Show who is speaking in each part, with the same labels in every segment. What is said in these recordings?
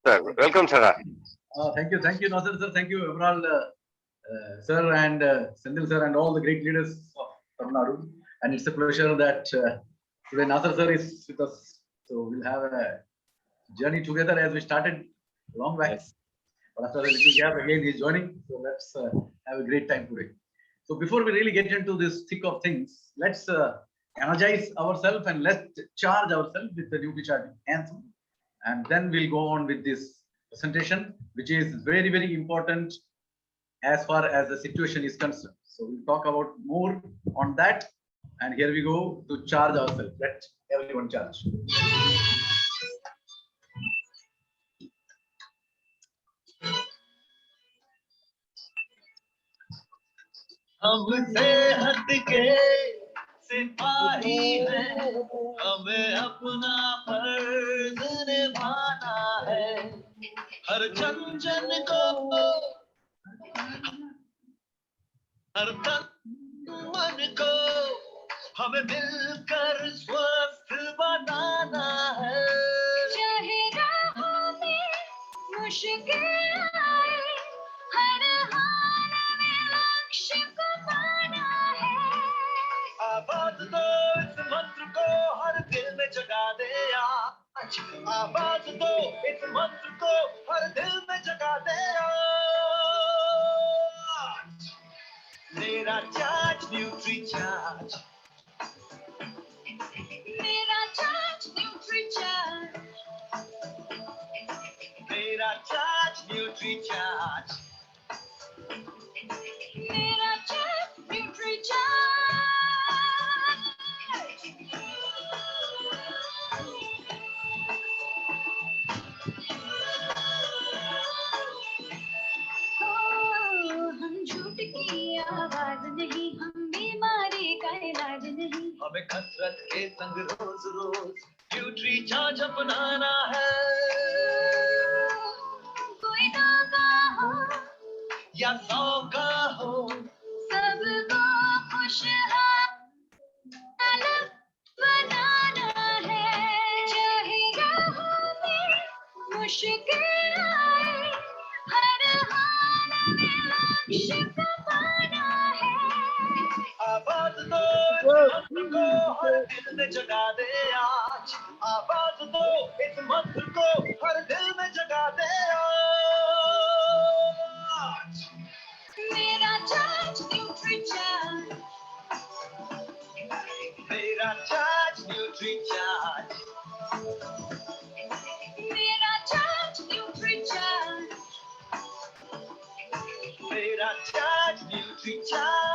Speaker 1: Sir, welcome, sir.
Speaker 2: Thank you, Nasir sir. Thank you, Emerald sir and Sendil sir and all the great leaders of Tamil Nadu. And it's a pleasure that today Nasir sir is with us. So we'll have a journey together as we started long back.
Speaker 3: Yes.
Speaker 2: But after a little gap, again he's joining. So let's have a great time today. So before we really get into this thick of things, let's energize ourselves and let's charge ourselves with the NUTRICHARGE anthem. And then we'll go on with this presentation, which is very, very important as far as the situation is concerned. So we'll talk about more on that. And here we go to charge ourselves. Let everyone charge.
Speaker 4: हमसे हटके सिपाही हैं, हमें अपना फर्ज निभाना है। हर जन जन को, हर तन मन को हमें मिलकर स्वस्थ बनाना है।
Speaker 5: चाहे राहों में मुश्किल आए, हर हाल में लक्ष्य को पाना है।
Speaker 4: आवाज दो इस मंत्र को हर दिल में जगा दे आज। आवाज दो इस मंत्र को हर दिल में जगा दे आज। मेरा चार्ज न्यूट्रीचार्ज,
Speaker 5: मेरा चार्ज न्यूट्रीचार्ज,
Speaker 4: मेरा चार्ज न्यूट्रीचार्ज,
Speaker 5: मेरा चार्ज न्यूट्रीचार्ज। हम झूठ की आवाज नहीं, हम बीमारी का इलाज नहीं।
Speaker 4: हमें कसरत के संग रोज रोज न्यूट्रीचार्ज अपनाना है।
Speaker 5: कोई दागा हो
Speaker 4: या 100 का हो,
Speaker 5: सबको खुशहाल बनाना है। चाहे राहों में मुश्किल आए, हर हाल में लक्ष्य को पाना है।
Speaker 4: आवाज दो इस मंत्र को हर दिल में जगा दे आज। आवाज दो इस मंत्र को हर दिल में जगा दे आज।
Speaker 5: मेरा चार्ज न्यूट्रीचार्ज,
Speaker 4: मेरा चार्ज न्यूट्रीचार्ज,
Speaker 5: मेरा चार्ज न्यूट्रीचार्ज,
Speaker 4: मेरा चार्ज न्यूट्रीचार्ज।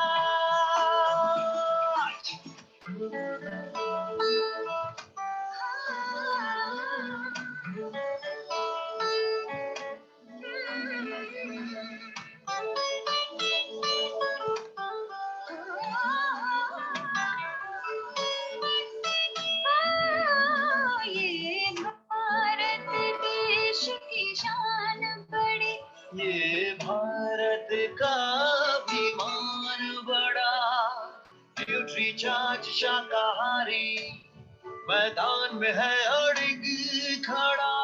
Speaker 5: ये भारत देश की शान बड़ी,
Speaker 4: ये भारत का अभिमान बड़ा। न्यूट्रीचार्ज शाकाहारी मैदान में है अड़िग खड़ा।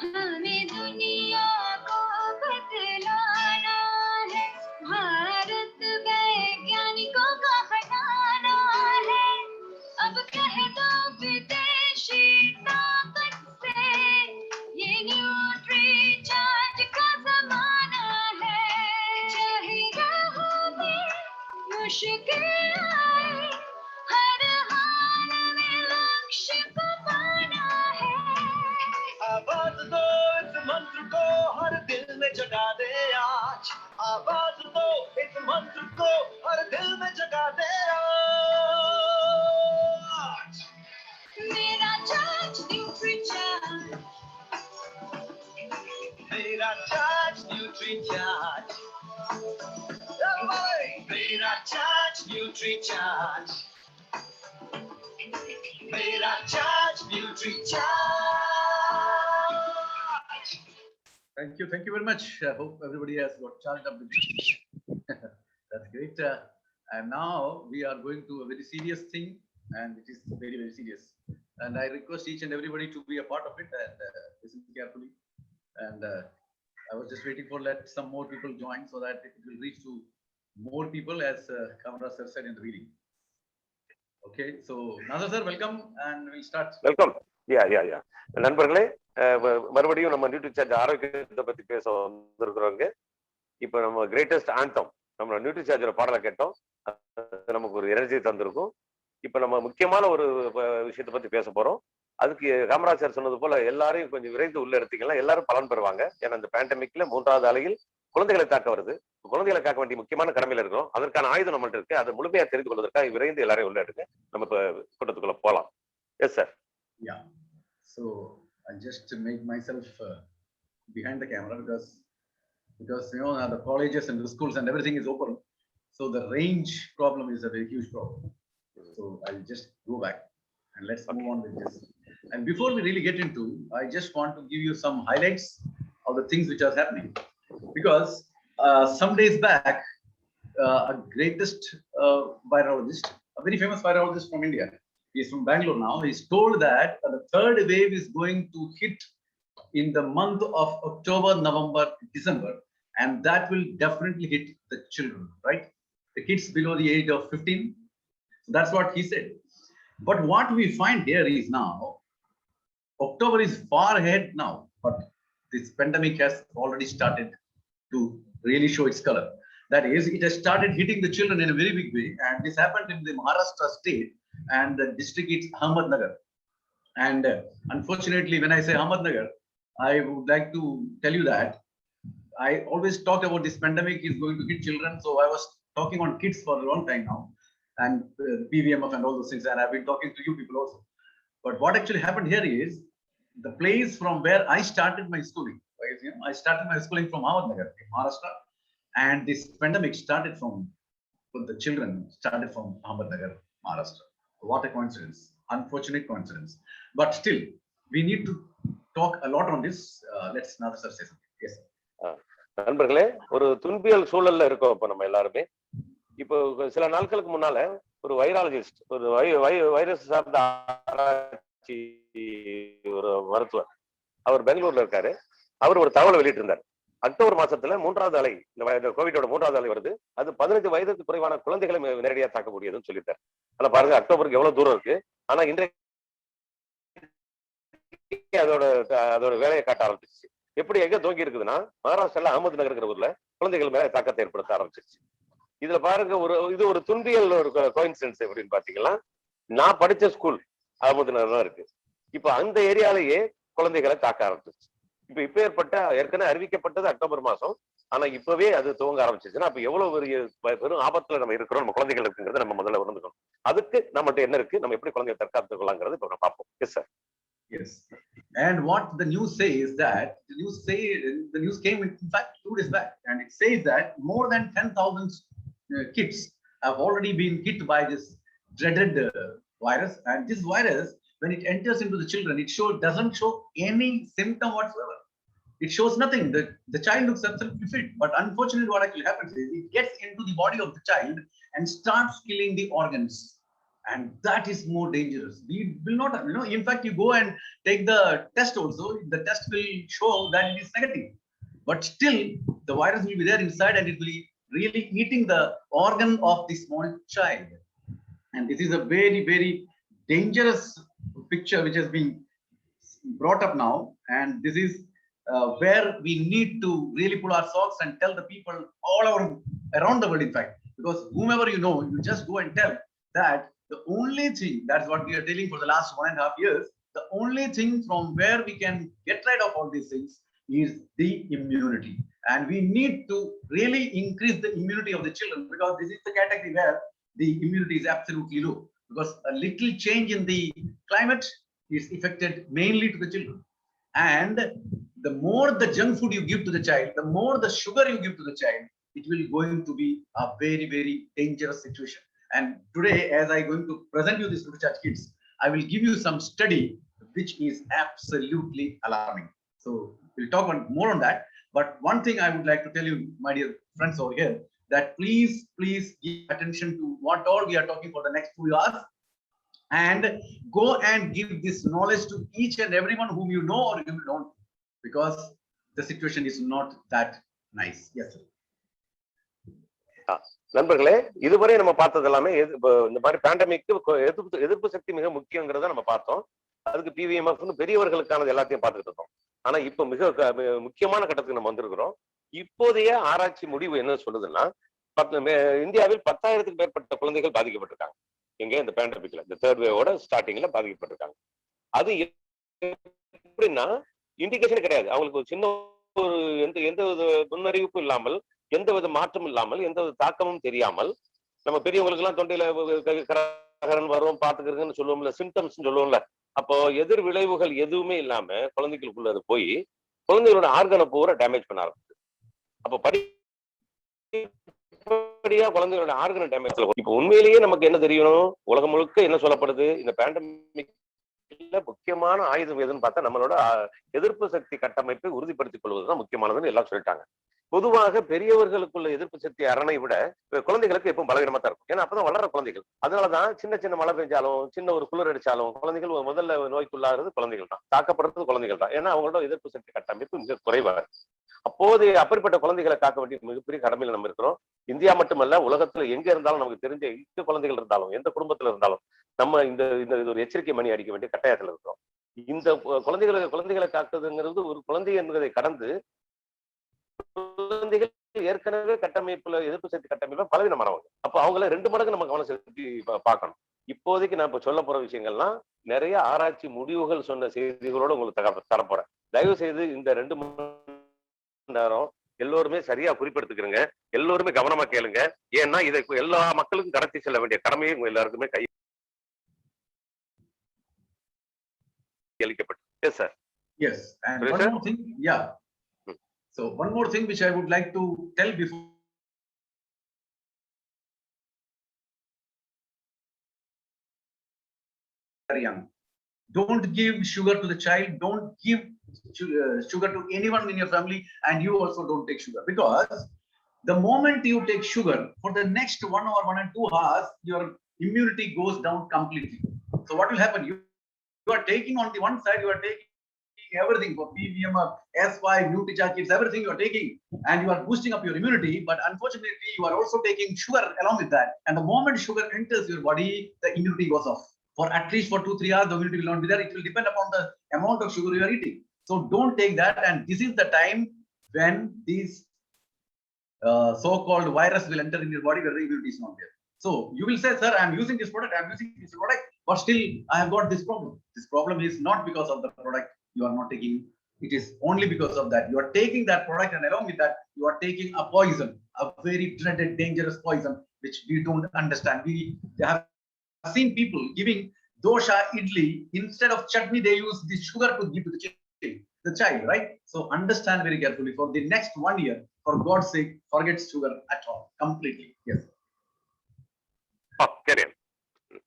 Speaker 5: हमें दुनिया को बदलाना है, भारत वैज्ञानिकों का हटाना है। अब कह दो विदेशी ताकत से, ये न्यूट्रीचार्ज का जमाना है। चाहे राहों में मुश्किल आए, हर हाल में लक्ष्य को पाना है।
Speaker 4: आवाज दो इस मंत्र को हर दिल में जगा दे आज। आवाज दो इस मंत्र को हर दिल में जगा दे आज।
Speaker 5: मेरा चार्ज न्यूट्रीचार्ज,
Speaker 4: मेरा चार्ज न्यूट्रीचार्ज, मेरा चार्ज न्यूट्रीचार्ज, मेरा charge Nutricharge.
Speaker 2: Thank you very much. I hope everybody has got charged up with it. That's great. And now we are going to a very serious thing, and it is very, very serious. And I request each and everybody to be a part of it and listen carefully. And I was just waiting for let some more people join so that it will reach to more people, as Kamra sir said in the reading. Okay, so Nasar sir, welcome, and we'll start.
Speaker 1: Welcome. யா நண்பர்களே, மறுபடியும் நம்ம நியூட்ரிசார்ஜ் ஆரோக்கியத்தை பத்தி பேச வந்திருக்கிறோங்க. இப்ப நம்ம greatest anthem நம்ம நியூட்ரிசார்ஜோட பாடலை கேட்டோம். நமக்கு ஒரு எனர்ஜி தந்திருக்கும். இப்ப நம்ம முக்கியமான ஒரு விஷயத்தை பத்தி பேச போறோம். அதுக்கு காமராஜ் சார் சொன்னது போல எல்லாரையும் கொஞ்சம் விரைந்து உள்ள எடுத்தீங்கன்னா எல்லாரும் பலன் பெறுவாங்க. ஏன்னா இந்த பேண்டமிக்ல 3வது அலையில் குழந்தைகளை தாக்க வருது. குழந்தைகளை காக்க வேண்டிய முக்கியமான கடமையில இருக்கிறோம். அதற்கான ஆயுதம் நம்மள்ட்ட இருக்கு. அதை முழுமையா தெரிந்து கொள்வதற்காக விரைந்து எல்லாரையும் உள்ள எடுங்க. நம்ம இப்ப கூட்டத்துக்குள்ள போலாம். S sir.
Speaker 2: Yeah. So I just make myself behind the camera because you know the colleges and the schools and everything is open. So the range problem is a very huge problem. So I'll just go back and let's move on with this. And before we really get into, I just want to give you some highlights of the things which are happening. Because some days back, a greatest virologist, a very famous virologist from India, he's from Bangalore now, he's told that the third wave is going to hit in the month of October, November, December, and that will definitely hit the children, right? The kids below the age of 15. So that's what he said. But what we find here is now, October is far ahead now, but this pandemic has already started to really show its color. That is, it has started hitting the children in a very big way, and this happened in the Maharashtra state, and the district is Ahmednagar. And unfortunately, when I say Ahmednagar, I would like to tell you that I always talked about this pandemic is going to hit children. So I was talking on kids for a long time now, and PVMF and all those things, and I've been talking to you people also. But what actually happened here is the place from where I started my schooling. You know, I started my schooling from Ahmednagar in Maharashtra, and this pandemic started from the children started from Ahmednagar, Maharashtra. What a coincidence! Unfortunate coincidence. But still, we need to talk a lot on this. Let's now say something. Yes.
Speaker 1: நண்பர்களே, ஒரு துன்பியல் சூழல்ல இருக்கோம் இப்ப நம்ம எல்லாருமே. இப்போ சில நாட்களுக்கு முன்னால ஒரு வைராலஜிஸ்ட், ஒரு வைரஸ் சார்ந்த ஆராய்ச்சி ஒரு மருத்துவர், அவர் பெங்களூர்ல இருக்காரு. அவர் ஒரு தகவலை வெளியிட்டு இருந்தார். அக்டோபர் மாசத்துல 3வது அலை, இந்த கோவிடோட 3வது அலை வருது. அது 15 வயதுக்கு குறைவான குழந்தைகளை நேரடியாக தாக்கக்கூடியதுன்னு சொல்லிட்டார். ஆனா பாருங்க, அக்டோபருக்கு எவ்வளவு தூரம் இருக்கு. ஆனா இன்றைக்கு அதோட வேலையை காட்ட ஆரம்பிச்சிருச்சு. எப்படி எங்க தோங்கி இருக்குதுன்னா, மகாராஷ்டிரால அகமதுநகர்ங்கிற ஊர்ல குழந்தைகள் மேல தாக்கத்தை ஏற்படுத்த ஆரம்பிச்சிருச்சு. இதுல பாருங்க, இது ஒரு துன்பியல் ஒரு கோயின்சிடன்ஸ் எப்படின்னு பாத்தீங்கன்னா, நான் படிச்ச ஸ்கூல் அகமதுநகர் தான் இருக்கு. இப்ப அந்த ஏரியாலேயே குழந்தைகளை தாக்க ஆரம்பிச்சிருச்சு. இப்ப ஏற்பட்ட ஏற்கனவே அறிவிக்கப்பட்டது அக்டோபர் மாசம். ஆனா இப்பவே அது துவங்க ஆரம்பிச்சிருச்சுன்னா அப்ப எவ்வளவு பெரும் ஆபத்துல நம்ம இருக்கிறோம், நம்ம குழந்தைகள் இருக்குங்கிறத நம்ம முதல்ல உணர்ந்துக்கணும். அதுக்கு நம்மகிட்ட என்ன இருக்கு, நம்ம எப்படி குழந்தைகளை தற்காத்துக் கொள்ளலாங்கிறது இப்ப நம்ம பார்ப்போம். Yes sir.
Speaker 2: Yes. And what the news says that the news came in fact 2 days back, and it says that more than 10,000 kids have already been hit by this dreaded virus. And this virus, when it enters into the children, it doesn't show any symptom whatsoever. It shows nothing. The child looks absolutely fit, but unfortunately, what actually happens is it gets into the body of the child and starts killing the organs. And that is more dangerous. We will not, you know, in fact, you go and take the test also, the test will show that it is negative. But still, the virus will be there inside and it will be really eating the organ of the small child. And this is a very, very dangerous picture which has been brought up now. And this is where we need to really pull our socks and tell the people all around the world, in fact, because whomever you know, you just go and tell that the only thing, that's what we are telling for the last 1.5 years, the only thing from where we can get rid of all these things is the immunity. And we need to really increase the immunity of the children, because this is the category where the immunity is absolutely low, because a little change in the climate is affected mainly to the children. And the more the junk food you give to the child, the more the sugar you give to the child, it will going to be a very, very dangerous situation. And today, as I'm going to present you this NUTRICHARGE Kids, I will give you some study which is absolutely alarming. So we'll talk more on that. But one thing I would like to tell you, my dear friends over here, that please give attention to what all we are talking for the next 2 hours. and go and give this knowledge to each and everyone whom you know or you don't, because the situation is not that nice. Yes, sir.
Speaker 1: நண்பர்களே, இதுவரை நம்ம பார்த்தது எல்லாமே இந்த மாதிரி pandemic எதிர்ப்பு சக்தி மிக முக்கியங்கிறத நம்ம பார்த்தோம். அதுக்கு PVMF பெரியவர்களுக்கானது எல்லாத்தையும் பார்த்துட்டு இருக்கோம். ஆனா இப்ப மிக முக்கியமான கட்டத்துக்கு நம்ம வந்திருக்கிறோம். இப்போதைய ஆராய்ச்சி முடிவு என்ன சொல்லுதுன்னா, இந்தியாவில் 10,000க்கும் மேற்பட்ட குழந்தைகள் பாதிக்கப்பட்டிருக்காங்க. எங்க இந்த பேண்டமிக்ல, இந்த தேர்ட் வேவோட ஸ்டார்டிங்ல பாதிக்கப்பட்டிருக்காங்க. அது எப்படின்னா இண்டிகேஷன் கிடையாது. அவங்களுக்கு ஒரு சின்ன ஒரு எந்த வித முன்னறிவிப்பும் இல்லாமல், எந்த வித மாற்றமும் இல்லாமல், எந்த வித தாக்கமும் தெரியாமல், நம்ம பெரியவங்களுக்கு எல்லாம் தொண்டையில வரும் பாத்துக்கிறதுன்னு சொல்லுவோம்ல, சிம்டம்ஸ் சொல்லுவோம்ல, அப்போ எதிர் விளைவுகள் எதுவுமே இல்லாம குழந்தைகளுக்குள்ள அது போய் குழந்தைகளோட ஆர்கனை பூரா டேமேஜ் பண்ண ஆரம்பிச்சு. அப்போ படிப்படியா குழந்தைகளோட ஆர்கனை டேமேஜ். இப்போ உண்மையிலேயே நமக்கு என்ன தெரியணும், உலகம் முழுக்க என்ன சொல்லப்படுது, இந்த பேண்டமிக் முக்கியமான ஆயுதம் எதுன்னு பார்த்தா நம்மளோட எதிர்ப்பு சக்தி கட்டமைப்பை உறுதிப்படுத்திக் கொள்வதுதான் முக்கியமானதுன்னு எல்லாம் சொல்லிட்டாங்க. பொதுவாக பெரியவர்களுக்குள்ள எதிர்ப்பு சக்தி அரணை விட குழந்தைகளுக்கு எப்பவும் பலவீனமா தான் இருக்கும். ஏன்னா அப்பதான் வளர்ற குழந்தைகள். அதனாலதான் சின்ன சின்ன மழை பெஞ்சாலும், சின்ன ஒரு குளிர் அடிச்சாலும் குழந்தைகள் முதல்ல நோய்க்குள்ளாகிறது குழந்தைகள் தான், தாக்கப்படுறது குழந்தைகள் தான். ஏன்னா அவங்களோட எதிர்ப்பு சக்தி கட்டமைப்பு மிக குறைவாக. அப்போது அப்படிப்பட்ட குழந்தைகளை காக்க வேண்டிய மிகப்பெரிய கடமையில் நம்ம இருக்கிறோம். இந்தியா மட்டுமல்ல, உலகத்துல எங்க இருந்தாலும் நமக்கு தெரிஞ்ச எந்த குழந்தைகள் இருந்தாலும், எந்த குடும்பத்துல இருந்தாலும் நம்ம இந்த ஒரு எச்சரிக்கை மணி அடிக்க வேண்டிய கட்டாயத்துல இருக்கிறோம். இந்த குழந்தைகளை காக்குறதுங்கிறது ஒரு குழந்தை என்பதை கடந்து குழந்தைகள் ஏற்கனவே கட்டமைப்புல எதிர்ப்பு சக்தி கட்டமைப்புல பலவீனமானவங்க. அப்ப அவங்கள 2 மடங்கு நம்ம கவனம் செலுத்தி பார்க்கணும். இப்போதைக்கு நான் இப்ப சொல்ல போற விஷயங்கள்லாம் நிறைய ஆராய்ச்சி முடிவுகள் சொன்ன செய்திகளோட உங்களுக்கு தரப்போறேன். தயவு செய்து இந்த 2 மணி நேரம் எல்லோருமே சரியா குறிப்பெடுத்துக்கிறங்க, எல்லோருமே கவனமா கேளுங்க. ஏன்னா இதை எல்லா மக்களுக்கும் கடத்தி செல்ல வேண்டிய கடமையை உங்க எல்லாருக்குமே கை அளிக்கப்பட்டது. Yes, sir.
Speaker 2: Yes, and one more thing, yeah. So one more thing which I would like to tell before young. Don't give sugar to the child. Don't give sugar to anyone in your family, and you also don't take sugar, because the moment you take sugar, for the next 1 or 1 and 2 hours, your immunity goes down completely. So what will happen? You are taking on the one side, you are taking everything for PVM, S5, NUTRICHARGE, everything you are taking, and you are boosting up your immunity. But unfortunately, you are also taking sugar along with that. And the moment sugar enters your body, the immunity goes off. For at least for 2-3 hours, the immunity will not be there. It will depend upon the amount of sugar you are eating. So don't take that. And this is the time when these so-called virus will enter in your body where the immunity is not there. So you will say, sir, I am using this product, but still I have got this problem. This problem is not because of the product you are not taking. It is only because of that. You are taking that product, and along with that, you are taking a poison, a very dreaded, dangerous poison, which we don't understand. We have seen people giving dosha idli, instead of chutney, they use the sugar to give to the child, right? So understand very carefully. For the next 1 year, for God's sake, forget sugar at all, completely. Yes.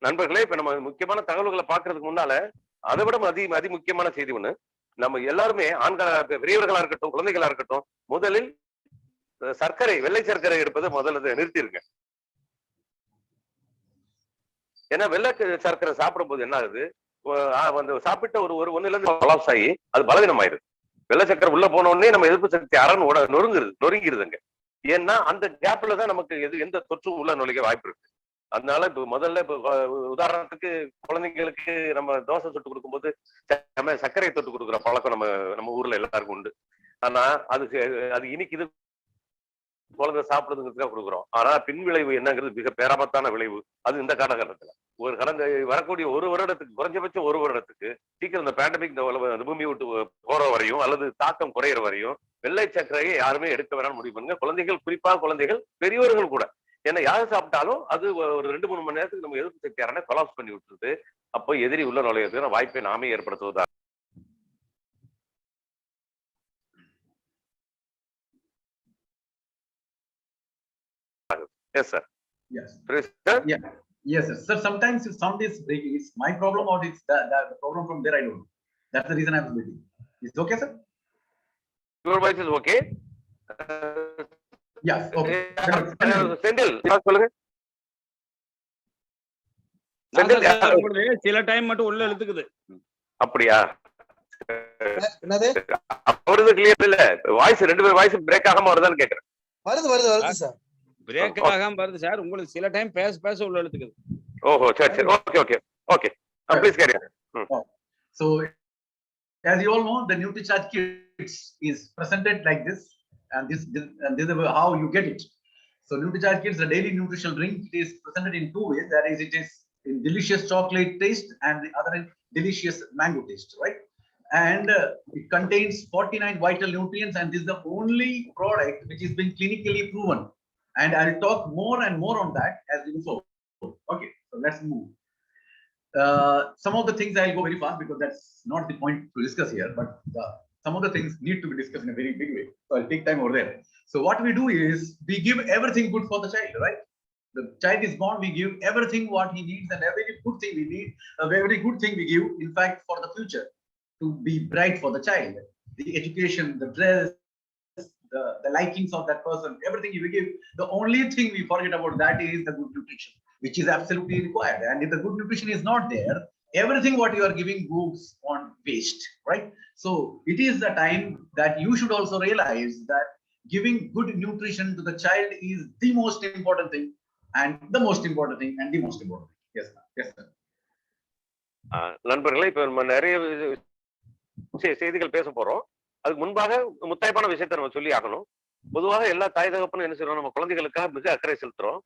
Speaker 1: நண்பர்களே, இப்ப நம்ம முக்கியமான தகவல்களை பாக்குறதுக்கு முன்னால அதை விட அதி முக்கியமான செய்தி ஒண்ணு. நம்ம எல்லாருமே பெரியவர்களா இருக்கட்டும், குழந்தைகளா இருக்கட்டும், முதலில் சர்க்கரை, வெள்ளை சர்க்கரை எடுப்பதை முதல்ல நிறுத்திருங்க. ஏன்னா வெள்ளை சர்க்கரை சாப்பிடும் போது என்ன ஆகுது, சாப்பிட்ட ஒரு 1 இருந்து கொலாப்ஸ் ஆகி அது பலவீனமாயிருது. வெள்ளை சர்க்கரை உள்ள போன உடனே நம்ம எதிர்ப்பு சக்தி அரண் நொறுங்கிருதுங்க. ஏன்னா அந்த கேப்ல தான் நமக்கு எந்த தொற்றும் உள்ள நுழைக்க வாய்ப்பு இருக்கு. அதனால இப்ப முதல்ல உதாரணத்துக்கு குழந்தைங்களுக்கு நம்ம தோசை சுட்டு கொடுக்கும்போது நம்ம சர்க்கரை தொட்டு கொடுக்குற பழக்கம் நம்ம ஊர்ல எல்லாருக்கும் உண்டு. ஆனா அது இனிக்குது, குழந்தை சாப்பிடுறதுக்கு கொடுக்குறோம். ஆனா பின் விளைவு என்னங்கிறது மிக பேராபத்தான விளைவு. அது இந்த காலகட்டத்துல கடந்த வரக்கூடிய 1 வருடத்துக்கு, குறைஞ்சபட்சம் 1 வருடத்துக்கு சீக்கிரம் இந்த பேண்டமிக் இந்த பூமி விட்டு போற வரையும் அல்லது தாக்கம் குறையிற வரையும் வெள்ளை சர்க்கரையை யாருமே எடுக்க வேணாம்னு முடிவு பண்ணுங்க. குழந்தைகள், குறிப்பா குழந்தைகள், பெரியவர்கள் கூட. ஏன்னா யாரு சாப்பிட்டாலும் அது ஒரு 2-3 மணி நேரத்துக்கு நம்ம எதிர்ப்பு சக்தி அரணை கொலாப்ஸ் பண்ணி விட்டுருது. அப்போ எதிரி உள்ள நுழையிறதுக்கான வாய்ப்பை நாமே ஏற்படுத்துவதா. Yes, sir.
Speaker 2: Yes.
Speaker 1: Sir?
Speaker 2: Yeah. Yes, sir. Sir, sometimes if sound is breaking, it's my problem or it's the problem from there, I don't know. That's the reason I'm waiting. Is it okay, sir?
Speaker 1: Your voice is okay?
Speaker 2: Yes, okay.
Speaker 1: Sendil, சொல்லுங்க. செந்தில்
Speaker 3: உங்களுக்கு சில time மட்டும் உள்ள இழுத்துக்குது.
Speaker 1: அப்படியா?
Speaker 6: என்னது?
Speaker 1: அவரது clear இல்ல. Voice ரெண்டு பேர் வாய்ஸ் பிரேக் ஆகாம வருதான்னு கேக்குறேன்.
Speaker 6: வருது சார்.
Speaker 3: பிரேக் ஆகாம வருது சார். உங்களுக்கு சில டைம் பேச உள்ள இழுத்துக்குது.
Speaker 1: ஓஹோ, சரி. Okay. Please carry on.
Speaker 2: So, as you all know, the NutriCharge kits is presented like this, and this is how you get it. So, NutriCharge kits, a daily nutritional drink, it is presented in two ways. That is, it is in delicious chocolate taste, and the other in delicious mango taste, right? And it contains 49 vital nutrients, and this is the only product which has been clinically proven. And I'll talk more and more on that as we move forward. Okay, so let's move. Some of the things I'll go very fast because that's not the point to discuss here, but some of the things need to be discussed in a very big way. So I'll take time over there. So what we do is we give everything good for the child, right? The child is born, we give everything what he needs, and every good thing we need, a very good thing we give, in fact, for the future, to be bright for the child. The education, the dress, the likings of that person, everything you give. The only thing we forget about that is the good nutrition, which is absolutely required. And if the good nutrition is not there, everything what you are giving goes on waste, right? So it is the time that you should also realize that giving good nutrition to the child is the most important thing, and the most important thing, and the most important thing. Yes, sir.
Speaker 1: நண்பர்களே, இப்ப நம்ம நிறைய செய்திகள் பேச போறோம். அதுக்கு முன்பாக முத்தாய்ப்பான விஷயத்தை நம்ம சொல்லி ஆகணும். பொதுவாக எல்லா தாய் தகப்பனும் என்ன செய்யறோம், நம்ம குழந்தைகளுக்காக மிக அக்கறை செலுத்துறோம்.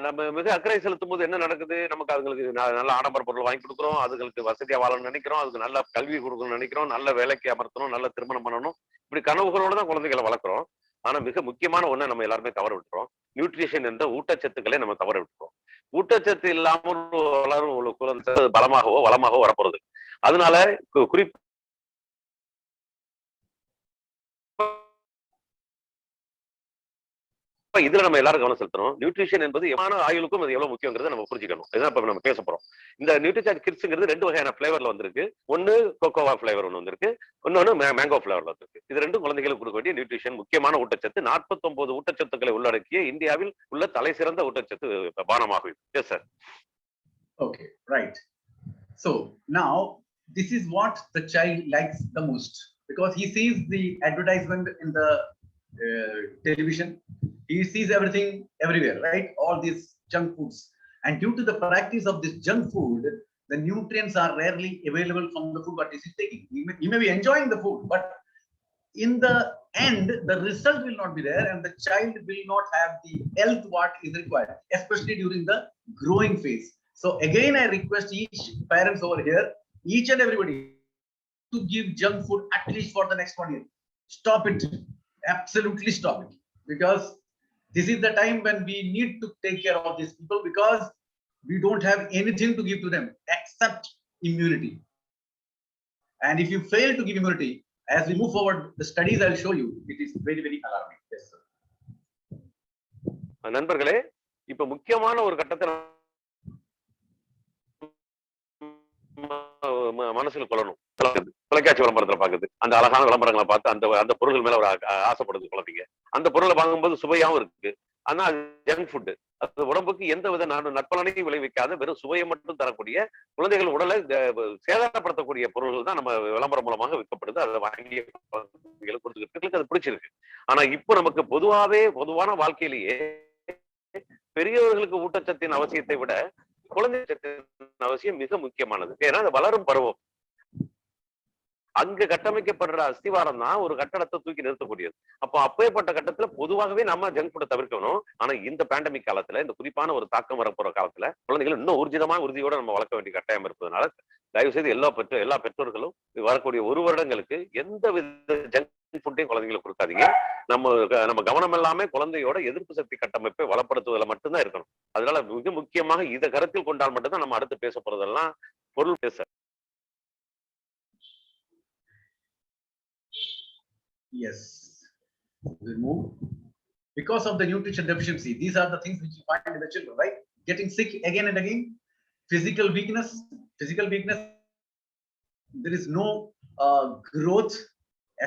Speaker 1: நம்ம மிக அக்கறை செலுத்தும் போது என்ன நடக்குது, நமக்கு அதுங்களுக்கு நல்ல ஆடம்பர பொருள் வாங்கி கொடுக்குறோம், அதுங்களுக்கு வசதியா வாழணும்னு நினைக்கிறோம், அதுக்கு நல்ல கல்வி கொடுக்கணும்னு நினைக்கிறோம், நல்ல வேலைக்கு அமர்த்தணும், நல்ல திருமணம் பண்ணணும், இப்படி கனவுகளோட தான் குழந்தைகளை வளர்க்குறோம். ஆனா மிக முக்கியமான ஒண்ணை நம்ம எல்லாருமே தவற விட்டுறோம். நியூட்ரிஷன் என்ற ஊட்டச்சத்துக்களை நம்ம தவற விட்டுறோம். ஊட்டச்சத்து இல்லாமல் வளரும் ஒரு குழந்தை பலமாகவோ வளமாகவோ வரப்போறது. அதனால குறிப்பா இதுல நம்ம எல்லாரும் கவனம் செலுத்தணும். நியூட்ரிஷன் என்பது எவ்வளவு ஆயுளுக்கும் அது எவ்வளவு முக்கியங்கிறத நம்ம புரிஞ்சுக்கணும். இதான் இப்ப நம்ம பேச போறோம். இந்த நியூட்ரிசார்ஜ் கிட்ஸ்ங்கிறது 2 வகையான ஃபிளேவர்ல வந்திருக்கு. ஒன்னு கோகோவா ஃபிளேவர் ஒன்னு வந்திருக்கு, இன்னொன்னு மேங்கோ ஃபிளேவர்ல வந்திருக்கு. இது ரெண்டும் குழந்தைகளுக்கு கொடுக்க வேண்டிய நியூட்ரிஷன் முக்கியமான ஊட்டச்சத்து. 49 ஊட்டச்சத்துக்களை உள்ளடக்கிய இந்தியாவில் உள்ள தலை சிறந்த ஊட்டச்சத்து பானமாகும். Yes sir.
Speaker 2: Okay, right. So now this is what the child likes the most, because he sees the advertisement in the television, he sees everything everywhere, right? All these junk foods, and due to the practice of this junk food, the nutrients are rarely available from the food what he is taking. He may be enjoying the food, but in the end the result will not be there, and the child will not have the health what is required, especially during the growing phase. So again, I request each parents over here, each and everybody, to give junk food at least for the next 1 year. Stop it. Absolutely stop it. Because this is the time when we need to take care of these people, because we don't have anything to give to them except immunity. And if you fail to give immunity, as we move forward, the studies I'll show you, it is very, very alarming. Yes, sir.
Speaker 1: நண்பர்களே, இப்ப முக்கியமான ஒரு கட்டத்தை மனசுல கொள்ளணும். தொலைக்காட்சி விளம்பரத்துல பாக்குது, அந்த அழகான விளம்பரங்களை பார்த்து அந்த பொருள் மேல ஒரு ஆசைப்படுது குழந்தைங்க. அந்த பொருளை வாங்கும்போது சுவையாவும் இருக்கு, ஆனா அது ஜங்க் ஃபுட். அது உடம்புக்கு எந்த வித நற்பலனையும் விளைவிக்காத வெறும் சுவையை மட்டும் தரக்கூடிய, குழந்தைகள் உடலை சேதாரப்படுத்தக்கூடிய பொருள்கள் தான் நம்ம விளம்பரம் மூலமாக விற்கப்படுது. அதை வாங்கி கொடுத்துக்கிட்டு அது பிடிச்சிருக்கு. ஆனா இப்போ நமக்கு பொதுவான வாழ்க்கையிலேயே பெரியவர்களுக்கு ஊட்டச்சத்தின் அவசியத்தை விட குழந்தை சத்தின் அவசியம் மிக முக்கியமானது. ஏன்னா அது வளரும் பருவம். அங்க கட்டமைக்கப்படுற அஸ்திவாரம் தான் ஒரு கட்டடத்தை தூக்கி நிறுத்தக்கூடியது. அப்போ அப்பேற்பட்ட கட்டத்துல பொதுவாகவே நம்ம ஜங்க் ஃபுட்டை தவிர்க்கணும். ஆனா இந்த பேண்டமிக் காலத்துல, இந்த குறிப்பான ஒரு தாக்கம் வரப்போற காலத்துல குழந்தைகள் இன்னும் உறுதியோட நம்ம வளர்க்க வேண்டிய கட்டாயம் இருப்பதனால தயவு செய்து எல்லா பெற்றோர்களும் வரக்கூடிய 1 வருடங்களுக்கு எந்த வித ஜங்க் ஃபுட்டையும் குழந்தைங்களுக்கு கொடுக்காதீங்க. நம்ம கவனம் எல்லாமே குழந்தையோட எதிர்ப்பு சக்தி கட்டமைப்பை வளப்படுத்துவதில் மட்டும்தான் இருக்கணும். அதனால மிக முக்கியமாக இதை கருத்தில் கொண்டால் மட்டும்தான் நம்ம அடுத்து பேச போறதெல்லாம் பொருள் பேச.
Speaker 2: Yes, we'll move. Because of the nutrition deficiency, these are the things which you find in the children, right? Getting sick again and again, physical weakness. There is no growth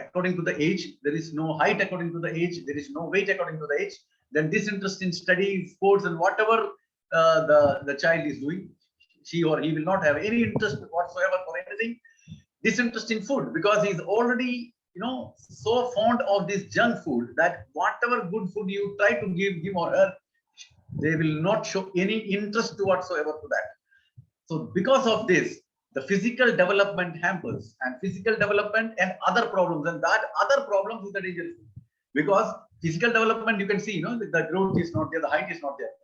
Speaker 2: according to the age. There is no height according to the age. There is no weight according to the age. Then disinterest in study, sports, and whatever the child is doing. she or he will not have any interest whatsoever for anything, disinterest in food, because he's already, so fond of this junk food that whatever good food you try to give him or her, they will not show any interest whatsoever to that. So because of this, the physical development hampers, and physical development and other problems, and that other problems is the dangerous. Because physical development, you can see, the growth is not there, the height is not there.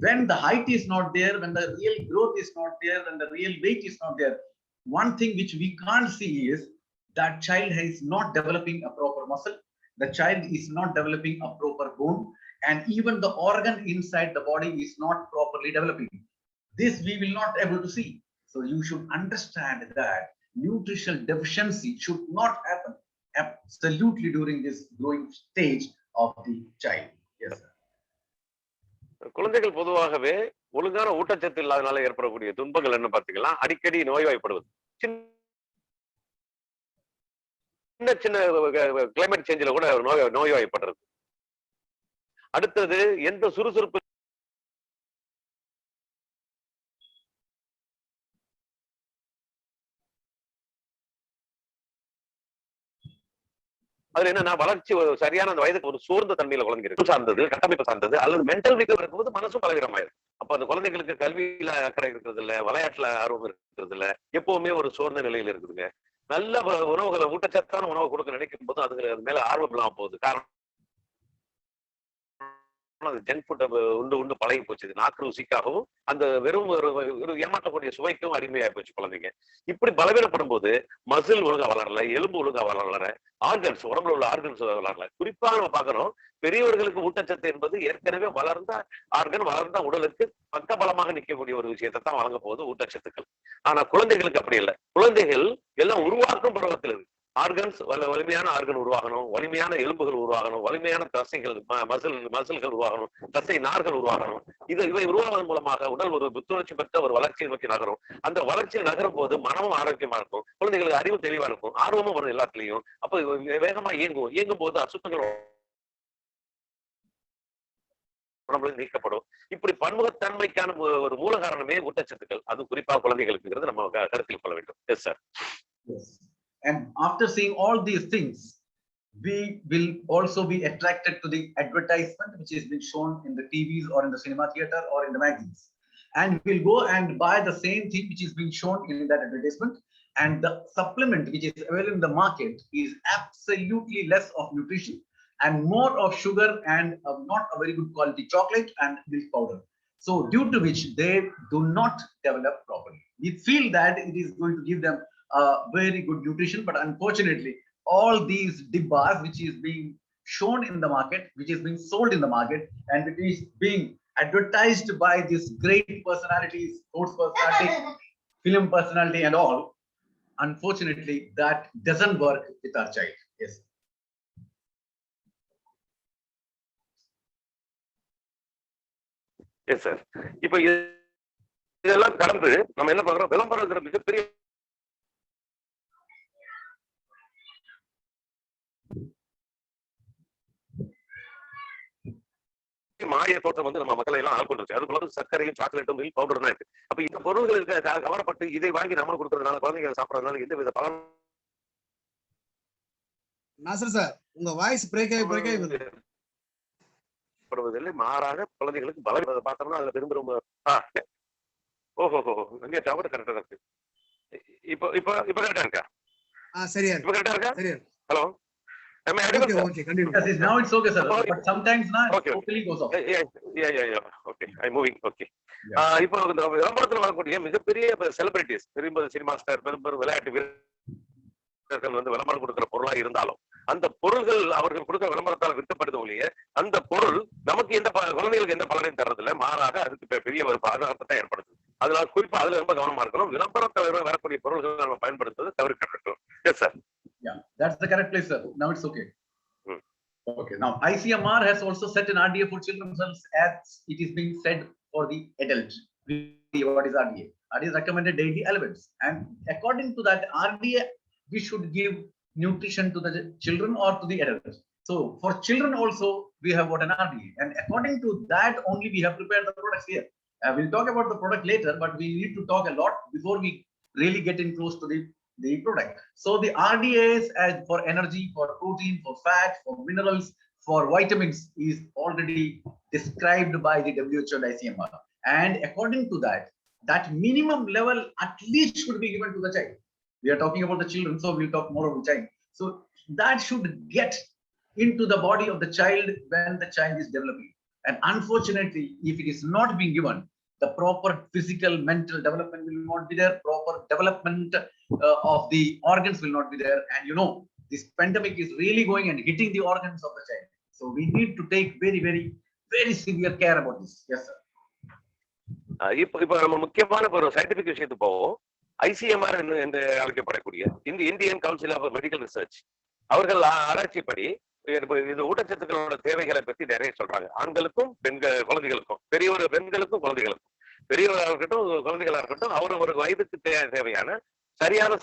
Speaker 2: When the height is not there, when the real growth is not there, when the real weight is not there, one thing which we can't see is that child is not developing a proper muscle, the child is not developing a proper bone, and even the organ inside the body is not properly developing. This we will not able to see. So you should understand that nutritional deficiency should not happen absolutely during this growing stage of the child. Yes, sir.
Speaker 1: குழந்தைகள் பொதுவாகவே ஒழுங்கான ஊட்டச்சத்து இல்லாதனால ஏற்படக்கூடிய துன்பங்கள் என்ன பார்த்தீங்கன்னா, அடிக்கடி நோய்வாய்ப்படுவது, சின்ன சின்ன கிளைமேட் சேஞ்சில கூட நோய்வாய்ப்படுறது. அடுத்தது எந்த சுறுசுறுப்பு அதுல என்னன்னா, வளர்ச்சி சரியான அந்த வயதுக்கு ஒரு சோர்ந்த தன்மையில குழந்தை இருக்கு, சார்ந்தது, கட்டமைப்பு சார்ந்தது, அல்லது மென்டல் வீக் இருக்கும்போது மனசும் பலவீனமாயிருக்கு. அப்ப அந்த குழந்தைகளுக்கு கல்வியில அக்கறை இருக்கிறது இல்ல, விளையாட்டுல ஆர்வம் இருக்கிறது இல்ல, எப்பவுமே ஒரு சோர்ந்த நிலையில இருக்குதுங்க. நல்ல உணவுகளை, ஊட்டச்சத்தான உணவு கொடுக்க நினைக்கும் போது அது மேல ஆர்வம் இல்லாம போகுது. காரணம் ஜங்க் ஃபுட் உண்டு பழகி போச்சு. நாக்கு ருசிக்காகவும் அந்த வெறும் ஒரு ஏமாற்றக்கூடிய சுவைக்கும் அடிமையாகி போச்சு குழந்தைங்க. இப்படி பலவீனப்படும் போது மசில் ஒழுங்கா வளரல, எலும்பு ஒழுங்கா வளரல, ஆர்கன்ஸ், உடம்புல உள்ள ஆர்கன்ஸ் வளரல. குறிப்பா நம்ம பார்க்கணும், பெரியவர்களுக்கு ஊட்டச்சத்து என்பது ஏற்கனவே வளர்ந்த ஆர்கன், வளர்ந்த உடலுக்கு பக்கபலமாக நிற்கக்கூடிய ஒரு விஷயத்தை தான் வழங்க போகுது ஊட்டச்சத்துக்கள். ஆனா குழந்தைகளுக்கு அப்படி இல்லை. குழந்தைகள் எல்லாம் உருவாக்கும் பருவத்தில் இருக்கு. ஆர்கன்ஸ், வலிமையான ஆர்கன் உருவாகணும், வலிமையான எலும்புகள் உருவாகணும், வலிமையான தசைகள், மசில்கள் உருவாகணும், தசை நார்கள் உருவாகணும். இவை உருவாவதன் மூலமாக உடல் ஒரு புத்துணர்ச்சி பெற்ற ஒரு வளர்ச்சியை நோக்கி நகரும். அந்த வளர்ச்சியை நகரும் போது மனமும் ஆரோக்கியமா இருக்கும், குழந்தைகளுக்கு அறிவு தெளிவா இருக்கும், ஆர்வமும் வரும் எல்லாத்துலயும். அப்ப வேகமா இயங்கும் போது அசுத்தங்கள் உடம்புல நீக்கப்படும். இப்படி பன்முகத்தன்மைக்கான ஒரு மூல காரணமே ஊட்டச்சத்துக்கள், அது குறிப்பா குழந்தைகளுக்கு நம்ம கருத்தில் கொள்ள வேண்டும். S sir.
Speaker 2: And after seeing all these things, we will also be attracted to the advertisement which is being shown in the TVs or in the cinema theater or in the magazines, and we'll go and buy the same thing which is being shown in that advertisement. And the supplement which is available in the market is absolutely less of nutrition and more of sugar and not a very good quality chocolate and milk powder. So due to which they do not develop properly. We feel that it is going to give them very good nutrition, but unfortunately all these dibbas which is being shown in the market, which is being sold in the market, and it is being advertised by these great personalities, sports personality, film personality and all, unfortunately that doesn't work with our child. Yes.
Speaker 1: Yes sir. இப்ப இதெல்லாம் கடந்து நம்ம என்ன பண்றோம், விளம்பரங்கிற மிகப்பெரிய மாய தோற்றம் நம்ம மக்களை எல்லாம் ஆள்கொண்டுருச்சு. அதுக்குள்ள சர்க்கரையும் சாக்லேட்டும் மில்க் பவுடர் தான் இருக்கு. அப்ப இந்த பொருள்களுக்கு கவரப்பட்டு இதை வாங்கி நம்ம கொடுக்கறதுனால, குழந்தைங்க சாப்பிடறதுனால எந்த வித பலன்?
Speaker 6: நாசர் சார், உங்க வாய்ஸ் பிரேக் ஆகி
Speaker 1: படுவதில்லை, மாறாக குழந்தைகளுக்கு பலம் பார்த்தோம்னா அதுல விரும்புற ஓஹோ அங்கே டவர் கரெக்டா இருக்கு. இப்ப கரெக்டா இருக்கா?
Speaker 6: சரியா
Speaker 1: இப்ப கரெக்டா இருக்கா?
Speaker 6: சரியா.
Speaker 1: Hello.
Speaker 6: Okay, continue.
Speaker 2: Yes, now it's okay, sir. But sometimes not totally goes off.
Speaker 1: Yeah. Okay, I'm moving. Okay. இப்போ இந்த விளம்பரத்துல வரக்கூடிய மிகப்பெரிய செலிபிரிட்டிஸ், பெரிய சினிமா ஸ்டார், பெரும் விளையாட்டு வீரர்கள் விளம்பரம் கொடுக்கிற பொருளா இருந்தாலும் அந்த பொருள்கள் அவர்கள் கொடுக்கிற விளம்பரத்தால் விற்கப்படுது ஒழிய அந்த பொருள் நமக்கு எந்த குழந்தைகளுக்கு எந்த பலனையும் தர்றதில்லை, மாறாக அதுக்கு பெரிய ஒரு பாதுகாப்பை ஏற்படுத்துது. அதனால குறிப்பா அதுல ரொம்ப கவனமா இருக்கணும். விளம்பரத்தை வரக்கூடிய பொருள்கள் நம்ம பயன்படுத்துவது தவிர்க்கப்படும். S sir.
Speaker 2: Yeah, that's the correct place, sir. Now it's okay. Okay. Now ICMR has also set an RDA for children as it is being said for the adult. What is RDA? RDA is recommended daily allowance, and according to that RDA, we should give nutrition to the children or to the adults. So for children also we have got an RDA, and according to that only we have prepared the products here. We'll talk about the product later, but we need to talk a lot before we really get in close to the product. So the RDAs as for energy, for protein, for fat, for minerals, for vitamins is already described by the WHO and ICMR. And according to that, that minimum level at least should be given to the child. We are talking about the children, so we'll talk more about the child. So that should get into the body of the child when the child is developing. And unfortunately, if it is not being given, the proper physical, mental development will not be there. Proper development of the organs will not be there. And you know, this pandemic is really going and hitting the organs of the child. So we need to take very, very, very severe care about this. Yes, sir.
Speaker 1: இப்ப நம்ம முக்கியமான ஒரு scientific விஷயத்துக்கு போவோம். ICMR என்று அழைக்கப்படக்கூடிய இந்த Indian Council of Medical Research அவர்கள் ஆராய்ச்சிப்படி இது ஊட்டச்சத்துக்களோட தேவைகளை பத்தி நிறைய சொல்றாங்க. ஆண்களுக்கும் குழந்தைகளுக்கும், பெண்களுக்கும் குழந்தைகளுக்கும், பெரியவர்களாக இருக்கட்டும் குழந்தைகளா இருக்கட்டும், ஒரு வயதுக்கு தேவையான சரியான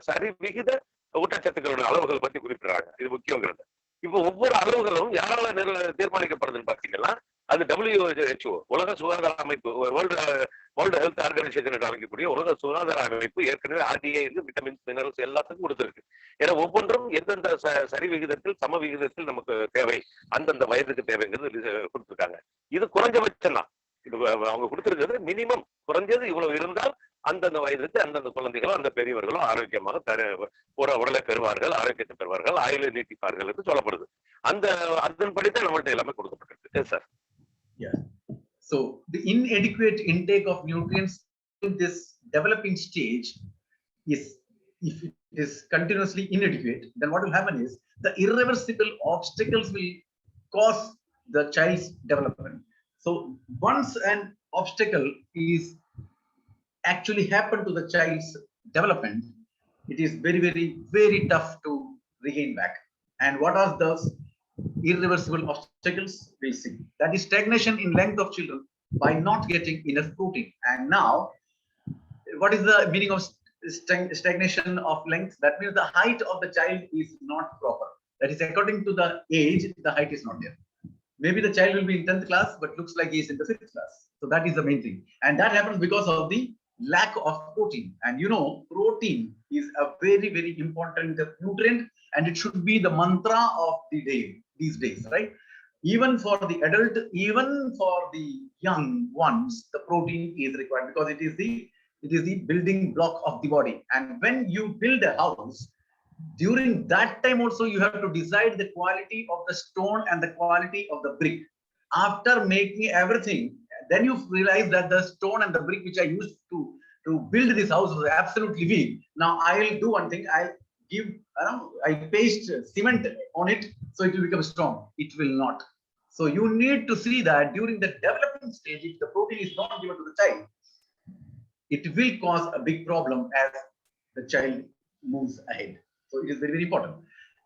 Speaker 1: சரி விகித ஊட்டச்சத்துக்களோட அளவுகள் பத்தி குறிப்பிடுறாங்க. இது முக்கியங்கிறது. இப்போ ஒவ்வொரு அளவுகளும் யாரால தீர்மானிக்கப்படுதுன்னு பாத்தீங்கன்னா, அது WHO உலக சுகாதார அமைப்பு, வேர்ல்டு ஹெல்த் ஆர்கனைசேஷன் என்று அழைக்கக்கூடிய உலக சுகாதார அமைப்பு ஏற்கனவே RDA விட்டமின்ஸ், மினரல்ஸ் எல்லாத்துக்கும் கொடுத்திருக்கு. ஏன்னா ஒவ்வொன்றும் எந்தெந்த சரி விகிதத்தில், சம விகிதத்தில் நமக்கு தேவை, அந்தந்த வயதுக்கு தேவைங்கிறது கொடுத்திருக்காங்க. இது குறைஞ்சபட்சம் தான். இது அவங்க கொடுத்திருக்கிறது மினிமம். குறைஞ்சது இவ்வளவு இருந்தால் அந்தந்த வயதுக்கு அந்தந்த குழந்தைகளோ அந்த பெரியவர்களோ ஆரோக்கியமாக உடலை பெறுவார்கள், ஆரோக்கியத்தை பெறுவார்கள், ஆயுளை நீட்டிப்பார்கள் என்று சொல்லப்படுது. அதன்படிதான் நம்மள்ட்ட எல்லாமே கொடுக்கப்பட்டிருக்கு. Sir,
Speaker 2: yeah. So the inadequate intake of nutrients in this developing stage is, if it is continuously inadequate, then what will happen is the irreversible obstacles will cause the child's development. So once an obstacle is actually happened to the child's development, it is very, very, very tough to regain back. And what are those irreversible obstacles? We see that is stagnation in length of children by not getting enough protein. And now, what is the meaning of stagnation of length? That means the height of the child is not proper. That is, according to the age, the height is not there. Maybe the child will be in 10th class, but looks like he is in the 5th class. So that is the main thing. And that happens because of the lack of protein. And you know, protein is a very, very important nutrient, and it should be the mantra of the day these days, right? Even for the adult, even for the young ones, the protein is required because it is the building block of the body. And when you build a house, during that time also you have to decide the quality of the stone and the quality of the brick. After making everything, then you realize that the stone and the brick which I used to build this house was absolutely weak. Now I'll do one thing. I paste cement on it so it will become strong. It will not. So you need to see that during the developing stage, if the protein is not given to the child, it will cause a big problem as the child moves ahead. So it is very, very important.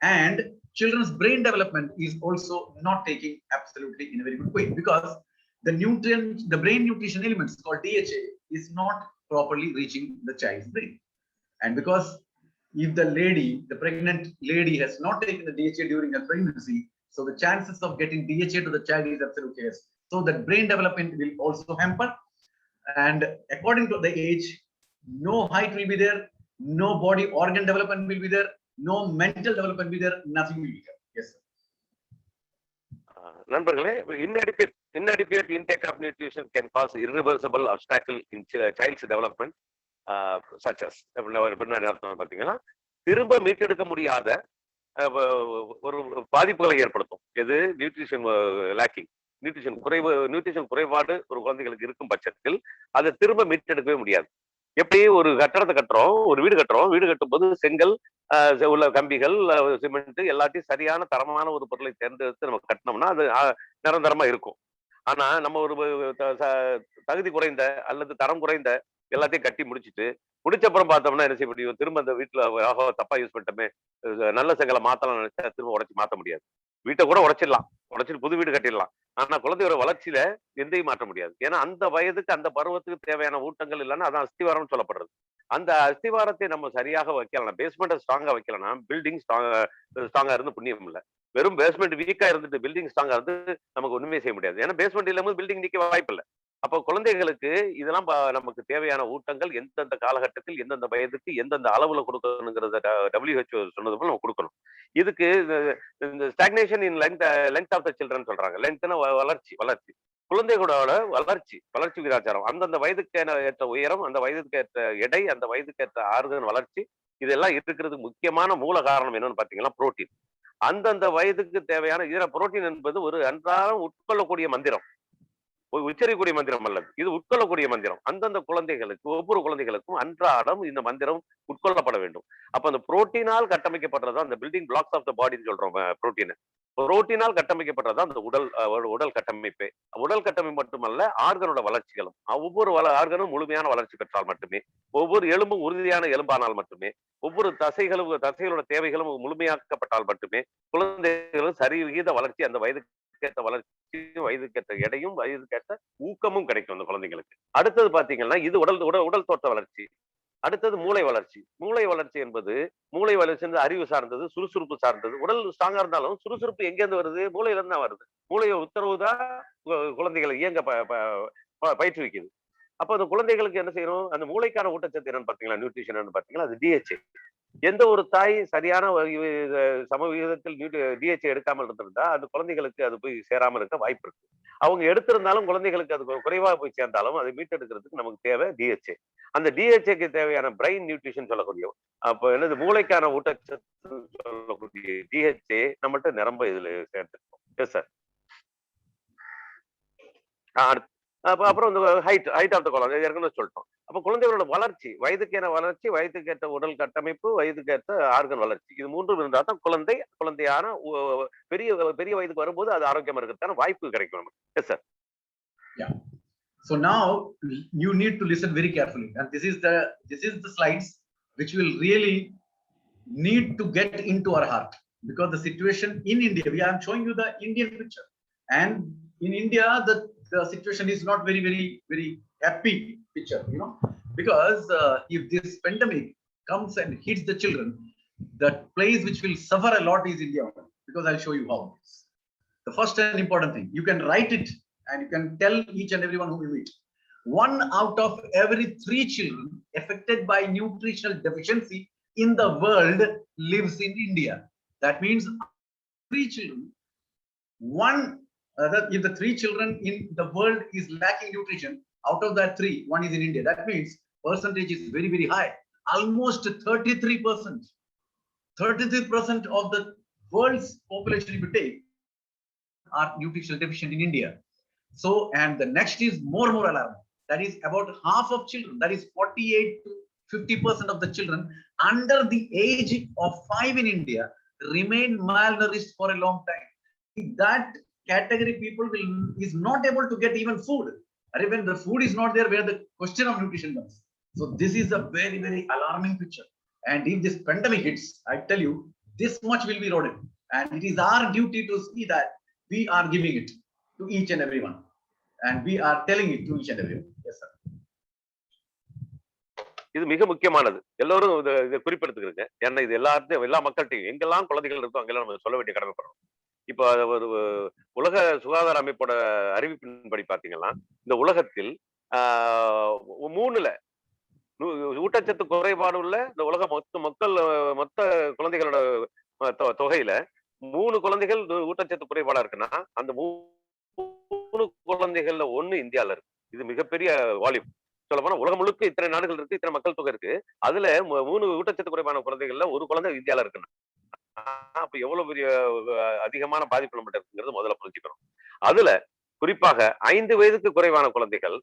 Speaker 2: And children's brain development is also not taking absolutely in a very good way, because the brain nutrition elements called DHA is not properly reaching the child's brain. And because if the pregnant lady has not taken the DHA during her pregnancy, so the chances of getting DHA to the child is absolutely less. So that brain development will also hamper. And according to the age, no height will be there, no body organ development will be there, no mental development will be there, nothing will be there. Yes, sir.
Speaker 1: நண்பர்களே, inadequate intake of nutrition can cause irreversible obstacle in child's development, such as பாத்தீங்கன்னா திரும்ப மீட்டெடுக்க முடியாத ஒரு பாதிப்புகளை ஏற்படுத்தும். எது? Nutrition lacking, nutrition குறைபாடு ஒரு குழந்தைகளுக்கு இருக்கும் பட்சத்தில் அதை திரும்ப மீட்டெடுக்கவே முடியாது. எப்படி ஒரு கட்டடத்தை கட்டுறோம், ஒரு வீடு கட்டும் போது செங்கல், உள்ள கம்பிகள், சிமெண்ட் எல்லாத்தையும் சரியான தரமான ஒரு பொருளை தேர்ந்தெடுத்து நம்ம கட்டினோம்னா அது நிரந்தரமா இருக்கும். ஆனா நம்ம ஒரு தகுதி குறைந்த அல்லது தரம் குறைந்த எல்லாத்தையும் கட்டி முடிச்ச அப்புறம் பார்த்தோம்னா என்ன செய்ய முடியும்? திரும்ப அந்த வீட்டுல தப்பா யூஸ் பண்ணிட்டோமே, நல்ல செங்கலை மாத்தலாம் நினைச்சா திரும்ப உடைச்சு மாத்த முடியாது. வீட்டை கூட உடைச்சிட்டு புது வீடு கட்டிடலாம். ஆனா குழந்தையோட வளர்ச்சியில எந்தையும் மாற்ற முடியாது. ஏன்னா அந்த வயதுக்கு அந்த பருவத்துக்கு தேவையான ஊட்டங்கள் இல்லைன்னா அதான் அஸ்திவாரம் சொல்லப்படுறது. அந்த அஸ்திவாரத்தை நம்ம சரியாக வைக்கலாம், பேஸ்மெண்ட் ஸ்ட்ராங்கா வைக்கலன்னா பில்டிங் ஸ்ட்ராங்கா இருந்து புண்ணியம் இல்லை. வெறும் பேஸ்மெண்ட் வீக்கா இருந்துட்டு பில்டிங் ஸ்ட்ராங்கா இருந்து நமக்கு ஒண்ணுமே செய்ய முடியாது. ஏன்னா பேஸ்மெண்ட் இல்லாம பில்டிங் நிக்க வாய்ப்பு இல்லை. அப்போ குழந்தைகளுக்கு இதெல்லாம் நமக்கு தேவையான ஊட்டங்கள் எந்தெந்த காலகட்டத்தில் எந்தெந்த வயதுக்கு எந்தெந்த அளவுல கொடுக்கணுங்கிறத WHO சொன்னது போல நம்ம கொடுக்கணும். இதுக்கு இந்த stagnation in length of the children சொல்றாங்க. லென்த்னா வளர்ச்சி குழந்தைகளோட வளர்ச்சி விகிதாச்சாரம், அந்தந்த வயதுக்கு ஏற்ற உயரம், அந்த வயதுக்கு ஏற்ற எடை, அந்த வயதுக்கு ஏற்ற ஆர்கன் வளர்ச்சி, இதெல்லாம் இருக்கிறதுக்கு முக்கியமான மூல காரணம் என்னன்னு பாத்தீங்கன்னா புரோட்டீன். அந்தந்த வயதுக்கு தேவையான இதுல புரோட்டீன் என்பது ஒரு அன்றாடம் உட்கொள்ளக்கூடிய மந்திரம், உச்சரிக்கக்கூடிய மந்திரம் அல்லது, இது உட்கொள்ளக்கூடிய மந்திரம். அந்தந்த குழந்தைகளுக்கு ஒவ்வொரு குழந்தைகளுக்கும் அன்றாடம் இந்த மந்திரம் உட்கொள்ளப்பட வேண்டும். அப்ப அந்த புரோட்டீனால் கட்டமைக்கப்படுறதா அந்த பில்டிங் பிளாக்ஸ் ஆஃப் த பாடின்னு சொல்றோம். புரோட்டீனால் கட்டமைக்கப்படுறதா அந்த உடல் கட்டமைப்பு. உடல் கட்டமைப்பு மட்டுமல்ல, ஆர்கனோட வளர்ச்சிகளும், ஒவ்வொரு ஆர்கனும் முழுமையான வளர்ச்சி பெற்றால் மட்டுமே, ஒவ்வொரு எலும்பும் உறுதியான எலும்பானால் மட்டுமே, ஒவ்வொரு தசைகளோட தேவைகளும் முழுமையாக்கப்பட்டால் மட்டுமே குழந்தைகளும் சரி விகித வளர்ச்சி, அந்த வயதுக்கேற்ற வளர்ச்சியும் வயதுக்கேற்ற எடையும் வயதுக்கேற்ற ஊக்கமும் கிடைக்கும் அந்த குழந்தைங்களுக்கு. அடுத்தது பாத்தீங்கன்னா இது உடல் தோற்ற வளர்ச்சி. அடுத்தது மூளை வளர்ச்சி என்பது மூளை வளர்ச்சி அறிவு சார்ந்தது, சுறுசுறுப்பு சார்ந்தது. உடல் ஸ்ட்ராங்கா இருந்தாலும் சுறுசுறுப்பு எங்க இருந்து வருது? மூளையில இருந்து தான் வருது. மூளையை உத்தரவுதான் குழந்தைகளை இயங்க பயிற்றுவிக்குது. அப்ப அந்த குழந்தைகளுக்கு என்ன செய்யணும்? அந்த மூளைக்கான ஊட்டச்சத்து என்னன்னு பாத்தீங்களா, நியூட்ரிஷன் பாத்தீங்களா, அது DHA. எந்த ஒரு தாய் சரியான சம விகிதத்தில் DHA எடுக்காமல் இருந்திருந்தா அந்த குழந்தைகளுக்கு அது போய் சேராமல் இருக்க வாய்ப்பு இருக்கு. அவங்க எடுத்திருந்தாலும் குழந்தைகளுக்கு அது குறைவா போய் சேர்ந்தாலும் அதை மீட்டெடுக்கிறதுக்கு நமக்கு தேவை DHA. அந்த DHAக்கு தேவையான பிரெயின் நியூட்ரிஷன் சொல்லக்கூடிய, அப்போ என்னது மூளைக்கான ஊட்டச்சத்து சொல்லக்கூடிய DHA நம்மள்ட்ட நிரம்ப இதுல சேர்த்துருக்கோம். Yes sir. அப்புறம் இந்த ஹைட் ஆஃப் த குழந்தை ஏற்கனவே சொல்லிட்டோம். அப்ப குழந்தைகளோட வளர்ச்சி, வயதுக்கேற்ற உடல் கட்டமைப்பு, வயதுக்கேற்ற ஆர்கன் வளர்ச்சி, இது மூன்றும் இருந்தா தான் குழந்தையான பெரிய வயதுக்கு வரும்போது அது ஆரோக்கியமா இருக்கிறதுக்கான வாய்ப்பு கிடைக்கும் நமக்கு. S sir.
Speaker 2: Yeah. So now you need to listen very carefully, and this is the slides which will really need to get into our heart, because the situation in India, I am showing you the Indian picture, and in India the situation is not very happy picture, because if this pandemic comes and hits the children, the place which will suffer a lot is India, because I'll show you how. The first and important thing, you can write it and you can tell each and everyone who you meet. 1 out of every 3 children affected by nutritional deficiency in the world lives in India. That means 3 children, if the 3 children in the world is lacking nutrition, out of that 3, 1 is in India. That means percentage is very high. Almost 33%. 33% of the world's population, if you take, are nutritional deficient in India. So, and the next is more alarming. That is about half of children, that is 48 to 50% of the children under the age of 5 in India remain malnourished for a long time. That category people is not able to get even food. And when the food is not there, where the question of nutrition comes. So this is a very alarming picture. And if this pandemic hits, I tell you, this much will be eroded. And it is our duty to see that we are giving it to each and everyone, and we are telling it to each and everyone. Yes sir.
Speaker 1: இது மிக முக்கியமானது. எல்லாரும் இதை குறிப்பிடுத்துக்கிறீங்க. ஏன்னா இது எல்லா மக்கள்கிட்டையும் எங்கெல்லாம் குழந்தைகள் இருக்கோ அங்கெல்லாம் நம்ம சொல்ல வேண்டிய கடமைப்படுறோம். இப்போ ஒரு உலக சுகாதார அமைப்போட அறிவிப்பின்படி பாத்தீங்கன்னா, இந்த உலகத்தில் 3ல ஊட்டச்சத்து குறைபாடு உள்ள இந்த உலக மொத்த குழந்தைகளோட தொகையில 3 குழந்தைகள் ஊட்டச்சத்து குறைபாடா இருக்குன்னா, அந்த 3 குழந்தைகள்ல 1 இந்தியால இருக்கு. இது மிகப்பெரிய வால்யூம். சொல்ல போனா உலகம் முழுக்க இத்தனை நாடுகள் இருக்கு, இத்தனை மக்கள் தொகை இருக்கு. அதுல 3 ஊட்டச்சத்து குறைபான குழந்தைகள்ல 1 குழந்தை இந்தியால இருக்குன்னா, அப்ப எவ்வளவு பெரிய அதிகமான பாதிப்பு நம்மகிட்ட இருக்குங்கிறது முதல்ல புரிஞ்சுக்கணும். அதுல குறிப்பாக 5 வயதுக்கு குறைவான குழந்தைகள்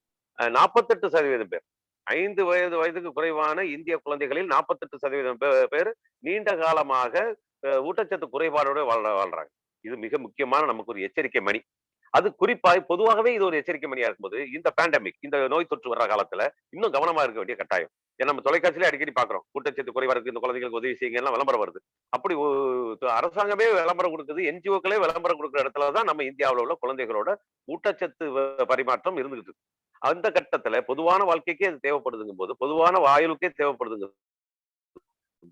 Speaker 1: 48% பேர், 5 வயதுக்கு குறைவான இந்திய குழந்தைகளில் 48% பேர் நீண்ட காலமாக ஊட்டச்சத்து குறைபாடோட வாழ்றாங்க. இது மிக முக்கியமான நமக்கு ஒரு எச்சரிக்கை மணி. அது குறிப்பாக பொதுவாகவே இது ஒரு எச்சரிக்கை மணியா இருக்கும்போது, இந்த பேண்டமிக், இந்த நோய் தொற்று வர்ற காலத்துல இன்னும் கவனமா இருக்க வேண்டிய கட்டாயம். ஏன்னா நம்ம தொலைக்காட்சியிலே அடிக்கடி பாக்குறோம், ஊட்டச்சத்து குறைவா இருக்கு, இந்த குழந்தைகளுக்கு உதவி செய்யுங்க எல்லாம் விளம்பரம் வருது. அப்படி அரசாங்கமே விளம்பரம் கொடுக்குது, NGOக்களே விளம்பரம் கொடுக்குற இடத்துலதான் நம்ம இந்தியாவில் உள்ள குழந்தைகளோட ஊட்டச்சத்து பரிமாற்றம் இருந்துகிட்டு இருக்கு. அந்த கட்டத்துல பொதுவான வாழ்க்கைக்கே அது தேவைப்படுதுங்கும் போது, பொதுவான ஆயுளுக்கே தேவைப்படுதுங்க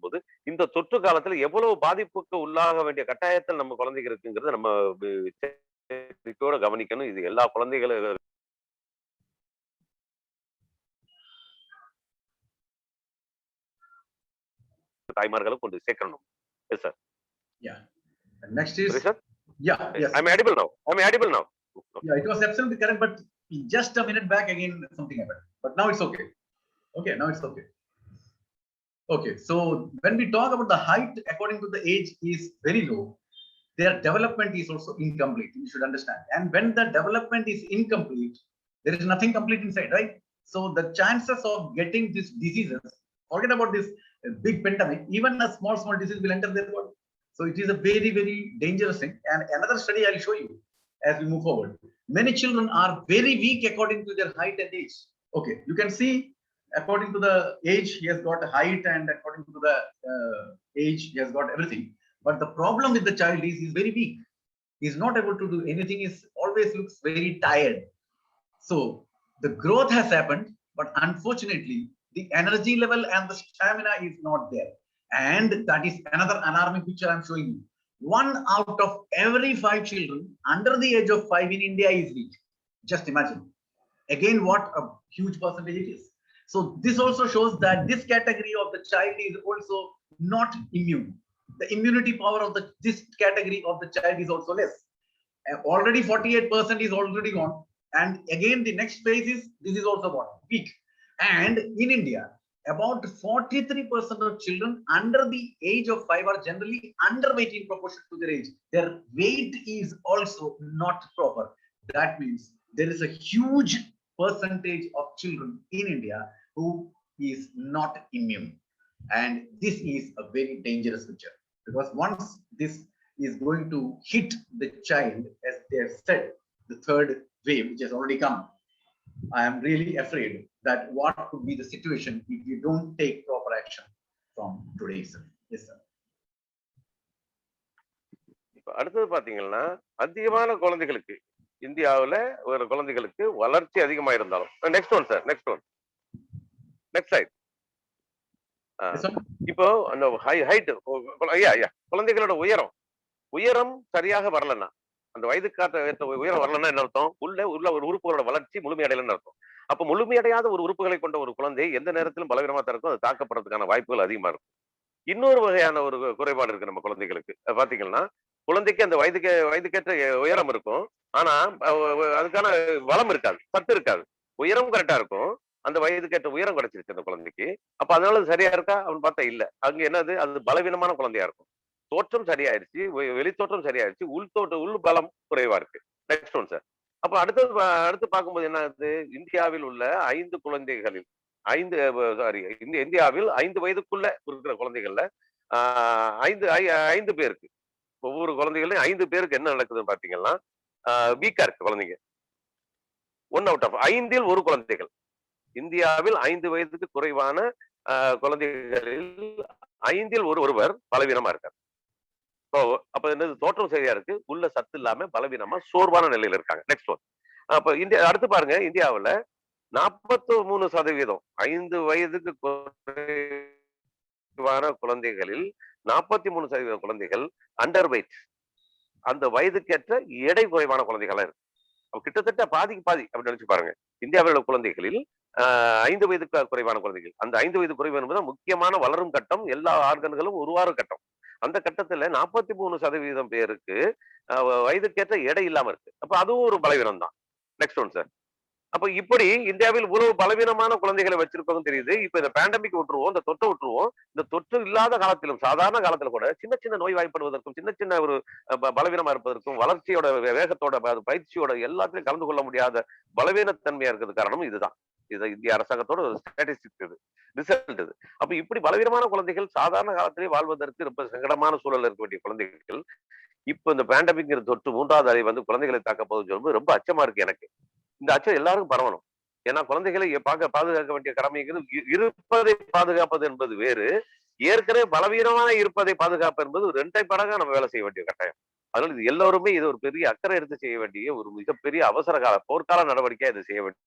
Speaker 1: போது, இந்த தொற்று காலத்துல எவ்வளவு பாதிப்புக்கு உள்ளாக வேண்டிய கட்டாயத்தில் நம்ம குழந்தைகள் இருக்குங்கிறது நம்ம கவனிக்கணும். இது எல்லா குழந்தைகளும் தாய்மார்களும் கொண்டு சேர்க்கணும். S sir.
Speaker 2: Yeah. And next is,
Speaker 1: sir?
Speaker 2: yeah, yes.
Speaker 1: I'm audible now.
Speaker 2: Yeah, it was absolutely correct, but just a minute back again something happened. But now it's okay. Okay, now it's okay. Okay, so when we talk about the height according to the age is very low, their development is also incomplete. You should understand. And when the development is incomplete, there is nothing complete inside, right? So the chances of getting these diseases, forget about this big pandemic, even a small disease will enter their body. So it is a very, very dangerous thing. And another study I'll show you as we move forward. Many children are very weak according to their height and age. Okay, you can see according to the age, he has got a height, and according to the age, he has got everything. But the problem with the child is he's very weak. He's not able to do anything. He always looks very tired. So the growth has happened, but unfortunately, the energy level and the stamina is not there. And that is another alarming picture I'm showing you. 1 out of every 5 children under the age of 5 in India is weak. Just imagine. Again, what a huge percentage it is. So this also shows that this category of the child is also not immune. The immunity power of this category of the child is also less. Already 48% is already gone. And again, the next phase is, this is also gone, weak. And in India, about 43% of children under the age of 5 are generally underweight in proportion to their age. Their weight is also not proper. That means there is a huge percentage of children in India who is not immune. And this is a very dangerous picture, because once this is going to hit the child, as they have said, the third wave, which has already come, I am really afraid that what could be the situation if you don't take proper action from today itself. Yes, sir.
Speaker 1: அடுத்தது பாத்தீங்கன்னா, அதிகமான குழந்தைகளுக்கு இந்தியாவுல ஒரு குழந்தைகளுக்கு வளர்ச்சி அதிகமா இருந்தாலும், next one sir, next slide. இப்போ அந்த ஹைட், குழந்தைகளோட உயரம் சரியாக வரலன்னா, அந்த வயதுக்காட்ட உயரம் வரலன்னா என்ன அர்த்தம்? உள்ள ஒரு உறுப்புகளோட வளர்ச்சி முழுமையடையலன்னு அர்த்தம். அப்ப முழுமையடையாத ஒரு உறுப்புகளை கொண்ட ஒரு குழந்தை எந்த நேரத்திலும் பலவீனமா தான் இருக்கும். அது தாக்கப்படுறதுக்கான வாய்ப்புகள் அதிகமா இருக்கும். இன்னொரு வகையான ஒரு குறைபாடு இருக்கு நம்ம குழந்தைகளுக்கு. பாத்தீங்கன்னா, குழந்தைக்கு அந்த வயதுக்கேற்ற உயரம் இருக்கும். ஆனா அதுக்கான வளம் இருக்காது, சத்து இருக்காது. உயரம் கரெக்டா இருக்கும், அந்த வயதுக்கேற்ற உயரம் கிடைச்சிருச்சு அந்த குழந்தைக்கு. அப்ப அதனால சரியா இருக்கா அப்படின்னு பார்த்தா இல்ல. அங்க என்னது, அது பலவீனமான குழந்தையா இருக்கும். தோற்றம் சரியாயிருச்சு, வெளித்தோற்றம் சரியாயிருச்சு, உள் பலம் குறைவா இருக்கு. Next one sir. அப்ப அடுத்து பார்க்கும்போது என்ன ஆகுது, இந்தியாவில் உள்ள 5 குழந்தைகளில் இந்தியாவில் 5 வயதுக்குள்ள இருக்கிற குழந்தைகள்ல 5 பேருக்கு, ஒவ்வொரு குழந்தைகளையும் 5 பேருக்கு என்ன நடக்குதுன்னு பாத்தீங்கன்னா, வீக்கா இருக்கு குழந்தைங்க. 1 அவுட் ஆஃப் 5 1 குழந்தைகள். இந்தியாவில் 5 வயதுக்கு குறைவான குழந்தைகளில் 5 ஒருவர் பலவீனமா இருக்காரு. அப்ப என்னது, தோற்றம் சரியா இருக்கு, உள்ள சத்து இல்லாம பலவீனமா சோர்வான நிலையில இருக்காங்க. Next one. அப்ப அடுத்து பாருங்க, இந்தியாவுல 43% 5 வயதுக்கு குறைவான குழந்தைகளில் 43% குழந்தைகள் அண்டர் வெயிட், அந்த வயதுக்கேற்ற எடை குறைவான குழந்தைகளா இருக்கு. கிட்டத்தட்ட பாதிக்கு பாதி அப்படின்னு நினைச்சு பாருங்க. இந்தியாவில் உள்ள குழந்தைகளில் 5 வயதுக்கு குறைவான குழந்தைகள், அந்த 5 வயது குறைவு என்பது முக்கியமான வளரும் கட்டம், எல்லா ஆர்கன்களும் உருவாரும் கட்டம். அந்த கட்டத்துல 43% பேருக்கு வயதுக்கேற்ற எடை இல்லாம இருக்கு. அப்ப அதுவும் ஒரு பலவீனம் தான். Next one sir. அப்ப இப்படி இந்தியாவில் இவ்வளவு பலவீனமான குழந்தைகளை வச்சிருப்பதும் தெரியுது. இப்ப இந்த பேண்டமிக் விட்டுருவோம், இந்த தொற்றை விட்டுருவோம். இந்த தொற்று இல்லாத காலத்திலும், சாதாரண காலத்துல கூட சின்ன நோய் வாய்ப்படுவதற்கும், சின்ன ஒரு பலவீனமா இருப்பதற்கும், வளர்ச்சியோட வேகத்தோட பயிற்சியோட எல்லாத்திலையும் கலந்து கொள்ள முடியாத பலவீனத்தன்மையா இருக்கிறது காரணம் இதுதான். இது இந்திய அரசாங்கத்தோட ஸ்டாட்டிஸ்டிக்ஸ், இது ரிசல்ட் இது. அப்ப இப்படி பலவீனமான குழந்தைகள் சாதாரண காலத்திலே வாழ்வதற்கு ரொம்ப சங்கடமான சூழல் இருக்க வேண்டிய குழந்தைகள், இப்ப இந்த பேண்டமிக் தொற்று 3வது அலை வந்து குழந்தைகளை தாக்க போகுதுன்னு சொல்லும்போது ரொம்ப அச்சமா இருக்கு எனக்கு. இந்த அச்சம் எல்லாருக்கும் பரவணும். ஏன்னா குழந்தைகளை பாதுகாக்க வேண்டிய கடமைங்கிறது, இருப்பதை பாதுகாப்பது என்பது வேறு, ஏற்கனவே பலவீனமான இருப்பதை பாதுகாப்பு என்பது 2 படங்கா நம்ம வேலை செய்ய வேண்டிய கட்டாயம். அதனால இது எல்லோருமே இது ஒரு பெரிய அக்கறை எடுத்து செய்ய வேண்டிய ஒரு மிகப்பெரிய அவசர கால போர்க்கால நடவடிக்கையா இது செய்ய வேண்டிய.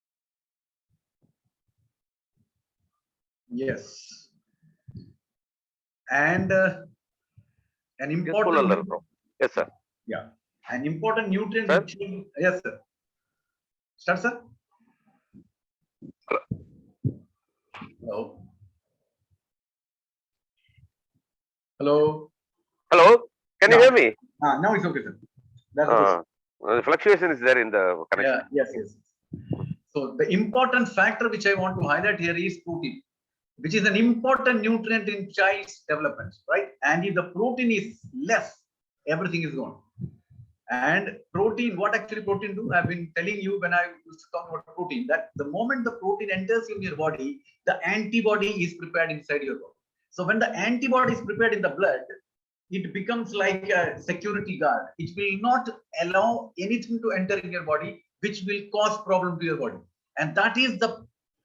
Speaker 2: Yes. And an important,
Speaker 1: yes sir,
Speaker 2: yeah, an important nutrient which, yes sir, start sir. Hello. Hello.
Speaker 1: Hello, can you
Speaker 2: Yeah.
Speaker 1: hear me?
Speaker 2: Now it's okay, sir. That's okay.
Speaker 1: Fluctuation is there in the connection.
Speaker 2: Yeah, yes. So the important factor which I want to highlight here is protein, which is an important nutrient in child's development, right? And if the protein is less, everything is gone. And protein, what actually protein do? I've been telling you when I used to talk about protein, that the moment the protein enters in your body, the antibody is prepared inside your body. So when the antibody is prepared in the blood, it becomes like a security guard. It will not allow anything to enter in your body which will cause problem to your body. And that is the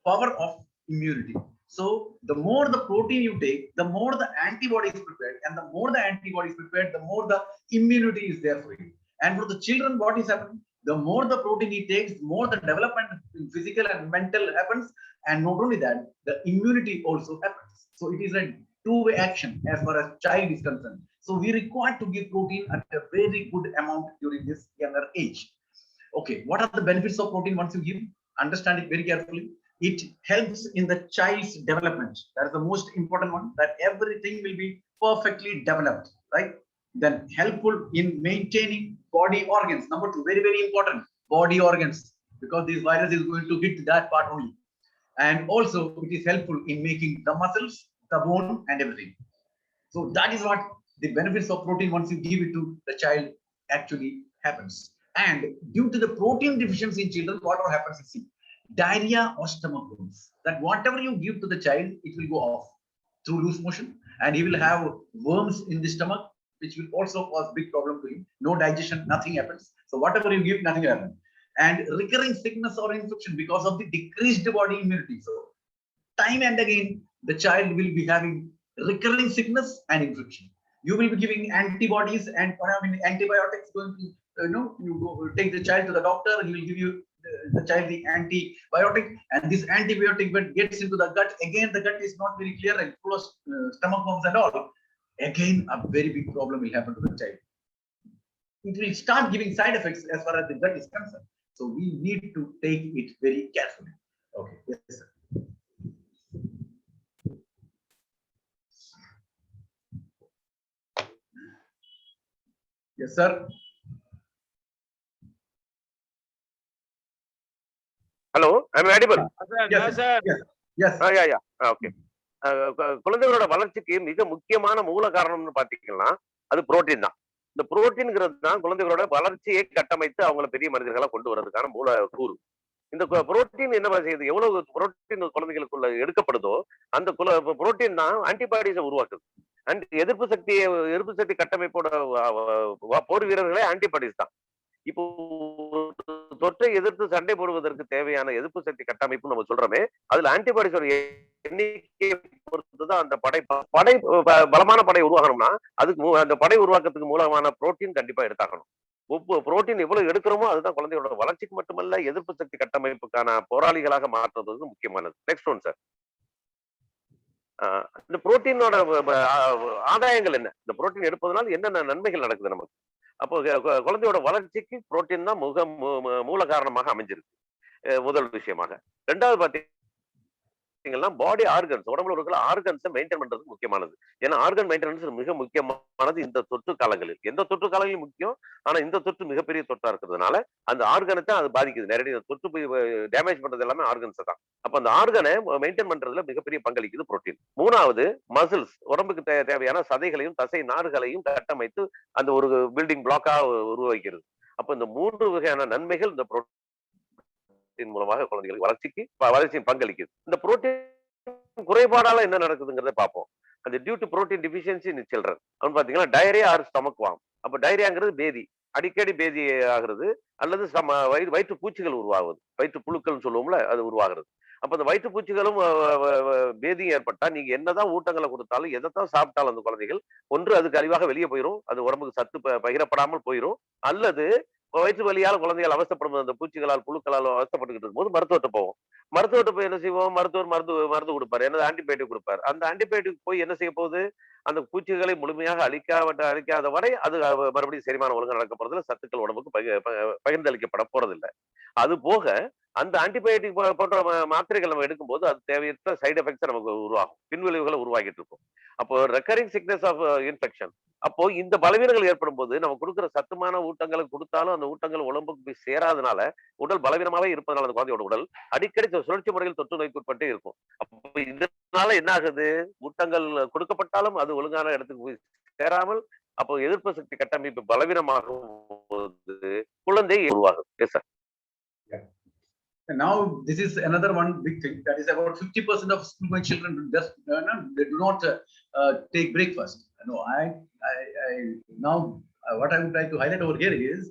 Speaker 2: power of immunity. So the more the protein you take, the more the antibody is prepared, and the more the antibody is prepared, the more the immunity is there for you. And for the children, what is happening? The more the protein he takes, more the development in physical and mental happens. And not only that, the immunity also happens. So it is a two-way action as far as child is concerned. So we require to give protein at a very good amount during this younger age. Okay, what are the benefits of protein once you give? Understand it very carefully. It helps in the child's development. That is the most important one, that everything will be perfectly developed, right? Then helpful in maintaining body organs. Number two, very, very important, body organs, because this virus is going to hit that part only. And also it is helpful in making the muscles, the bone, and everything. So that is what the benefits of protein once you give it to the child actually happens. And due to the protein deficiency in children, what happens is diarrhea or stomach wounds. That whatever you give to the child, it will go off through loose motion, and he will have worms in the stomach, which will also cause big problem to him. No digestion, nothing happens. So whatever you give, nothing happens. And recurring sickness or infection because of the decreased body immunity. So time and again, the child will be having recurring sickness and infection. You will be giving antibodies and antibiotics. Going to, you go take the child to the doctor, he will give you the child the antibiotic, and this antibiotic when gets into the gut, again the gut is not very clear and full of stomach worms and all. Again, a very big problem will happen to the child. It will start giving side effects as far as the gut is concerned. So we need to take it very carefully. Okay, yes, sir. Yes, sir.
Speaker 1: Hello, I'm audible.
Speaker 2: Yes, sir. Yes. Yes.
Speaker 1: Yeah. Okay. குழந்தைகளோட வளர்ச்சிக்கு மிக முக்கியமான மூல காரணம்னு பாத்தீங்கன்னா அது protein தான். இந்த புரோட்டீன்ங்கிறது தான் குழந்தைகளோட வளர்ச்சியை கட்டமைத்து அவங்களை பெரிய மனிதர்களா கொண்டு வர்றதுக்கான மூல கூறு. இந்த புரோட்டீன் என்ன செய்யுது? எவ்வளவு புரோட்டீன் குழந்தைகளுக்குள்ள எடுக்கப்படுதோ அந்த புரோட்டீன் தான் ஆன்டிபாடிஸை உருவாக்குது. எதிர்ப்பு சக்தி கட்டமைப்போட போர் வீரர்களே ஆன்டிபாடிஸ் தான். இப்போ தொற்றை எதிர்த்து சண்டை போடுவதற்கு தேவையான எதிர்ப்பு சக்தி கட்டமைப்பு நம்ம சொல்றோமே, அதுல ஆன்டிபாடிஸோட எண்ணிக்கையை பொறுத்துதான் அந்த படை பலமான படை உருவாகணும்னா அதுக்கு அந்த படை உருவாக்கத்துக்கு மூலமான புரோட்டீன் கண்டிப்பா எடுத்தாகணும். புரோட்டீன் எவ்வளவு எடுக்கிறோமோ அதுதான் குழந்தையோட வளர்ச்சிக்கு மட்டுமல்ல, எதிர்ப்பு சக்தி கட்டமைப்புக்கான போராளிகளாக மாற்றுறது முக்கியமானது. Next one sir. இந்த புரோட்டீனோட ஆதாயங்கள் என்ன? இந்த புரோட்டீன் எடுப்பதனால என்னென்ன நன்மைகள் நடக்குது நமக்கு? அப்போ குழந்தையோட வளர்ச்சிக்கு புரோட்டீன் தான் மூல காரணமாக அமைஞ்சிருக்கு முதல் விஷயமாக. ரெண்டாவது பாத்தீங்கன்னா பாடி ஆர்கன்ஸ், உடம்புல இருக்கிற ஆர்கன்ஸை மெயின்டைன் பண்றது முக்கியமானது. ஏன்னா ஆர்கன் மெயின்டெனன்ஸ் மிக முக்கியமானது இந்த தொற்று காலங்களில். எந்த தொற்று காலங்களிலும் முக்கியம், ஆனா இந்த தொற்று மிகப்பெரிய தொற்றா இருக்கிறதுனால அந்த ஆர்கனை தான் அது பாதிக்குது. நேரடியாக தொற்று டேமேஜ் பண்றது எல்லாமே ஆர்கன்ஸ் தான். அப்ப அந்த ஆர்கனை மெயின்டைன் பண்றதுல மிகப்பெரிய பங்களிக்குது புரோட்டீன். மூணாவது மசில்ஸ், உடம்புக்கு தேவையான சதைகளையும் தசை நார்களையும் கட்டமைத்து அந்த ஒரு பில்டிங் பிளாக்கா உருவாக்கிறது. அப்ப இந்த 3 வகையான நன்மைகள் இந்த புரோட்டீன் மூலமாக குழந்தைகளுக்கு வளர்ச்சியின் பங்களிக்குது. இந்த புரோட்டீன் குறைபாடால என்ன நடக்குதுங்கிறத பார்ப்போம். அந்த due to protein deficiency in children அப்படின்னு பாத்தீங்கன்னா டயரியா ஆர் ஸ்டமக் வார்ம். அப்ப டயரியாங்கிறது பேதி, அடிக்கடி பேதி ஆகிறது, அல்லது வயிற்று பூச்சிகள் உருவாகுது, வயிற்று புழுக்கள் சொல்லுவோம்ல அது உருவாகிறது. அப்ப அந்த வயிற்று பூச்சிகளும் பேதியும் ஏற்பட்டா நீங்க என்னதான் ஊட்டங்களை கொடுத்தாலும் எதைத்தான் சாப்பிட்டாலும் அந்த குழந்தைகள் ஒன்று அது கழிவாக வெளியே போயிடும், அது உடம்புக்கு சத்து பகிரப்படாமல் போயிடும், அல்லது வயிற்று வலியால் குழந்தைகள் அவஸ்தப்படும் அந்த பூச்சிகளால் புழுக்களால் அவஸ்தப்பட்டுக்கிட்டு இருக்கும்போது மருத்துவத்தை போவோம். மருத்துவத்தை போய் என்ன செய்வோம்? மருத்துவர் மருந்து கொடுப்பாரு, என்னது ஆன்டிபயோட்டிக் கொடுப்பாரு. அந்த ஆன்டிபயோட்டிக் போய் என்ன செய்ய போகுது? அந்த பூச்சிகளை முழுமையாக அழிக்காத வரை அது மறுபடியும் செரிமான ஒழுங்கு நடக்க போறதுல சத்துக்கள் உடம்புக்கு பகிர்ந்தளிக்கப்பட போறதில்லை. அது போக அந்த ஆன்டிபயோட்டிக் போன்ற மாத்திரைகள் நம்ம எடுக்கும்போது அது தேவையற்ற சைடு எஃபெக்ட்ஸ் நமக்கு உருவாகும், பின்விளைவுகளை உருவாக்கிட்டு இருக்கும். அப்போ ரெக்கரிங் சிக்னஸ் ஆஃப் இன்ஃபெக்ஷன். அப்போ இந்த பலவீனங்கள் ஏற்படும் போது நம்ம கொடுக்குற சத்துமான ஊட்டங்களை கொடுத்தாலும் அந்த ஊட்டங்கள் உடம்புக்கு போய் சேராதனால உடல் பலவீனமாவே இருப்பதனால அந்த குழந்தையோட உடல் அடிக்கடி சுழற்சி முறையில் தொற்று நோய்க்கு உட்பட்டு இருக்கும். அப்போ இதனால என்ன ஆகுது, ஊட்டங்கள் கொடுக்கப்பட்டாலும் அது ஒழுங்கான இடத்துக்கு போய் சேராமல் அப்போ எதிர்ப்பு சக்தி கட்டமைப்பு பலவீனமாகும் போது குழந்தை உருவாகும். Yes, sir.
Speaker 2: And now this is another one big thing, that is about 50% of school children just they do not take breakfast. No, now what I would like to highlight over here is,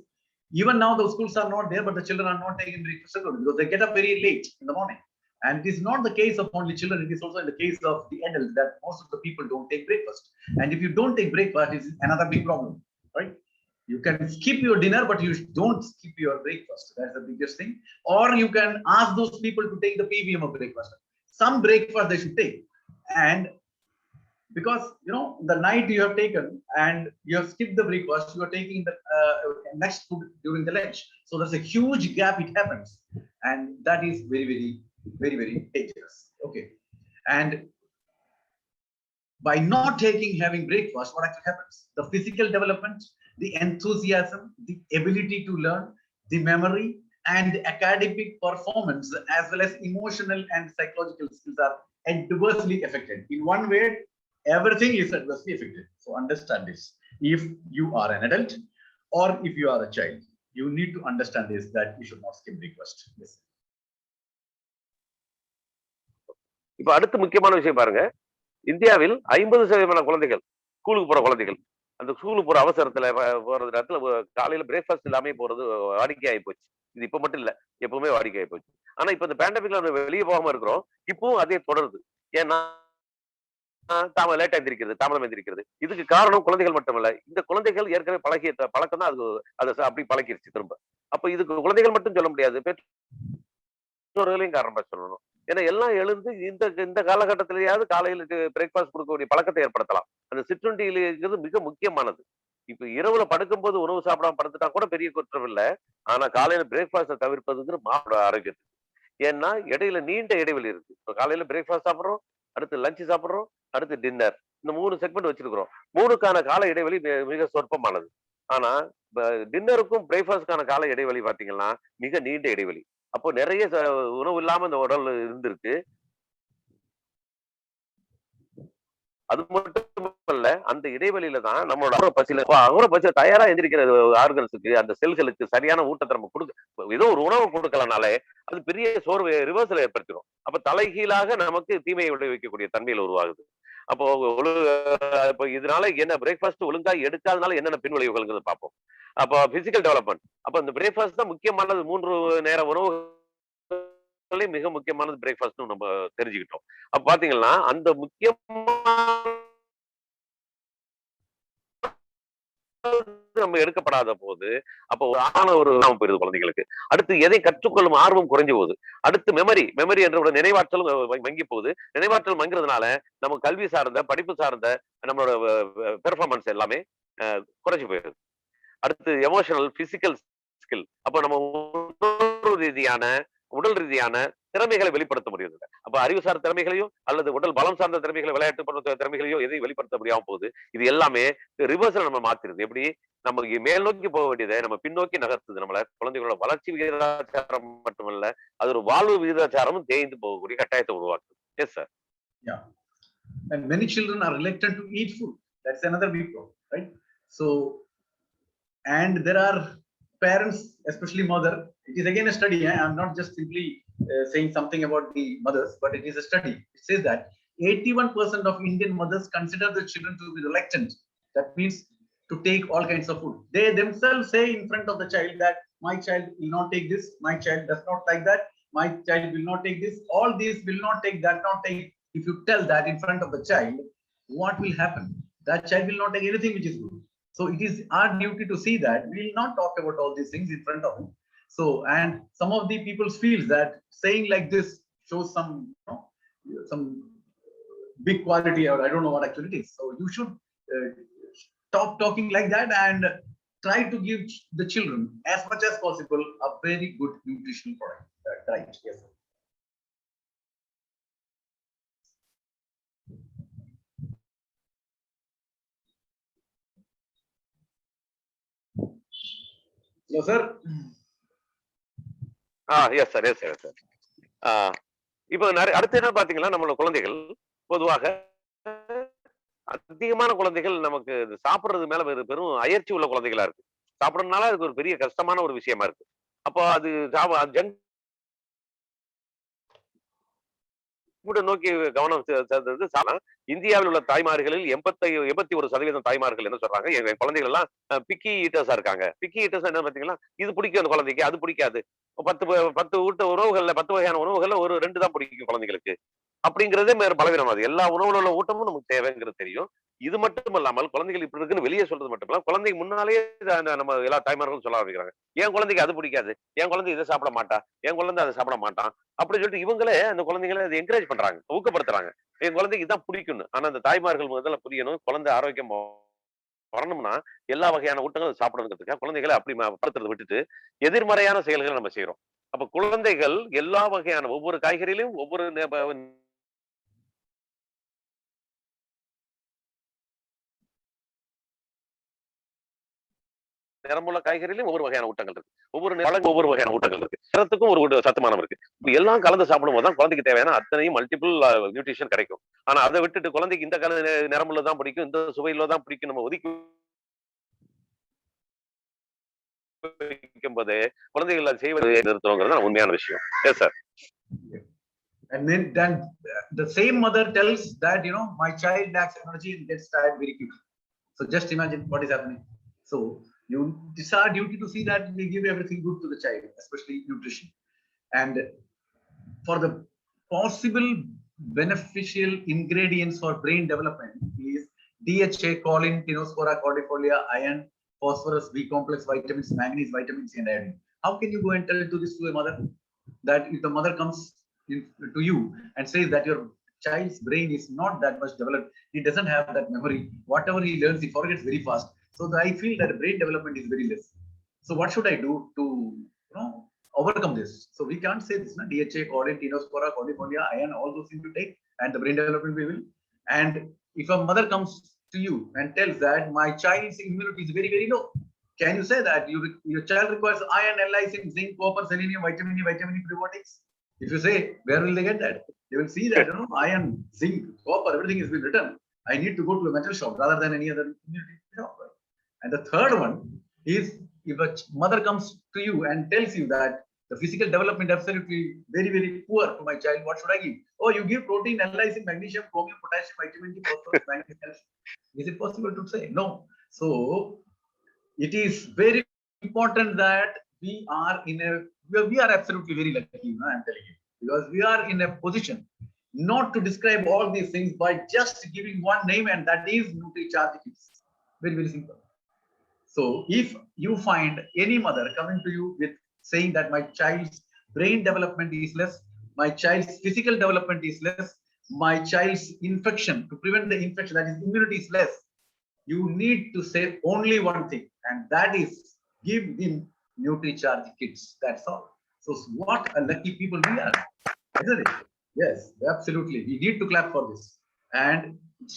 Speaker 2: even now the schools are not there, but the children are not taking breakfast because they get up very late in the morning. And it is not the case of only children, it is also in the case of the adults that most of the people don't take breakfast. And if you don't take breakfast, it is another big problem, right? You can skip your dinner, but you don't skip your breakfast. That's the biggest thing. Or you can ask those people to take the PVM of breakfast. Some breakfast they should take. And because, the night you have taken and you have skipped the breakfast, you are taking the next food during the lunch. So there's a huge gap, it happens. And that is very, very, very, very dangerous. Okay. And by not having breakfast, what actually happens? The physical development, the enthusiasm, the ability to learn, the memory, and the academic performance, as well as emotional and psychological skills are adversely affected. In one way, everything is adversely affected. So understand this. If you are an adult or if you are a child, you need to understand this, that you should not skip breakfast. Yes.
Speaker 1: இப்ப அடுத்த முக்கியமான விஷயம் பாருங்க, இந்தியாவில் 50% குழந்தைகள் ஸ்கூலுக்கு போற குழந்தைகள் அந்த ஸ்கூலுக்கு போற அவசரத்துல போறது நேரத்துல காலையில பிரேக்ஃபாஸ்ட் இல்லாம போறது வாடிக்கையாகி போச்சு. இது இப்ப மட்டும் இல்ல, எப்பவுமே வாடிக்கையாகி போச்சு. ஆனா இப்ப இந்த பேண்டமிக்ல நம்ம வெளியே போகாம இருக்கிறோம், இப்பவும் அதே தொடருது. ஏன்னா லேட்டா எந்திரிக்கிறது, தாமதம் எந்திரிக்கிறது. இதுக்கு காரணம் குழந்தைகள் மட்டுமல்ல, இந்த குழந்தைகள் ஏற்கனவே பழகிய பழக்கம் தான் அது அப்படி பழக்கிருச்சு திரும்ப. அப்ப இதுக்கு குழந்தைகள் மட்டும் சொல்ல முடியாது, பெற்றோர்களையும் காரணமா சொல்லணும். ஏன்னா எல்லாம் எழுந்து இந்த காலகட்டத்திலேயாவது காலையில பிரேக்ஃபாஸ்ட் கொடுக்கக்கூடிய பழக்கத்தை ஏற்படுத்தலாம். அந்த சிற்றுண்டியில் இருக்கிறது மிக முக்கியமானது. இப்ப இரவுல படுக்கும்போது உணவு சாப்பிடாம படுத்துட்டா கூட பெரிய குற்றம் இல்லை. ஆனா காலையில பிரேக்ஃபாஸ்ட தவிர்ப்பதுங்கிற மாவோட ஆரோக்கியத்துக்கு. ஏன்னா இடையில நீண்ட இடைவெளி இருக்கு. இப்ப காலையில பிரேக்ஃபாஸ்ட் சாப்பிடுறோம், அடுத்து லஞ்ச் சாப்பிடுறோம், அடுத்து டின்னர். இந்த 3 செக்மெண்ட் வச்சிருக்கிறோம். 3க்கான கால இடைவெளி மிக சொற்பமானது. ஆனா டின்னருக்கும் பிரேக்ஃபாஸ்ட்கான கால இடைவெளி பாத்தீங்கன்னா மிக நீண்ட இடைவெளி. அப்போ நிறைய உணவு இல்லாம இந்த உடல் இருந்திருக்கு. அது மட்டும் இல்ல, அந்த இடைவெளியில தான் நம்மளோட அகர பசியில தயாரா எந்திரிக்கிற ஆர்கன்ஸுக்கு, அந்த செல்களுக்கு சரியான ஊட்டத்தை நம்ம கொடுக்க, ஏதோ ஒரு உணவு கொடுக்கலனாலே அது பெரிய சோர்வு ரிவர்சல் ஏற்படுத்திடும். அப்ப தலைகீழாக நமக்கு தீமையை விளைவிக்கக்கூடிய தன்மையில உருவாகுது. அப்போ இப்போ இதனால என்ன, பிரேக்ஃபாஸ்ட் ஒழுங்கா எடுக்காதனால என்னென்ன பின்விளைவுகள் பார்ப்போம். அப்போ பிசிக்கல் டெவலப்மெண்ட், அப்ப இந்த பிரேக்ஃபாஸ்ட் தான் முக்கியமானது. 3 நேர உணவு மிக முக்கியமானது பிரேக்ஃபாஸ்ட் நம்ம தெரிஞ்சுக்கிட்டோம். அப்ப பாத்தீங்கன்னா அந்த முக்கியமான நம்ம எடுக்கப்படாத போது அப்போ ஒரு போயிருது குழந்தைகளுக்கு. அடுத்து எதை கற்றுக்கொள்ளும் ஆர்வம் குறைஞ்சு போகுது. அடுத்து மெமரி என்ற நினைவாற்றலும் மங்கி போகுது. நினைவாற்றல் மங்கிறதுனால நம்ம கல்வி சார்ந்த, படிப்பு சார்ந்த நம்மளோட பெர்ஃபார்மன்ஸ் எல்லாமே குறைஞ்சு போயிருது. அடுத்து எமோஷனல், பிசிக்கல் ஸ்கில், அப்ப நம்ம உடல் ரீதியான திறமைகளை வெளிப்படுத்த முடியுது. அப்ப அறிவுசார் திறமைகளையும் அல்லது உடல் பலம் சார்ந்த திறமைகளை, விளையாட்டு திறமைகளையும் எதையும் வெளிப்படுத்த முடியாம போகுது. இது எல்லாமே ரிவர்சல் நம்ம மாத்திருது. எப்படி நமக்கு மேல் நோக்கி போக வேண்டியதை நம்ம பின்னோக்கி நகர்த்துது. நம்மள குழந்தைகளோட வளர்ச்சி விகிதாச்சாரம் மட்டுமல்ல, அது ஒரு வாழ்வு விகிதாச்சாரமும் தேய்ந்து போகக்கூடிய கட்டாயத்தை உருவாக்குது. S sir.
Speaker 2: Yeah. And many children are reluctant to eat food. That's another big problem, right? So, and there are parents, especially mother. It is again a study. I'm not just simply saying something about the mothers, but it is a study. It says that 81% of Indian mothers consider the children to be reluctant. That means to take all kinds of food. They themselves say in front of the child that my child will not take this, my child does not like that, my child will not take this, all these will not take, that not take. If you tell that in front of the child, what will happen? That child will not take anything which is good. So it is our duty to see that we will not talk about all these things in front of him. So, and some of the people feel that saying like this shows some big quality, or I don't know what actually it is. So you should stop talking like that and try to give the children as much as possible a very good nutritional product. Right? Yes. Sir. Hello, sir.
Speaker 1: Yes sir yes sir sir. இப்போ அடுத்து என்ன பாத்தீங்கன்னா, நம்மளோட குழந்தைகள் பொதுவாக அதிகமான குழந்தைகள் நமக்கு சாப்பிடுறது மேல பெரும் அயற்சி உள்ள குழந்தைகளா இருக்கு. சாப்பிடறதுனால அதுக்கு ஒரு பெரிய கஷ்டமான ஒரு விஷயமா இருக்கு. அப்போ அது ஜங்க் ஃபுட்டை நோக்கி கவனம் செலுத்துறது இந்தியாவில் உள்ள தாய்மார்களில் 81% தாய்மார்கள் என்ன சொல்றாங்க, எங்க குழந்தைகள் எல்லாம் பிக்கி ஈட்டர்ஸா இருக்காங்க. பிக்கி ஈட்டர்ஸ் என்ன பாத்தீங்கன்னா, இது பிடிக்கும் அந்த குழந்தைக்கு, அது பிடிக்காது. 10 உணவுகள்ல 10 வகையான உணவுகள்ல ஒரு 2 தான் பிடிக்கும் குழந்தைகளுக்கு. அப்படிங்கிறதே பலவீனம். அது எல்லா உணவுல உள்ள ஊட்டமும் நமக்கு தேவைங்கிறது தெரியும். இது மட்டும் இல்லாமல் குழந்தைகள் இப்படி இருக்குன்னு வெளியே சொல்றது மட்டும் இல்ல, குழந்தைக்கு முன்னாலேயே நம்ம எல்லா தாய்மார்களும் சொல்ல ஆரம்பிக்கிறாங்க, என் குழந்தைக்கு அது பிடிக்காது, என் குழந்தை இதை சாப்பிட மாட்டா, என் குழந்தை அதை சாப்பிட மாட்டான் அப்படின்னு சொல்லிட்டு இவங்களே அந்த குழந்தைகளை அதை என்கரேஜ் பண்றாங்க, ஊக்கப்படுத்துறாங்க. என் குழந்தைக்கு இதான் பிடிக்கும்னு. ஆனா அந்த தாய்மார்கள் முதல்ல புரியணும், குழந்தை ஆரோக்கியம் வரணும்னா எல்லா வகையான ஊட்டங்களும் சாப்பிடணுங்கிறதுக்காக குழந்தைகளை அப்படி படுத்துறதை விட்டுட்டு எதிர்மறையான செயல்களை நம்ம செய்யறோம். அப்ப குழந்தைகள் எல்லா வகையான ஒவ்வொரு காய்கறியிலும் ஒவ்வொரு நிறமுள்ள காய்கறியிலும் ஒவ்வொரு வகையான ஊட்டங்கள் இருக்கு, ஒவ்வொரு வகையான ஊட்டங்கள் இருக்கு, நிறத்துக்கும் ஒரு சத்துமானம் இருக்கு. எல்லாம் கலந்து சாப்பிடும் போதுதான் குழந்தைக்கு தேவையான அத்தனையும் மல்டிபிள் நியூட்ரிஷன் கிடைக்கும். ஆனா அதை விட்டுட்டு குழந்தைக்கு இந்த நிறமுள்ளதான் பிடிக்கும், இந்த சுவையிலதான் பிடிக்கும் நம்ம ஒதுக்கி வைக்கும் போது குழந்தைகள் செய்வது நிறுத்தணுங்கிறது உண்மையான விஷயம். S sir.
Speaker 2: And then the same mother tells that, my child lacks energy and gets tired very quickly. So just imagine what is happening. So it's our duty to see that we give everything good to the child, especially nutrition. And for the possible beneficial ingredients for brain development is DHA, choline, tinospora, cordifolia, iron, phosphorus, B complex, vitamins, manganese, vitamin C, and iodine. How can you go and tell to this to a mother? That if the mother comes to you and says that your child's brain is not that much developed, he doesn't have that memory, whatever he learns he forgets very fast, so I feel that brain development is very less. So what should I do to overcome this? So we can't say this, DHA, choline, tinospora, cordifolia, iron, all those things you take and the brain development we will. And if a mother comes to you and tells that my child's immunity is very, very low, can you say that your child requires iron, lysine, zinc, copper, selenium, vitamin E, vitamin probiotics? If you say, where will they get that? They will see that iron, zinc, copper, everything has been written. I need to go to a metal shop rather than any other immunity shop. Right? And the third one is, if a mother comes to you and tells you that the physical development absolutely very, very poor to my child, what should I give? Oh, you give protein, lysine, magnesium, chromium, potassium, vitamin D, phosphorus, manganese, calcium. Is it possible to say? No. So it is very important that we are absolutely very lucky, I'm telling you, because we are in a position not to describe all these things by just giving one name, and that is NutriCharge Kids. Very, very simple. So if you find any mother coming to you with saying that my child's brain development is less, my child's physical development is less, my child's infection, to prevent the infection, that is immunity is less, you need to say only one thing, and that is give him NutriCharge Kids. That's all. So what a lucky people we are, isn't it? Yes, absolutely. We need to clap for this. And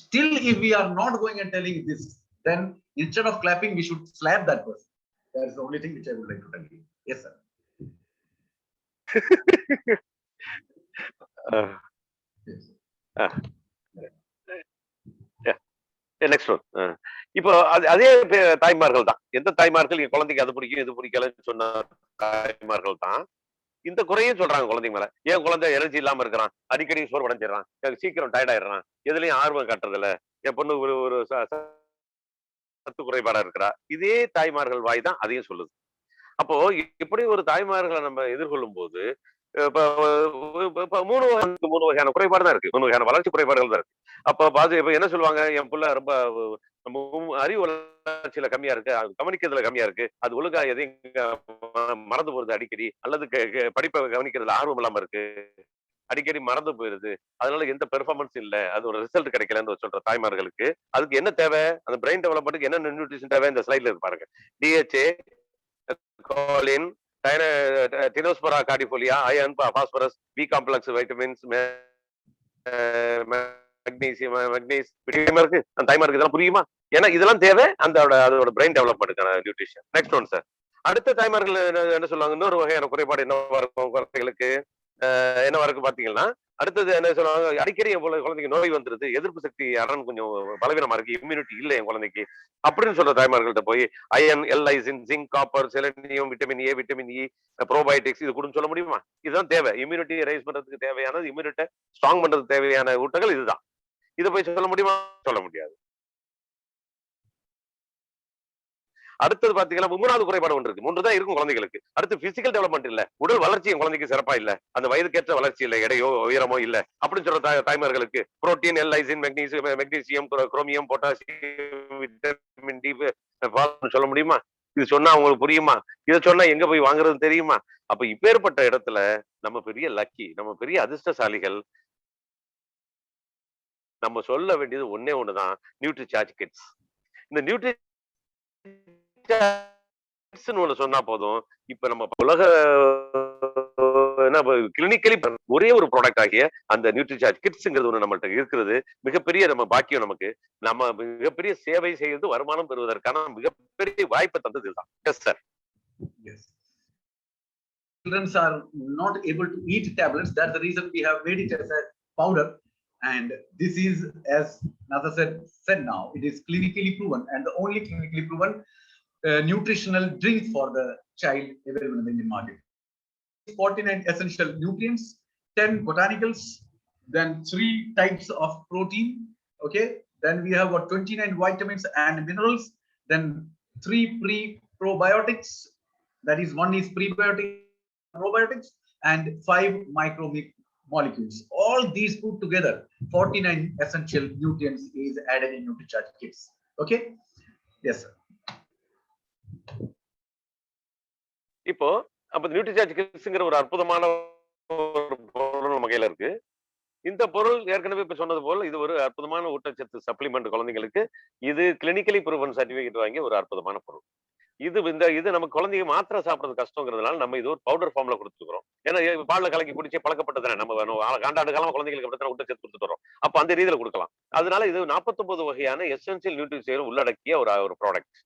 Speaker 2: still, if we are not going and telling this, then instead of clapping, we should slap that person. That's the only thing which I would like to tell you. Yes, sir.
Speaker 1: Next one. இப்போ அதே தாய்மார்கள் தான், எந்த தாய்மார்கள் என் குழந்தைக்கு அது பிடிக்கும் இது பிடிக்கலன்னு சொன்ன தாய்மார்கள் தான் இந்த குறையும் சொல்றாங்க குழந்தைங்க மேல. ஏன் குழந்தை எனர்ஜி இல்லாம இருக்கிறான், அடிக்கடி சோறு உடைஞ்சிடறான், சீக்கிரம் டயர்ட் ஆயிடுறான், எதுலயும் ஆர்வம் காட்டுறது இல்ல, என் பொண்ணு ஒரு சத்து குறைபாடா இருக்கிறா. இதே தாய்மார்கள் வாய் தான் அதையும் சொல்லுது. அப்போ இப்படி ஒரு தாய்மார்களை நம்ம எதிர்கொள்ளும் போது இப்ப 3 வகையான குறைபாடு தான் இருக்கு, 3 வகையான வளர்ச்சி குறைபாடுகள் தான் இருக்கு. அப்ப இப்ப என்ன சொல்லுவாங்க, என் புள்ள ரொம்ப அறிவு வளர்ச்சியில கம்மியா இருக்கு, கவனிக்கிறதுல கம்மியா இருக்கு, அது ஒழுங்கா எதையும் மறந்து போறது அடிக்கடி, அல்லது படிப்பை கவனிக்கிறதுல ஆர்வம் இல்லாம இருக்கு, அடிக்கடி மறந்து போயிருது, அதனால எந்த பெர்ஃபார்மன்ஸ் இல்ல, அது ஒரு ரிசல்ட் கிடைக்கலன்னு சொல்ற தாய்மார்களுக்கு அதுக்கு என்ன தேவை, அந்த பிரெயின் டெவலப்மெண்ட்டுக்கு என்ன நியூட்ரிஷன் தேவை இந்த ஸ்லைட்ல இருக்கு பாருங்க. DHA, choline, tinospora cordifolia, iron, phosphorus, B complex, vitamins, மெக்னீஸ் இருக்கு. அந்த தாய்மாருக்கு இதெல்லாம் புரியுமா? ஏன்னா இதெல்லாம் தேவை அதோட பிரெயின் டெவலப்மெண்ட்டுக்கான நியூட்ரிஷன். Next one sir. அடுத்த தாய்மார்கள் என்ன சொல்லுவாங்க, இன்னொரு வகையான குறைபாடு என்னவா இருக்கும் குழந்தைகளுக்கு, என்னவா இருக்கு பாத்தீங்கன்னா, அடுத்தது என்ன சொல்லுவாங்க, அடிக்கடி என் குழந்தைக்கு நோய் வந்துருது, எதிர்ப்பு சக்தி அரண் கொஞ்சம் பலவீனமா இருக்கு, இம்யூனிட்டி இல்லை என் குழந்தைக்கு அப்படின்னு சொல்ற தாய்மார்கள்ட்ட போய் iron, L lysine, zinc, copper, selenium, vitamin A, vitamin E, probiotics இது கொடுன்னு சொல்ல முடியுமா? இதுதான் தேவை. இம்யூனிட்டி ரைஸ் பண்றதுக்கு தேவையானது, இம்யூனிட்டி ஸ்ட்ராங் பண்றதுக்கு தேவையான ஊட்டங்கள் இதுதான். இதை போய் சொல்ல முடியுமா? சொல்ல முடியாது. அடுத்தது பாத்தீங்கன்னா 3வது குறைபாடு ஒன்று இருக்கு. 3 தான் இருக்கும் குழந்தைகளுக்கு. அடுத்து பிசிக்கல் டெவலப்மெண்ட் இல்ல, உடல் வளர்ச்சி என் குழந்தைக்கு சிறப்பா இல்ல, அந்த வயதுக்கேற்ற வளர்ச்சி இல்ல, எடையோ உயரமோ இல்ல அப்படின்னு சொல்ற தாய்மார்களுக்கு protein, lysine, magnesium, chromium, potassium, vitamin D சொல்ல முடியுமா? இது சொன்னா அவங்களுக்கு புரியுமா? இதை சொன்னா எங்க போய் வாங்குறது தெரியுமா? அப்ப இப்பேற்பட்ட இடத்துல நம்ம பெரிய லக்கி, நம்ம பெரிய அதிர்ஷ்டசாலிகள். நம்ம சொல்ல வேண்டியது ஒன்னே ஒண்ணுதான், நியூட்ரிசார்ஜ் கிட்ஸ். இந்த நியூட்ரி சொன்னா போதும். இப்ப நம்ம உலக கிளினிக்கலி ஒரே ஒரு ப்ராடக்ட் ஆகிய அந்த நியூட்ரிசார்ஜ் கிட்ஸ்ங்கிறது ஒண்ணு நம்மள்ட்ட இருக்கிறது மிகப்பெரிய நம்ம பாக்கியம். நமக்கு நம்ம மிகப்பெரிய சேவை செய்து வருமானம் பெறுவதற்கான மிகப்பெரிய வாய்ப்பை தந்தது இதுதான். Yes sir.
Speaker 2: Yes. Children are not able to eat tablets. That's the reason we have made it as a powder. And this is, as Nasa said now, it is clinically proven and the only clinically proven nutritional drink for the child available in the Indian market. 49 essential nutrients, 10 botanicals, then 3 types of protein. Okay, then we have got 29 vitamins and minerals, then 3 probiotics. That is, 1 is prebiotic, probiotics, and 5 molecules. All these put together, 49 essential nutrients is added in NutriCharge kits. Okay, yes sir.
Speaker 1: இப்போ அப்ப நியூட்ரிசார்ஜ் கிட்ஸ்ங்கிற ஒரு அற்புதமான ஒரு பொருள் நம்ம கையில இருக்கு. இந்த பொருள் ஏற்கனவே இப்ப சொன்னது போல இது ஒரு அற்புதமான ஊட்டச்சத்து சப்ளிமெண்ட் குழந்தைங்களுக்கு. இது கிளினிக்கலி ப்ரூவன் சர்டிபிகேட் வாங்கிய ஒரு அற்புதமான பொருள். இது நம்ம குழந்தைங்க மாத்திரை சாப்பிடுறது கஷ்டங்கிறதுனால நம்ம இது ஒரு பவுடர் ஃபார்ம்ல கொடுத்துக்கிறோம். ஏன்னா பால்ல கலக்கி குடிச்சு பழக்கப்பட்டதானே, நம்ம காண்டாண்டு காலமா குழந்தைங்களுக்கு அப்படித்தான் ஊட்டச்சத்து கொடுத்துட்டு வரோம். அப்ப அந்த ரீதியில கொடுக்கலாம். அதனால இது 49 வகையான எசென்சியல் நியூட்ரிஷன் உள்ளடக்கிய ஒரு ப்ராடக்ட்.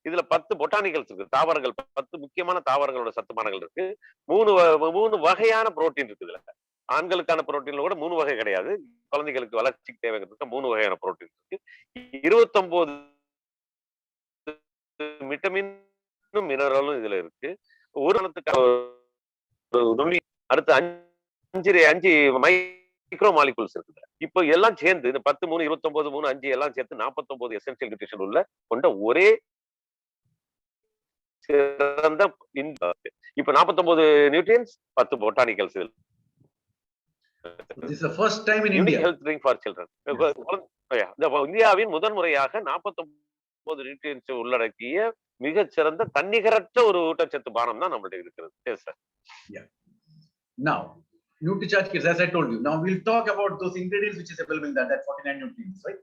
Speaker 1: இதுல 10 பொட்டானிக்கல்ஸ் இருக்கு, தாவரங்கள், 10 முக்கியமான தாவரங்களோட சத்துமானங்கள் இருக்கு. 3 வகையான புரோட்டீன் இருக்கு. இதுல ஆண்களுக்கான புரோட்டீன்ல கூட 3 வகை கிடையாது, குழந்தைகளுக்கு வளர்ச்சிக்கு தேவைங்கிறதுக்கு 3 வகையான புரோட்டீன் இருக்கு. 29 விட்டமினும் மினரலும் இதுல இருக்கு. ஒரு அடுத்து 5 மைக்ரோ மாலிகுல்ஸ் இருக்குது. இப்போ எல்லாம் சேர்ந்து இந்த 10, 3, 29, 3, 5 எல்லாம் சேர்த்து 49 எசென்சியல் நியூட்ரிஷன் உள்ள கொண்ட ஒரே சிறந்த இப்ப 49 nutrients, 10 botanicals.
Speaker 2: This is the first time in India.
Speaker 1: Health drink for children. இந்தியாவின் முதன்முறையாக 49 நியூட்ரியன்ஸ் உள்ளடக்கிய மிகச் சிறந்த தன்னிகரற்ற ஒரு ஊட்டச்சத்து பானம் தான் நம்மள்ட்ட இருக்கிறது. Yes sir.
Speaker 2: Yeah. Now, NutriCharge kits, as I told you. Now we'll talk about those ingredients which is available in that 49 nutrients, right?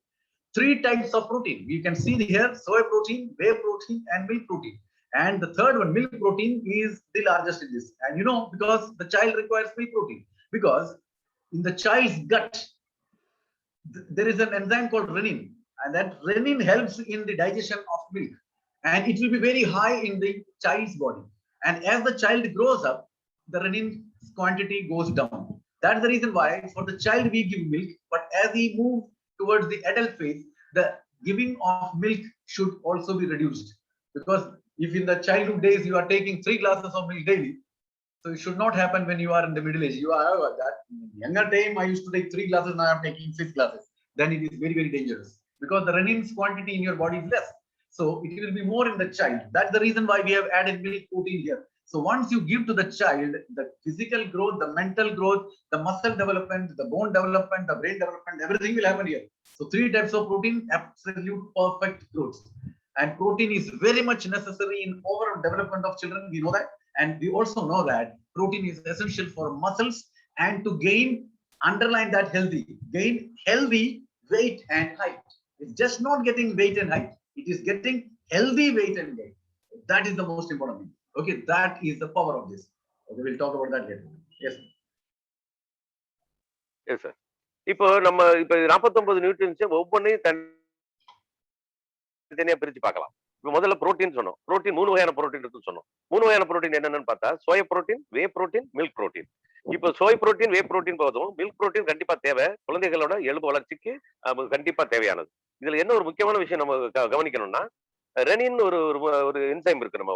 Speaker 2: 3 types of protein. We can see here soy protein, whey protein, and milk protein. And the third one, milk protein, is the largest in this. And you know, because the child requires milk protein, because in the child's gut, there is an enzyme called renin, and that renin helps in the digestion of milk. And it will be very high in the child's body. And as the child grows up, the renin quantity goes down. That's the reason why for the child we give milk, but as he moves towards the adult phase, the giving of milk should also be reduced. Because if in the childhood days you are taking 3 glasses of milk daily, so it should not happen when you are in the middle age. You are that younger time I used to take 3 glasses, now I am taking 6 glasses. Then it is very, very dangerous because the renin's quantity in your body is less. So it will be more in the child. That's the reason why we have added milk protein here. So once you give to the child, the physical growth, the mental growth, the muscle development, the bone development, the brain development, everything will happen here. So 3 types of protein, absolute perfect growth. And protein is very much necessary in overall development of children. We know that. And we also know that protein is essential for muscles and to underline that gain healthy weight and height. It's just not getting weight and height. It is getting healthy weight and height. That is the most important thing. Okay, that is the power of this. Okay, we'll talk about that later. Yes.
Speaker 1: Yes, sir. இப்போ நம்ம 49 nutrients ஒவ்வொன்றையும் தனித்தனியா பிரிச்சு பார்க்கலாம். இப்போ முதல்ல protein சொன்னோம். Protein 3 வகையான புரோட்டீன் இருக்குன்னு சொன்னோம். 3 வகையான புரோட்டீன் என்னென்னு பார்த்தா soya protein, whey protein, milk protein. இப்போ சோய் புரோட்டீன், வே புரோட்டீன் போதும். மில்க் புரோட்டீன் கண்டிப்பா தேவை. குழந்தைகளோட எலும்பு வளர்ச்சிக்கு கண்டிப்பா தேவையானது. இதுல என்ன ஒரு முக்கியமான விஷயம் நம்ம கவனிக்கணும்னா, ரெனின் ஒரு என்சைம் இருக்கு நம்ம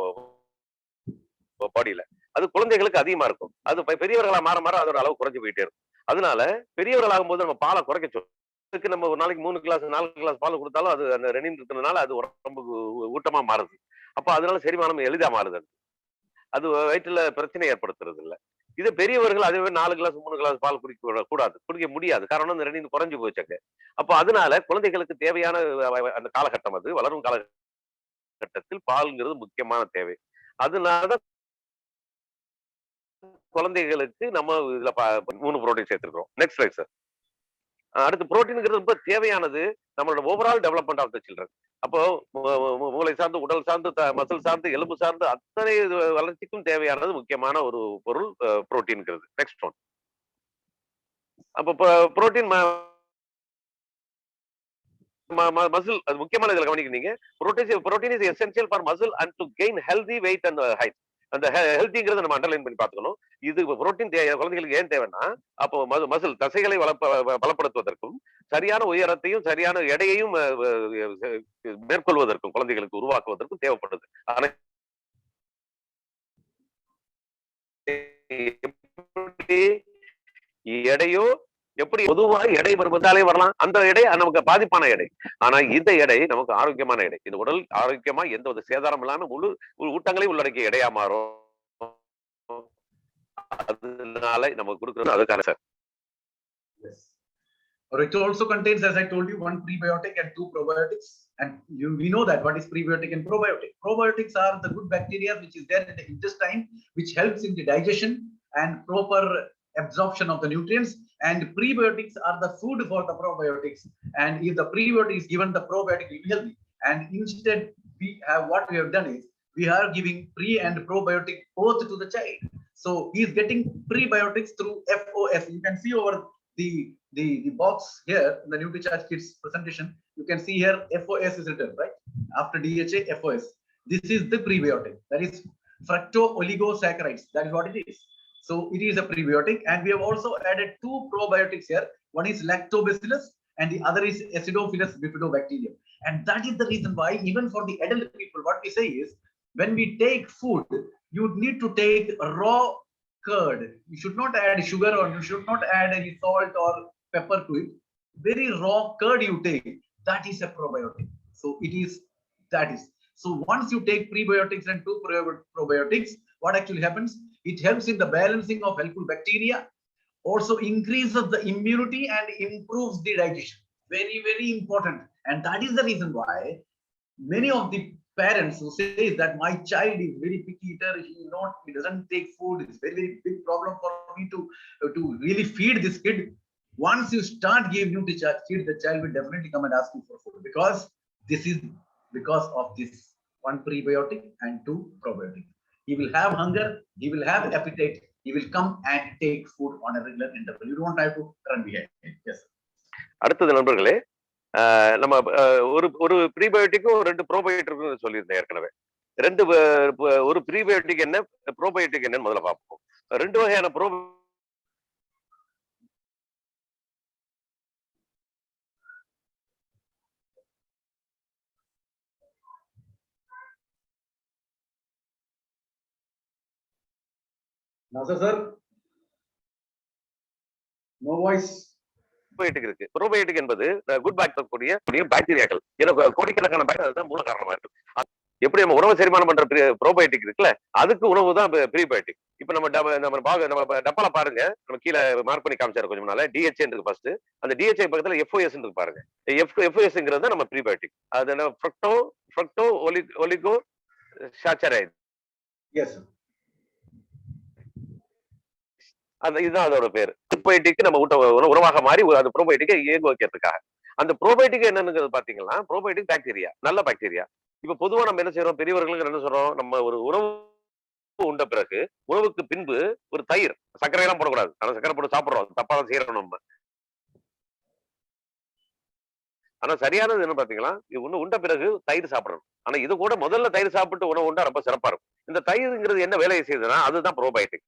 Speaker 1: பாடியில. அது குழந்தைகளுக்கு அதிகமா இருக்கும். அது பெரியவர்களா மாற மாற அதோட அளவு குறைஞ்சு போயிட்டே இருக்கும். அதனால பெரியவர்களாகும் போது நம்ம பாலை குறைக்க சொல்லும். அதுக்கு நம்ம ஒரு நாளைக்கு 3 கிளாஸ் 4 கிளாஸ் பால் கொடுத்தாலும் அது அந்த ரெனின் இருக்கிறதுனால அது உடம்புக்கு ஊட்டமா மாறுது. அப்ப அதனால செரிமானம் எளிதா மாறுது. அது வயிற்றுல பிரச்சனை ஏற்படுத்துறது இல்லை. இது பெரியவர்கள் அதுவே 4 கிளாஸ் 3 கிளாஸ் பால் குடிக்க முடியாது. காரணம் அந்த ரெனின் குறைஞ்சு போச்சாங்க. அப்போ அதனால குழந்தைகளுக்கு தேவையான அந்த காலகட்டம், அது வளரும் காலகட்டத்தில் பால்ங்கிறது முக்கியமான தேவை. அதனாலதான் குழந்தைகளுக்கு நம்ம இதுல 3 புரோட்டீன் சேர்த்திருக்கிறோம். Next right sir. அடுத்து புரோட்டீன்ங்கிறது ரொம்ப தேவையானது நம்மளோட overall development of the children. அப்போ மூளை சார்ந்து, உடல் சார்ந்து, மசில் சார்ந்து, எலும்பு சார்ந்து அத்தனை வளர்ச்சிக்கும் தேவையானது முக்கியமான ஒரு பொருள் புரோட்டீன்ங்கிறது. Next one. அப்போ புரோட்டீன் மசில், அது முக்கியமான இதுல கவனிக்கிறீங்க. Protein is essential for muscle and to gain healthy weight and height. அந்த ஹெல்த்திங்கிறத நம்ம அண்டர்லைன் பண்ணி பார்த்துக்கணும். இது புரோட்டீன் குழந்தைகளுக்கு ஏன் தேவைன்னா, அப்போ மசில் தசைகளை பலப்படுத்துவதற்கும் சரியான உயரத்தையும் சரியான எடையையும் மேற்கொள்வதற்கும் குழந்தைகளுக்கு உருவாக்குவதற்கும் தேவைப்படுது. ஆனா எடையோ எப்படி பொதுவாக எடை வருவதாலே வரலாம். அந்த எடை நமக்கு பாதிப்பான எடை. ஆனா இந்த எடை நமக்கு ஆரோக்கியமான எடை. இந்த உடல் ஆரோக்கியமா எந்த ஒரு சேதாரம் இல்லாம முழு ஊட்டங்களையும் உள்ளடக்கிய எடையா மாறும். அதனால நமக்கு கொடுக்கறது அதுக்கான sir.
Speaker 2: It also contains, as I told you, 1 prebiotic and 2 probiotics. And we know that what is prebiotic and probiotic. Probiotics are the good bacteria which is there in the intestine, which helps in the digestion and proper absorption of the nutrients. And prebiotics are the food for the probiotics. And if the prebiotic is given, the probiotic will be healthy. And instead, what we have done is we are giving pre and probiotic both to the child. So he is getting prebiotics through FOS. You can see over the box here in the NutriCharge Kids presentation. You can see here FOS is written, right? After DHA, FOS. This is the prebiotic. That is fructo-oligosaccharides. That is what it is. So it is a prebiotic, and we have also added 2 probiotics here. One is lactobacillus and the other is acidophilus bifidobacterium. And that is the reason why even for the adult people, what we say is, when we take food, you need to take raw curd. You should not add sugar, or you should not add any salt or pepper to it. Very raw curd you take, that is a probiotic. So that is. So once you take prebiotics and 2 probiotics, what actually happens? It helps in the balancing of helpful bacteria, also increases the immunity and improves the digestion. Very, very important. And that is the reason why many of the parents who say that my child is very picky eater, he doesn't take food, it's very, very big problem for me to really feed this kid. Once you start giving NutriCharge Kid, the child will definitely come and ask you for food, because this is because of this 1 prebiotic and 2 probiotic. He will have hunger, he will have appetite, he will come and take food on a regular interval. You don't have to run behind. Yes.
Speaker 1: அடுத்தது நண்பர்களே, நம்ம ஒரு ப்ரீபயோட்டிக்கும் 2 ப்ரோபயோட்டிக்கும் சொல்லியிருந்தேன் ஏற்கனவே. ஒரு prebiotic என்ன, probiotic என்னன்னு முதல்ல பார்ப்போம். 2 வகையான
Speaker 2: NASAR sir, no voice.
Speaker 1: Probiotic இருக்கு. ப்ரோபயோட்டிக் என்பது குட் பாக்டீரியா பாக்டீரியாக்கள். கோடிக்கணக்கான பாக்டீரியா மூல காரணமா இருக்கு. எப்படி நம்ம உணவு செரிமானம் பண்ற ப்ரோபயோட்டிக் இருக்குல்ல, அதுக்கு உணவு தான் ப்ரீபயோட்டிக். இப்ப நம்ம டப்பால பாருங்க, நம்ம கீழே மார்க் பண்ணி காமிச்சாரு கொஞ்சம் நாள. DHA இருக்கு ஃபர்ஸ்ட். அந்த DHA பக்கத்துல FOS இருக்கு பாருங்க. FOSங்கிறது நம்ம ப்ரீபயோட்டிக். அது என்ன, ஃப்ரக்டோ ஒலிகோ சாச்சரைடு.
Speaker 2: Yes sir.
Speaker 1: இதுதான் அதோட பேர். ப்ரோபயோட்டிக் நம்ம உணவாக மாறி அந்த ப்ரோபயோட்டிக்கை இயங்க வைக்கிறதுக்காக. அந்த ப்ரோபயோட்டிக் என்னன்னு பாத்தீங்கன்னா, ப்ரோபயோட்டிக் பாக்டீரியா, நல்ல பாக்டீரியா. இப்ப பொதுவா நம்ம என்ன செய்யறோம், பெரியவர்களுக்கு என்ன சொல்றோம், நம்ம ஒரு உணவு உண்ட பிறகு உணவுக்கு பின்பு ஒரு தயிர், சர்க்கரை எல்லாம் போடக்கூடாது. ஆனா சர்க்கரை போட்டு சாப்பிடுறோம், தப்பா தான் செய்யறோம் நம்ம. ஆனா சரியானது என்ன பாத்தீங்களா, இது உண்ட பிறகு தயிர் சாப்பிடணும். ஆனா இது கூட முதல்ல தயிர் சாப்பிட்டு உணவு உண்டா ரொம்ப சிறப்பா இருக்கும். இந்த தயிர்ங்கிறது என்ன வேலையை செய்யுதுன்னா, அதுதான் ப்ரோபயோட்டிக்,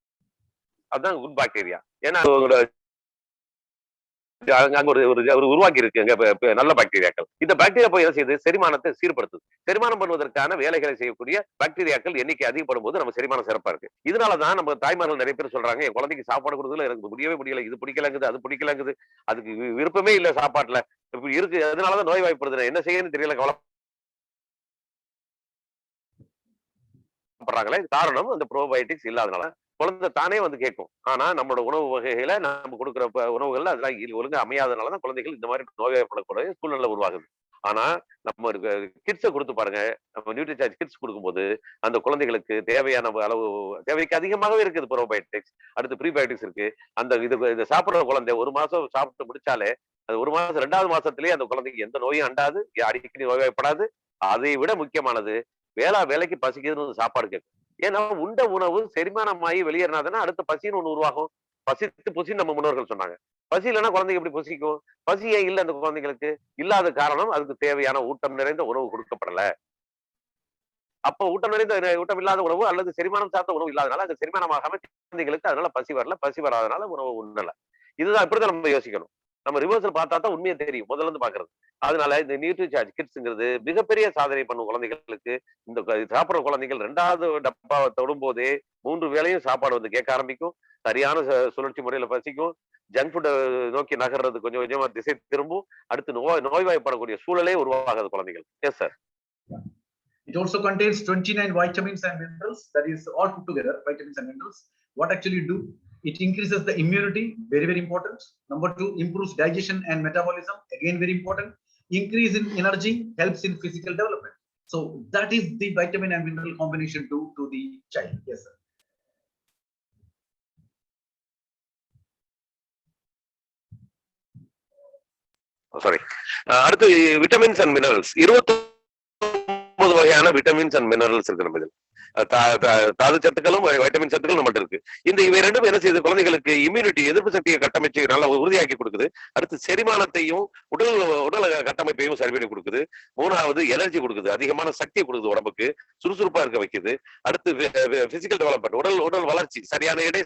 Speaker 1: அதுதான் குட் பாக்டீரியா. ஏன்னா அங்க ஒரு உருவாக்கி இருக்கு நல்ல பாக்டீரியாக்கள். இந்த பாக்டீரியா போய் என்ன செய்யுது, செரிமானத்தை சீர்படுத்துது. செரிமானம் பண்ணுவதற்கான வேலைகளை செய்யக்கூடிய பாக்டீரியாக்கள் எண்ணிக்கை அதிகப்படும் போது நம்ம செரிமானம் சிறப்பா இருக்கு. இதனாலதான் நம்ம தாய்மார்கள் நிறைய பேர் சொல்றாங்க, என் குழந்தைக்கு சாப்பாடு கொடுக்கல, எனக்கு முடியவே முடியல, இது பிடிக்கலங்குது, அது பிடிக்கலங்குது, அதுக்கு விருப்பமே இல்ல சாப்பாட்டுல, இப்படி இருக்கு, அதனாலதான் நோய் வாய்ப்படுது, என்ன செய்யணும்னு தெரியல, கவலைப்படுறாங்களே. காரணம் அந்த ப்ரோபயோட்டிக்ஸ் இல்லாதனால. குழந்தை தானே வந்து கேட்கும். ஆனா நம்மளோட உணவு வகைகளை நம்ம கொடுக்குற உணவுகள்ல அதெல்லாம் ஒழுங்கா அமையாதனாலதான் குழந்தைகள் இந்த மாதிரி நோய்வாய்ப்படக்கூடிய சூழ்நிலை உருவாகுது. ஆனா நம்ம கிட்ஸை கொடுத்து பாருங்க, நம்ம நியூட்ரிசார்ஜ் கிட்ஸ் கொடுக்கும்போது அந்த குழந்தைகளுக்கு தேவையான அளவு, தேவைக்கு அதிகமாகவே இருக்குது ப்ரோபயோட்டிக்ஸ். அடுத்து ப்ரீபயோட்டிக்ஸ் இருக்கு. அந்த இது சாப்பிடுற குழந்தை 1 மாசம் சாப்பிட்டு முடிச்சாலே, அது 1 மாசம் 2வது மாசத்திலேயே அந்த குழந்தைக்கு எந்த நோயும் அண்டாது, அடிக்கடி நோய்வாய்ப்படாது. அதை விட முக்கியமானது, வேலைக்கு பசிக்குதுன்னு சாப்பாடு கேட்கும். ஏன்னா உண்ட உணவு செரிமானமாகி வெளியேறினாதானே அடுத்த பசின்னு ஒண்ணு உருவாகும். பசித்து புசின்னு நம்ம முன்னோர்கள் சொன்னாங்க. பசி இல்லைன்னா குழந்தைங்க எப்படி புசிக்கும்? பசி ஏன் இல்லை அந்த குழந்தைங்களுக்கு? இல்லாத காரணம் அதுக்கு தேவையான ஊட்டம் நிறைந்த உணவு கொடுக்கப்படல. அப்ப ஊட்டம் இல்லாத உணவு அல்லது செரிமானம் சார்ந்த உணவு இல்லாதனால அது செரிமானமாகாம குழந்தைகளுக்கு அதனால பசி வரல, பசி வராதனால உணவு உண்ணல. இதுதான் இப்படிதான் நம்ம யோசிக்கணும். நம்ம ரிவர்சல் பார்த்தா தான் உண்மையை தெரியும், முதல்ல இருந்து பாக்குறது. அதனால இந்த நியூட்ரிசார்ஜ் கிட்ஸ்ங்கிறது மிகப்பெரிய சாதனை பண்ணும் குழந்தைகளுக்கு. இந்த சாப்பிடுற குழந்தைகள் 2வது டப்பாவை தொடும் போதே 3 வேளையும் சாப்பாடு வந்து கேட்க ஆரம்பிக்கும். சரியான சுழற்சி முறையில பசிக்கும். ஜங்க் ஃபுட்டை நோக்கி நகர்றது கொஞ்சம் கொஞ்சமா திசை திரும்பும். அடுத்து நோய்வாய்ப்படக்கூடிய சூழலே உருவாகாது குழந்தைகள். Yes sir.
Speaker 2: It also contains 29 vitamins and minerals. That is all put together, vitamins and minerals. What actually do? It increases the immunity, very, very important. Number 2, improves digestion and metabolism, again, very important. Increase in energy, helps in physical development. So that is the vitamin and mineral combination to the child. Yes, sir.
Speaker 1: Sorry. அடுத்து vitamins and minerals, 29 வகையான vitamins and minerals இருக்கு நம்ம இதில். தாது சத்துக்களும் vitamin சத்துக்களும் நம்மகிட்ட இருக்கு. இவை ரெண்டும் என்ன செய்யுது, குழந்தைகளுக்கு இம்யூனிட்டி, எதிர்ப்பு சக்தியை கட்டமைச்சு நல்லா உறுதியாக்கி கொடுக்குது. அடுத்து செரிமானத்தையும் உடல் கட்டமைப்பையும் சரி பண்ணி கொடுக்குது. 3வது எனர்ஜி கொடுக்குது, அதிகமான சக்தியை கொடுக்குது, உடம்புக்கு சுறுசுறுப்பா இருக்க வைக்குது. அடுத்து பிசிக்கல் டெவலப்மெண்ட், உடல் வளர்ச்சி, சரியான எடை,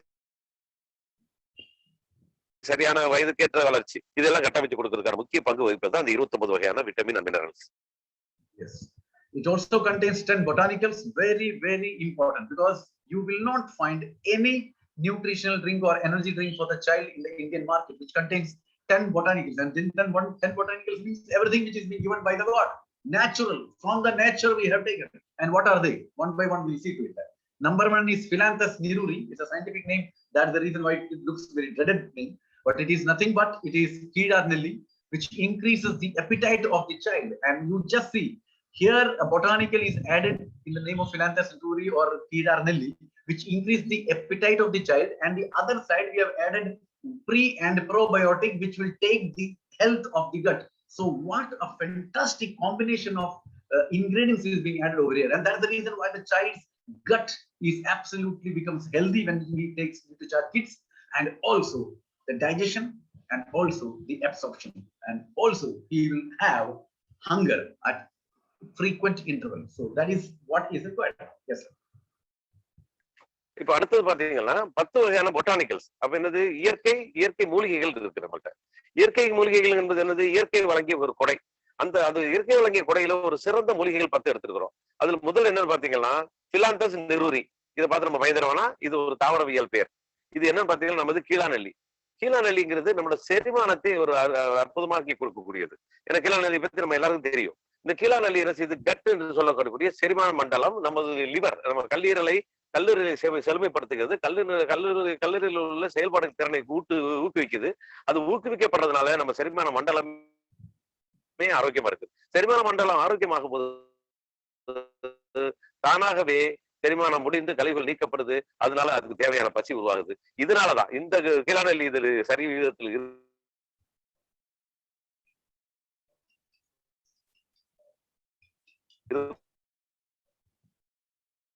Speaker 1: சரியான வயதுக்கேற்ற வளர்ச்சி, இதெல்லாம் கட்டமைச்சு கொடுக்கறதுக்கான முக்கிய பங்கு வகிப்பது தான் அந்த 29 வகையான vitamin and minerals.
Speaker 2: Yes. It also contains 10 botanicals, very, very important, because you will not find any nutritional drink or energy drink for the child in the Indian market which contains 10 botanicals. And then 10 botanicals means everything which is being given by the God, natural, from the nature we have taken. And what are they? One by one we'll see to it. Number 1 is Philanthus niruri. It's a scientific name. That's the reason why it looks very dreaded name, but it is nothing but it is Kedar Nelly, which increases the appetite of the child. And you just see here a botanical is added in the name of Philanthus niruri or Kedar Nelly, which increase the appetite of the child. And the other side we have added pre and probiotic, which will take the health of the gut. So what a fantastic combination of ingredients is being added over here. And that's the reason why the child's gut is absolutely becomes healthy when he takes NutriCharge Kids, and also the digestion and also the absorption, and also he will have hunger at frequent intervals. So that is what is required. Yes, sir.
Speaker 1: இப்ப அடுத்தது பாத்தீங்கன்னா 10 வகையான botanicals. அப்ப என்னது, இயற்கை மூலிகைகள் இருக்கு நம்மகிட்ட. இயற்கை மூலிகைகள் என்பது என்னது, இயற்கை வழங்கிய ஒரு கொடை. அது இயற்கை வழங்கிய கொடையில ஒரு சிறந்த மூலிகைகள் 10 எடுத்துக்கிறோம். அதுல முதல் என்னன்னு பாத்தீங்கன்னா பிலாந்தஸ் நெருரி. இதை பார்த்து நம்ம பயந்துருவோம்னா இது ஒரு தாவரவியல் பேர். இது என்னன்னு பாத்தீங்கன்னா நமது கீழாநெல்லி. கீழாநெல்லிங்கிறது நம்மளோட செரிமானத்தை ஒரு அற்புதமாக்கி கொடுக்கக்கூடியது. ஏன்னா கீழாநெல்லி பத்தி நம்ம எல்லாருக்கும் தெரியும். இந்த கீழாநெல்லி என்ன செய்யுது, கட் என்று சொல்லக்கூடிய செரிமான மண்டலம், நமது லிவர், நம்ம கல்லீரலை செழுமைப்படுத்துகிறது. கல்லீரலில் உள்ள செயல்பாடு திறனை ஊக்குவிக்குது. அது ஊக்குவிக்கப்படுறதுனால நம்ம செரிமான மண்டலமே ஆரோக்கியமா இருக்கு. செரிமான மண்டலம் ஆரோக்கியமாகும் போது தானாகவே செரிமானம் முடிந்து கழிவுகள் நீக்கப்படுது, அதனால அதுக்கு தேவையான பசி உருவாகுது. இதனாலதான் இந்த கீழான இது சரி விகிதத்தில்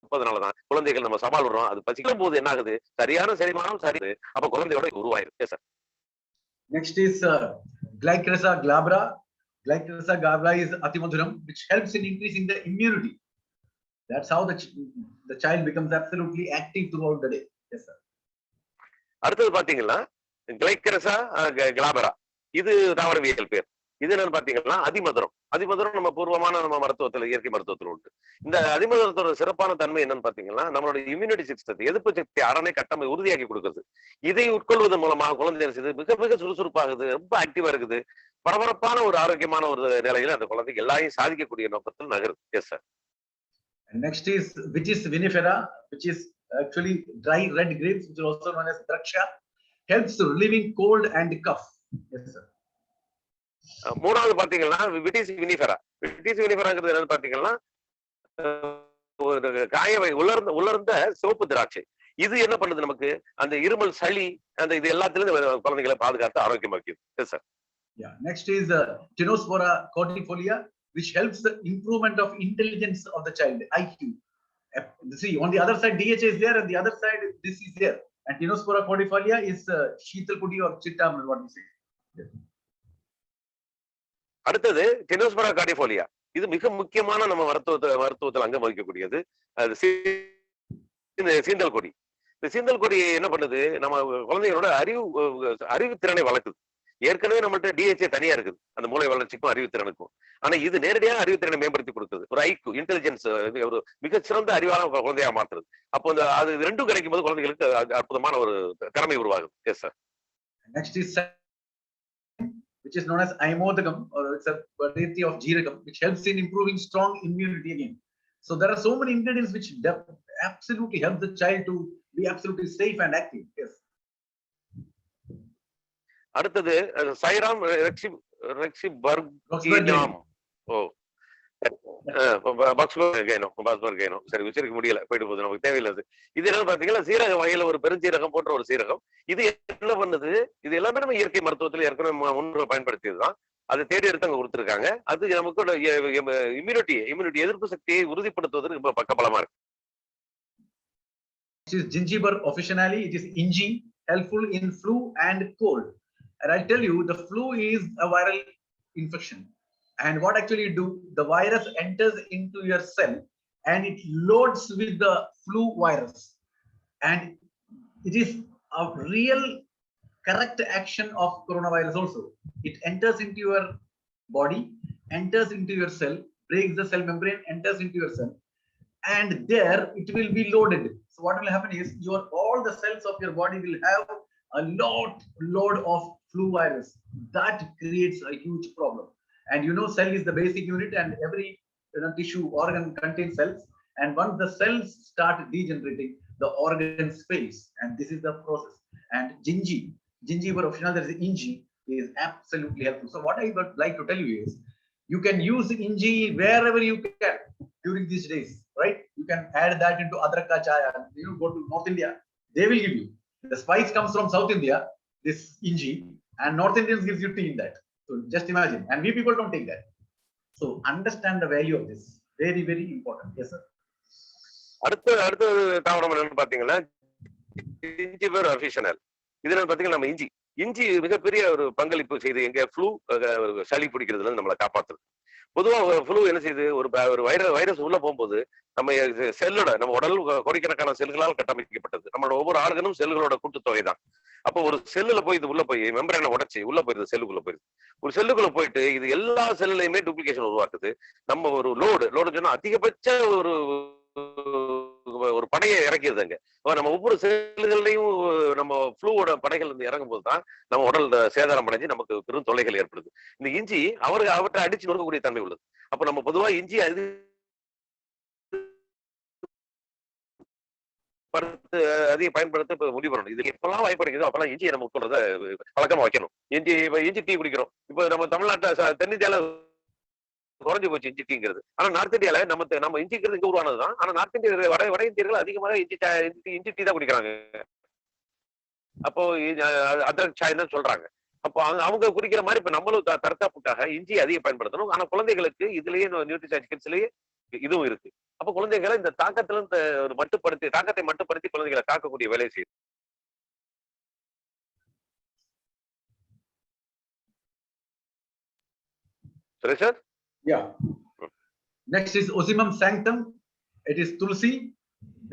Speaker 1: இருப்பதனாலதான் குழந்தைகள் நம்ம சவால் விடுறோம். அது பசிக்கும் போது என்ன ஆகுது, சரியான செரிமானம் சரி, அப்ப குழந்தையோட உருவாயிருக்கு sir.
Speaker 2: Next is Glycyrrhizia glabra. Glycyrrhizia glabra is atimadhuram, which helps in increasing the immunity. That's how the child becomes absolutely active throughout the day. Yes, sir.
Speaker 1: அடுத்தது பாத்தீங்கன்னா கிளைக்கரசா கிளாபரா, இது தாவரவியல் பேர். இது என்னன்னு பாத்தீங்கன்னா அதிமதுரம். அதிமதுரம் நம்ம பூர்வமான நம்ம மருத்துவத்துல, இயற்கை மருத்துவத்துல உண்டு. இந்த அதிமதுரத்தோட சிறப்பான தன்மை என்னன்னு பாத்தீங்கன்னா, நம்மளோட இம்யூனிட்டி சிஸ்டத்தை, எதிர்ப்பு சக்தி அரணை கட்டமை உறுதியாக்கி கொடுக்குது. இதை உட்கொள்வதன் மூலமாக குழந்தை மிக மிக சுறுசுறுப்பாகுது, ரொம்ப ஆக்டிவா இருக்குது, பரபரப்பான ஒரு ஆரோக்கியமான ஒரு நிலையில அந்த குழந்தைக்கு எல்லாரையும் சாதிக்கக்கூடிய நோக்கத்தில் நகருது. Yes sir.
Speaker 2: Next is which is vinifera, which is actually dry red grapes, which is also known as draksha, helps relieving cold and cough. Yes, sir.
Speaker 1: மூணாவது பாத்தீங்கன்னா விட்டிஸ் வினிஃபெரா. விட்டிஸ் வினிஃபெராங்கிறது என்னன்னு பாத்தீங்கன்னா ஒரு உலர்ந்த சிவப்பு திராட்சை. இது என்ன பண்ணுது, நமக்கு அந்த இருமல், சளி, அந்த இது எல்லாத்திலும் குழந்தைகளை பாதுகாத்து ஆரோக்கியமாக்கிது. Yes sir.
Speaker 2: Yeah. Next is Tinospora cordifolia, which helps the improvement of intelligence of the child, IQ. See, on the other side, DHA is there, and the other side, this is there. And Tinospora cordifolia is Sheetalkudi or Chittam, what we say. Yeah.
Speaker 1: அடுத்தது டெனோஸ்பரா cordifolia. இது மிக முக்கியமான நம்ம மருத்துவத்தில் அங்கம் வகிக்கக்கூடியது. அது சீந்தல் கொடி. இந்த சீந்தல் கொடி என்ன பண்ணுது, நம்ம குழந்தைகளோட அறிவுத்திறனை வளர்க்குது. ஏற்கனவே நம்மள்ட்ட டிஹெச்ஏ தனியா இருக்குது, அந்த மூளை வளர்ச்சிக்கும் அறிவுத்திறனுக்கும். ஆனா இது நேரடியாக அறிவுத்திறனை மேம்படுத்தி கொடுக்குது. ஒரு ஐக்கு, இன்டெலிஜென்ஸ், ஒரு மிகச்சிறந்த அறிவான குழந்தையா மாற்றுறது. அப்போ அது ரெண்டும் கிடைக்கும் போது குழந்தைகளுக்கு அற்புதமான ஒரு திறமை உருவாகுது. S sir.
Speaker 2: Next is which is known as Imodagam, or it's a variety of jeeragam, which helps in improving strong immunity again. So there are so many ingredients which absolutely help the child to be absolutely safe and active. Yes.
Speaker 1: அடுத்தது சைராம் ரெக்சிபர்கினம். சரி, உச்சரிக்க முடியல, போயிட்டு போகுது, நமக்கு தேவையில்லாது. இது என்ன பாத்தீங்கன்னா சீரக வகையில ஒரு பெருஞ்சீரகம் போன்ற ஒரு சீரகம். இது என்ன பண்ணுது, இது எல்லாமே நம்ம இயற்கை மருத்துவத்துல ஏற்கனவே முன்னோர்கள் பயன்படுத்தியதுதான். அதை தேடி எடுத்து அங்க கொடுத்துருக்காங்க. அது நமக்கு இம்யூனிட்டி எதிர்ப்பு சக்தியை உறுதிப்படுத்துவதற்கு ரொம்ப பக்கபலமா இருக்கு.
Speaker 2: It is gingiber officinale. It is inji, helpful in flu and cold. And I'll tell you, the flu is a viral infection. And what actually do, the virus enters into your cell and it loads with the flu virus. And it is a real correct action of coronavirus also. It enters into your body, enters into your cell, breaks the cell membrane, enters into your cell, and there it will be loaded. So what will happen is all the cells of your body will have a load of flu virus. That creates a huge problem. And cell is the basic unit, and every tissue organ contains cells. And once the cells start degenerating, the organs fails, and this is the process. And gingiber officinale, there is inji, is absolutely helpful. So what I would like to tell you is, you can use inji wherever you can during these days, right? You can add that into adraka chaya. Go to North India, they will give you. The spice comes from South India, this inji, and North Indians gives you tea in that. So just imagine, and we people don't take that. So understand the value of this. Very, very important. Yes, sir.
Speaker 1: அடுத்த தாவரம் என்னன்னு பாத்தீங்கன்னா gingiber officinale. இதுல பாத்தீங்கன்னா நம்ம இஞ்சி மிகப்பெரிய ஒரு பங்களிப்பு செய்து எங்க ஃப்ளூ, சளி பிடிக்கிறதுல நம்மளை காப்பாத்துறது. பொதுவா ஃப்ளூ என்ன செய்யுது, ஒரு வைரஸ் உள்ள போகும்போது நம்ம நம்ம உடல் கோடிக்கணக்கான செல்களால் கட்டமைக்கப்பட்டது. நம்மளோட ஒவ்வொரு ஆர்கனும் செல்களோட கூட்டுத்தொகை தான். அப்போ ஒரு செல்லுல போய் இது உள்ள போய் மெம்பரேனை உடைச்சி உள்ள போயிருது, செல்லுக்குள்ள போயிருது. ஒரு செல்லுக்குள்ள போயிட்டு இது எல்லா செல்லுலையுமே டூப்ளிகேஷன் உருவாக்குது. நம்ம ஒரு லோடு சொன்னா அதிகபட்ச ஒரு படையை இறக்கிடுது அங்க. நம்ம ஒவ்வொரு செல்லுகள்லையும் நம்ம ஃப்ளூவோட படைகள் வந்து இறங்கும் போதுதான் நம்ம உடல் சேதாரம் அடைஞ்சு நமக்கு பெரும் தொல்லைகள் ஏற்படுது. இந்த இஞ்சி அவற்றை அடிச்சு நொறுக்கக்கூடிய தன்மை உள்ளது. அப்ப நம்ம பொதுவா இஞ்சி அதிக பயன்படுத்த முடிவு பண்ணணும். இதுல எப்பெல்லாம் வாய்ப்பு கிடைக்குதோ அப்பெல்லாம் இஞ்சியை நம்ம உட்கொள்றத பழக்கமா வைக்கணும். இஞ்சி டீ குடிக்கிறோம். இப்ப நம்ம தமிழ்நாட்டுல தென்னிந்தியால குறைஞ்சு போச்சு இஞ்சி டீங்கிறது. ஆனா நார்த் இந்தியால நம்ம இஞ்சிங்கிறது இங்க உருவானதுதான். ஆனா நார்த் இந்தியா வட இந்தியர்கள் அதிகமாக இஞ்சி டீ தான் குடிக்கிறாங்க. அப்போ அதர் சாய் தான் சொல்றாங்க. அப்போ அவங்க குடிக்கிற மாதிரி இப்ப நம்மளும் தற்காப்புக்காக இஞ்சி அதிகம் பயன்படுத்தணும். ஆனா குழந்தைகளுக்கு இதுலயே நியூட்ரிசார்ஜ் கிட்ஸ்லயே இதுவும் இருக்கு. அப்ப குழந்தைகளை இந்த தாக்கத்தை மட்டுப்படுத்தி குழந்தைகளை காக்கக்கூடிய வேலையை செய்யும். Suresh sir?
Speaker 2: Yeah. Next is Osimum sanctum. It is Tulsi,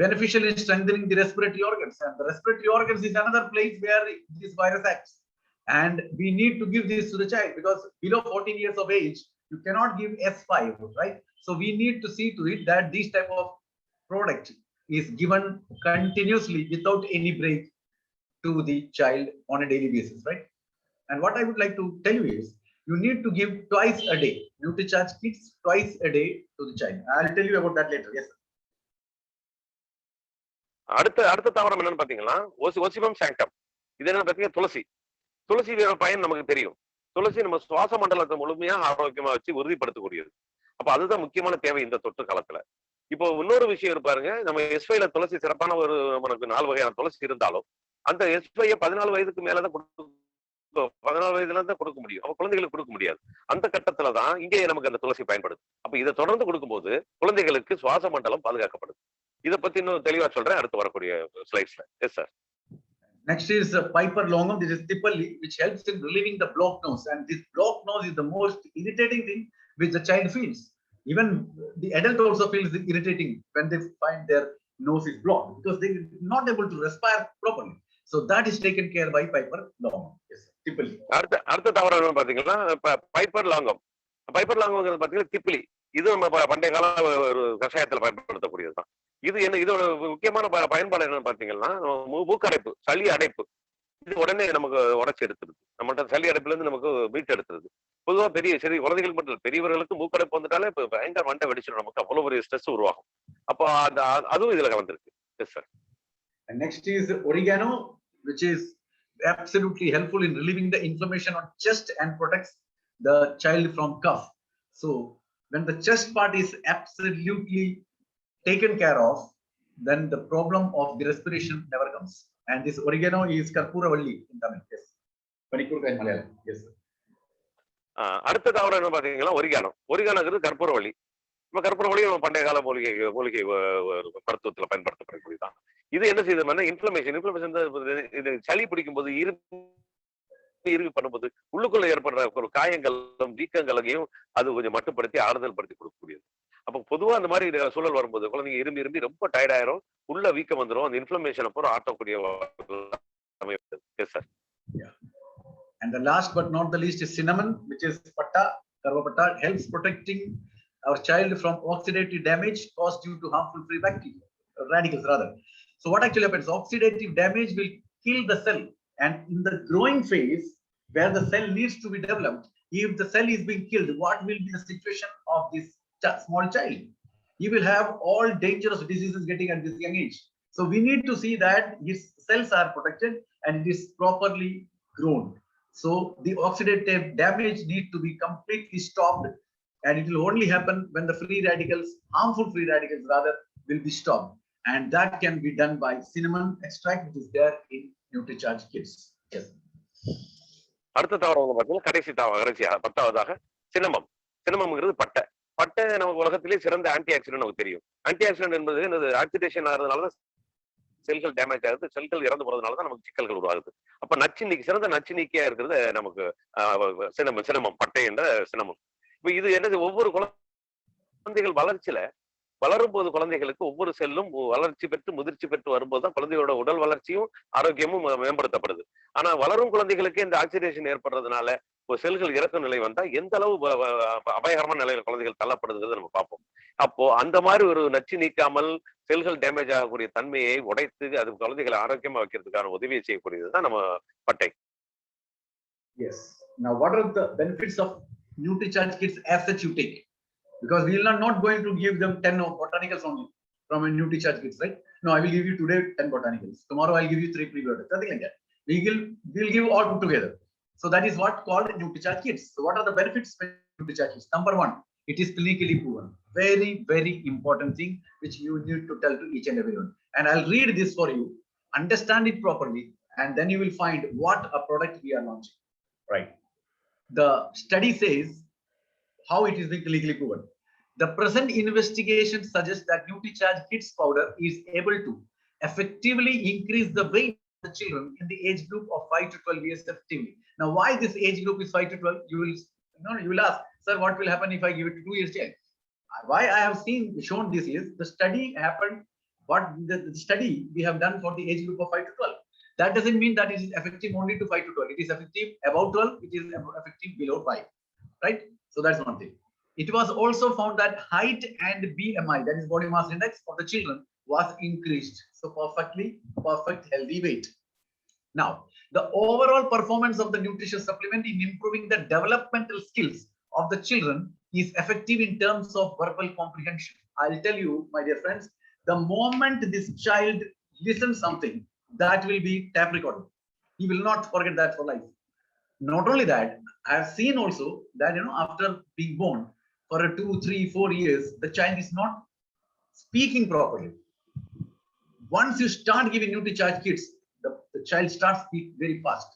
Speaker 2: beneficial in strengthening the respiratory organs. And the respiratory organs is another place where this virus acts. And we need to give this to the child because below 14 years of age, you cannot give S5, right? So we need to see to it that this type of product is given continuously without any break to the child on a daily basis, right? And what I would like to tell you is, you need to give twice a day. NutriCharge kits twice a day to the child. I'll tell you about that later. Yes.
Speaker 1: அடுத்த தாவரம் என்னன்னு பாத்தீங்கன்னா ஒசிமம் சாங்டம். இது என்ன பாத்தீங்கன்னா துளசி. துளசி பயன் நமக்கு தெரியும். துளசி நம்ம சுவாச மண்டலத்தை முழுமையா ஆரோக்கியமா வச்சு உறுதிப்படுத்தக்கூடியது. அப்ப அதுதான் முக்கியமான தேவை இந்த தொற்று காலத்துல. இப்போ இன்னொரு விஷயம் இருப்பாருங்க, நம்ம S5ல துளசி சிறப்பான ஒரு நமக்கு 4 வகையான துளசி இருந்தாலும் அந்த S5 14 வயதுக்கு மேலதான் 14 வயதுல தான் கொடுக்க முடியும். அப்ப குழந்தைகளுக்கு கொடுக்க முடியாது. அந்த கட்டத்துல தான் இங்கே நமக்கு அந்த துளசி பயன்படுது. அப்ப இதை தொடர்ந்து கொடுக்கும்போது குழந்தைகளுக்கு சுவாச மண்டலம் பாதுகாக்கப்படுது. இதை பத்தி இன்னும் தெளிவா சொல்றேன் அடுத்து வரக்கூடிய ஸ்லைட்ஸ்ல. Yes sir.
Speaker 2: Next is Piper longum. This is Tipperley, which helps in relieving the blocked nose. And this blocked nose is the most irritating thing which the child feels. Even the adult also feels irritating when they find their nose is blocked because they are not able to respire properly. So that is taken care by Piper longum. Yes, Tipperley.
Speaker 1: அடுத்த தாவரம் பாத்தீங்கன்னா piper லாங்கம். Piper லாங்கம் பாத்தீங்கன்னா திப்பிலி. இது நம்ம பண்டைய கால ஒரு கஷாயத்துல பயன்படுத்தக்கூடியதுதான். இதோட முக்கியமான பயன்பாடு என்னன்னு பாத்தீங்கன்னா மூக்கடைப்பு, சளி அடைப்பு. இது உடனே நமக்கு உடச்சி எடுத்துருது. நம்மகிட்ட சளி அடைப்புல இருந்து நமக்கு மீட்டு எடுத்துருது. பொதுவா சரி குழந்தைகள் மட்டும் பெரியவர்களுக்கு மூக்கடைப்பு வந்துட்டாலே இப்ப பயங்கர மண்டை வெடிச்சிடும். நமக்கு அவ்வளவு ஒரு ஸ்ட்ரெஸ் உருவாகும். அப்போ அதுவும் இதுல கலந்துருக்கு. Yes sir.
Speaker 2: Next is oregano, which is absolutely helpful in relieving the inflammation on chest and protects the child from cough. So when the chest part is absolutely taken care of, then the problem of the respiration never comes. And this oregano is Karpuravalli in Tamil. Yes. Panikurka in Malayalam. Yes.
Speaker 1: அடுத்த தாவரம் என்ன பாத்தீங்கன்னா ஒரிகானோங்கிறது கற்பூரவள்ளி. நம்ம கற்பூரவள்ளி நம்ம பண்டைய கால மூலிகை மருத்துவத்துல பயன்படுத்தப்படக்கூடியதான். இது என்ன செய்யுது, இன்ஃப்ளமேஷன் இது சளி பிடிக்கும் போது இருவி பண்ணும்போது உள்ளுக்குள்ள ஏற்படுற ஒரு காயங்களும் வீக்கங்களையும் அது கொஞ்சம் மட்டுப்படுத்தி ஆறுதல் படுத்தி கொடுக்கக்கூடியது. அப்ப பொதுவா அந்த மாதிரி சூழல் வரும்போது குழந்தைங்க இரும்பி ரொம்ப டயர்ட் ஆயிரும், உள்ள வீக்கம் வந்துடும், அந்த இன்ஃப்ளமேஷன் அப்புறம் ஆட்டக்கூடிய. Yes sir.
Speaker 2: And the last but not the least is cinnamon, which is patta, karva patta, helps protecting our child from oxidative damage caused due to harmful free radicals rather. So what actually happens? Oxidative damage will kill the cell, and in the growing phase where the cell needs to be developed, if the cell is being killed, what will be the situation of this small child? He will have all dangerous diseases getting at this young age. So we need to see that his cells are protected and it is properly grown. So the oxidative damage needs to be completely stopped, and it will only happen when the harmful free radicals rather, will be stopped. And that can be done by cinnamon extract, which is there in NutriCharge kits. Yes.
Speaker 1: அடுத்த தாவரம் பார்த்தீங்கன்னா கடைசியாக 10வதாக சின்னமம்ங்கிறது பட்டை நமக்கு உலகத்திலேயே சிறந்த anti accident நமக்கு தெரியும். ஆன்டி ஆக்சிடென்ட் என்பது ஆக்சிடேஷன் ஆகிறதுனால செல்கள் டேமேஜ் ஆகுது, செல்கள் இறந்து போறதுனால தான் நமக்கு சிக்கல்கள் உருவாகுது. அப்ப சிறந்த நச்சுநீக்கியா இருக்கிறது நமக்கு சின்னமம், பட்டை என்ற சின்னமம். இப்ப இது என்னது, ஒவ்வொரு குழந்தைகள் வளர்ச்சியில வளரும் போது குழந்தைகளுக்கு ஒவ்வொரு செல்லும் வளர்ச்சி பெற்று முதிர்ச்சி பெற்று வரும்போதுதான் குழந்தையோட உடல் வளர்ச்சியும் ஆரோக்கியமும் மேம்படுத்தப்படுது. ஆனா வளரும் குழந்தைகளுக்கு இந்த ஆக்சிடேஷன் ஏற்படுறதுனால செல்கள் இறக்கும் நிலை வந்தா எந்த அளவு அபாயகரமான நிலையில குழந்தைகள் தள்ளப்படுதுங்கிறத நம்ம பார்ப்போம். அப்போ அந்த மாதிரி ஒரு நச்சு நீக்காமல் செல்கள் டேமேஜ் ஆகக்கூடிய தன்மையை உடைத்து அது குழந்தைகளை ஆரோக்கியமா வைக்கிறதுக்கான உதவியை செய்யக்கூடியதுதான் நம்ம பட்டை.
Speaker 2: Yes. Now, what are the benefits of NutriCharge kits as such you take? Because we are not going to give them 10 botanicals only from a NutriCharge kits, right? No, I will give you today 10 botanicals. Tomorrow I'll give you 3 prebiotics, nothing like that. We'll give all put together. So that is what called NutriCharge kits. So what are the benefits of NutriCharge kits? Number 1, It is clinically proven. Very, very important thing which you need to tell to each and everyone. And I'll read this for you. Understand it properly, and then you will find what a product we are launching. Right. The study says how it is being clinically proven. The present investigation suggests that NutriCharge Kids powder is able to effectively increase the weight of the children in the age group of 5 to 12 years effectively. Now, why this age group is 5 to 12? You will ask, sir, what will happen if I give it to 2 years child? Why I have shown this is the study happened. What the study we have done for the age group of 5 to 12. That doesn't mean that it is effective only to 5 to 12. It is effective above 12. It is effective below 5. Right? So that's one thing. It was also found that height and BMI, that is body mass index of the children, was increased. So perfect healthy weight. Now, the overall performance of the nutrition supplement in improving the developmental skills of the children is effective in terms of verbal comprehension. I'll tell you, my dear friends, the moment this child listens something, that will be tape recorded. He will not forget that for life. Not only that, I have seen also that, after being born, for 2, 3, 4 years, the child is not speaking properly. Once you start giving NutriCharge Kids, the child starts speaking very fast.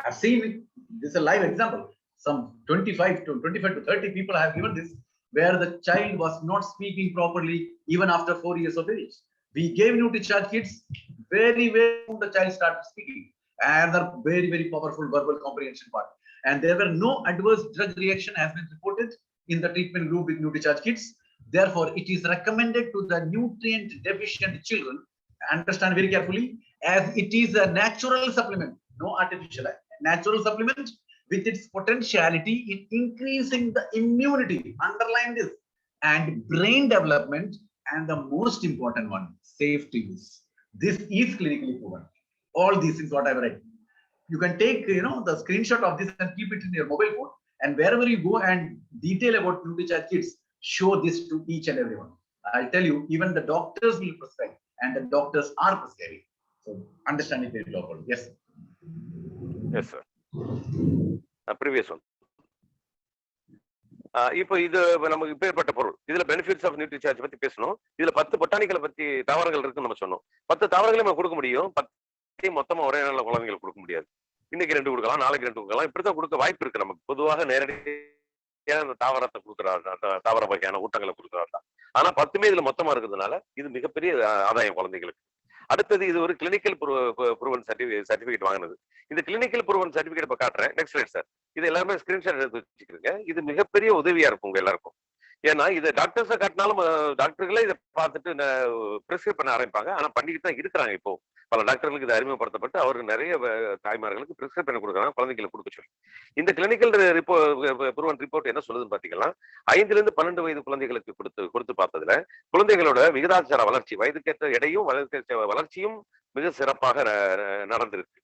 Speaker 2: I've seen it. This is a live example. Some 25 to 30 people have given this, where the child was not speaking properly even after 4 years of age. We gave NutriCharge Kids, very soon the child started speaking. And the very, very powerful verbal comprehension part. And there were no adverse drug reaction has been reported in the treatment group with NutriCharge Kids. Therefore, it is recommended to the nutrient deficient children, understand very carefully, as it is a natural supplement, no artificial, natural supplement with its potentiality in increasing the immunity, underline this, and brain development, and the most important one, safe to use. This is clinically proven. All this is what I've read. You can take, the screenshot of this and keep it in your mobile phone. And wherever you go and detail about NutriCharge Kids, show this to each and everyone. I'll tell you, even the doctors will prescribe, and the doctors are prescribing. So understand it very properly. Yes.
Speaker 1: Yes, sir. Previous one. இப்போ இது நமக்கு இப்பேற்பட்ட பொருள், இதுல benefits of Nutricharge பத்தி பேசணும். இதுல 10 பொட்டானிக்கலை பத்தி தாவரங்கள் இருக்குன்னு நம்ம சொன்னோம். 10 தாவரங்களையும் நம்ம கொடுக்க முடியும். 10 மொத்தமா ஒரே நாள்ல குழந்தைங்களுக்கு கொடுக்க முடியாது. இன்னைக்கு 2 கொடுக்கலாம், நாளைக்கு 2 கொடுக்கலாம். இப்படித்தான் கொடுக்க வாய்ப்பு இருக்கு நமக்கு. பொதுவாக நேரடியாக அந்த தாவரத்தை கொடுக்குறாரு, தாவர வகையான ஊட்டங்களை கொடுக்குறாரு. ஆனா 10மே இதுல மொத்தமா இருக்கிறதுனால இது மிகப்பெரிய ஆதாயம் குழந்தைகளுக்கு. அடுத்தது, இது ஒரு கிளினிக்கல் ப்ரூவன் சர்டிபிகேட் வாங்கினது. இந்த கிளினிக்கல் ப்ரூவன் சர்டிபிகேட் இப்ப காட்டுறேன். Next slide sir. இது எல்லாருமே ஸ்கிரீன்ஷாட் எடுத்து வச்சுக்கிறீங்க. இது மிகப்பெரிய உதவியா இருக்கும் உங்க எல்லாருக்கும். ஏன்னா இதை டாக்டர்ஸை காட்டினாலும் டாக்டர்களே இதை பார்த்துட்டு பிரிஸ்கிரைப் பண்ண ஆரம்பிப்பாங்க. ஆனா பண்ணிக்கிட்டு தான் இருக்கிறாங்க. இப்போ பல டாக்டர்களுக்கு இது அறிமுகப்படுத்தப்பட்டு அவருக்கு நிறைய தாய்மார்களுக்கு பிரிஸ்கிரைப் பண்ணி கொடுக்குறாங்க, குழந்தைகளுக்கு கொடுக்க சொல்லி. இந்த கிளினிக்கல் ப்ரூவன் ரிப்போர்ட் என்ன சொல்லுதுன்னு பாத்தீங்கன்னா, 5 to 12 வயது குழந்தைகளுக்கு கொடுத்து பார்த்ததுல குழந்தைகளோட விகிதாச்சார வளர்ச்சி, வயதுக்கேற்ற எடையும் வளர்ச்சியும் மிக சிறப்பாக நடந்திருக்கு.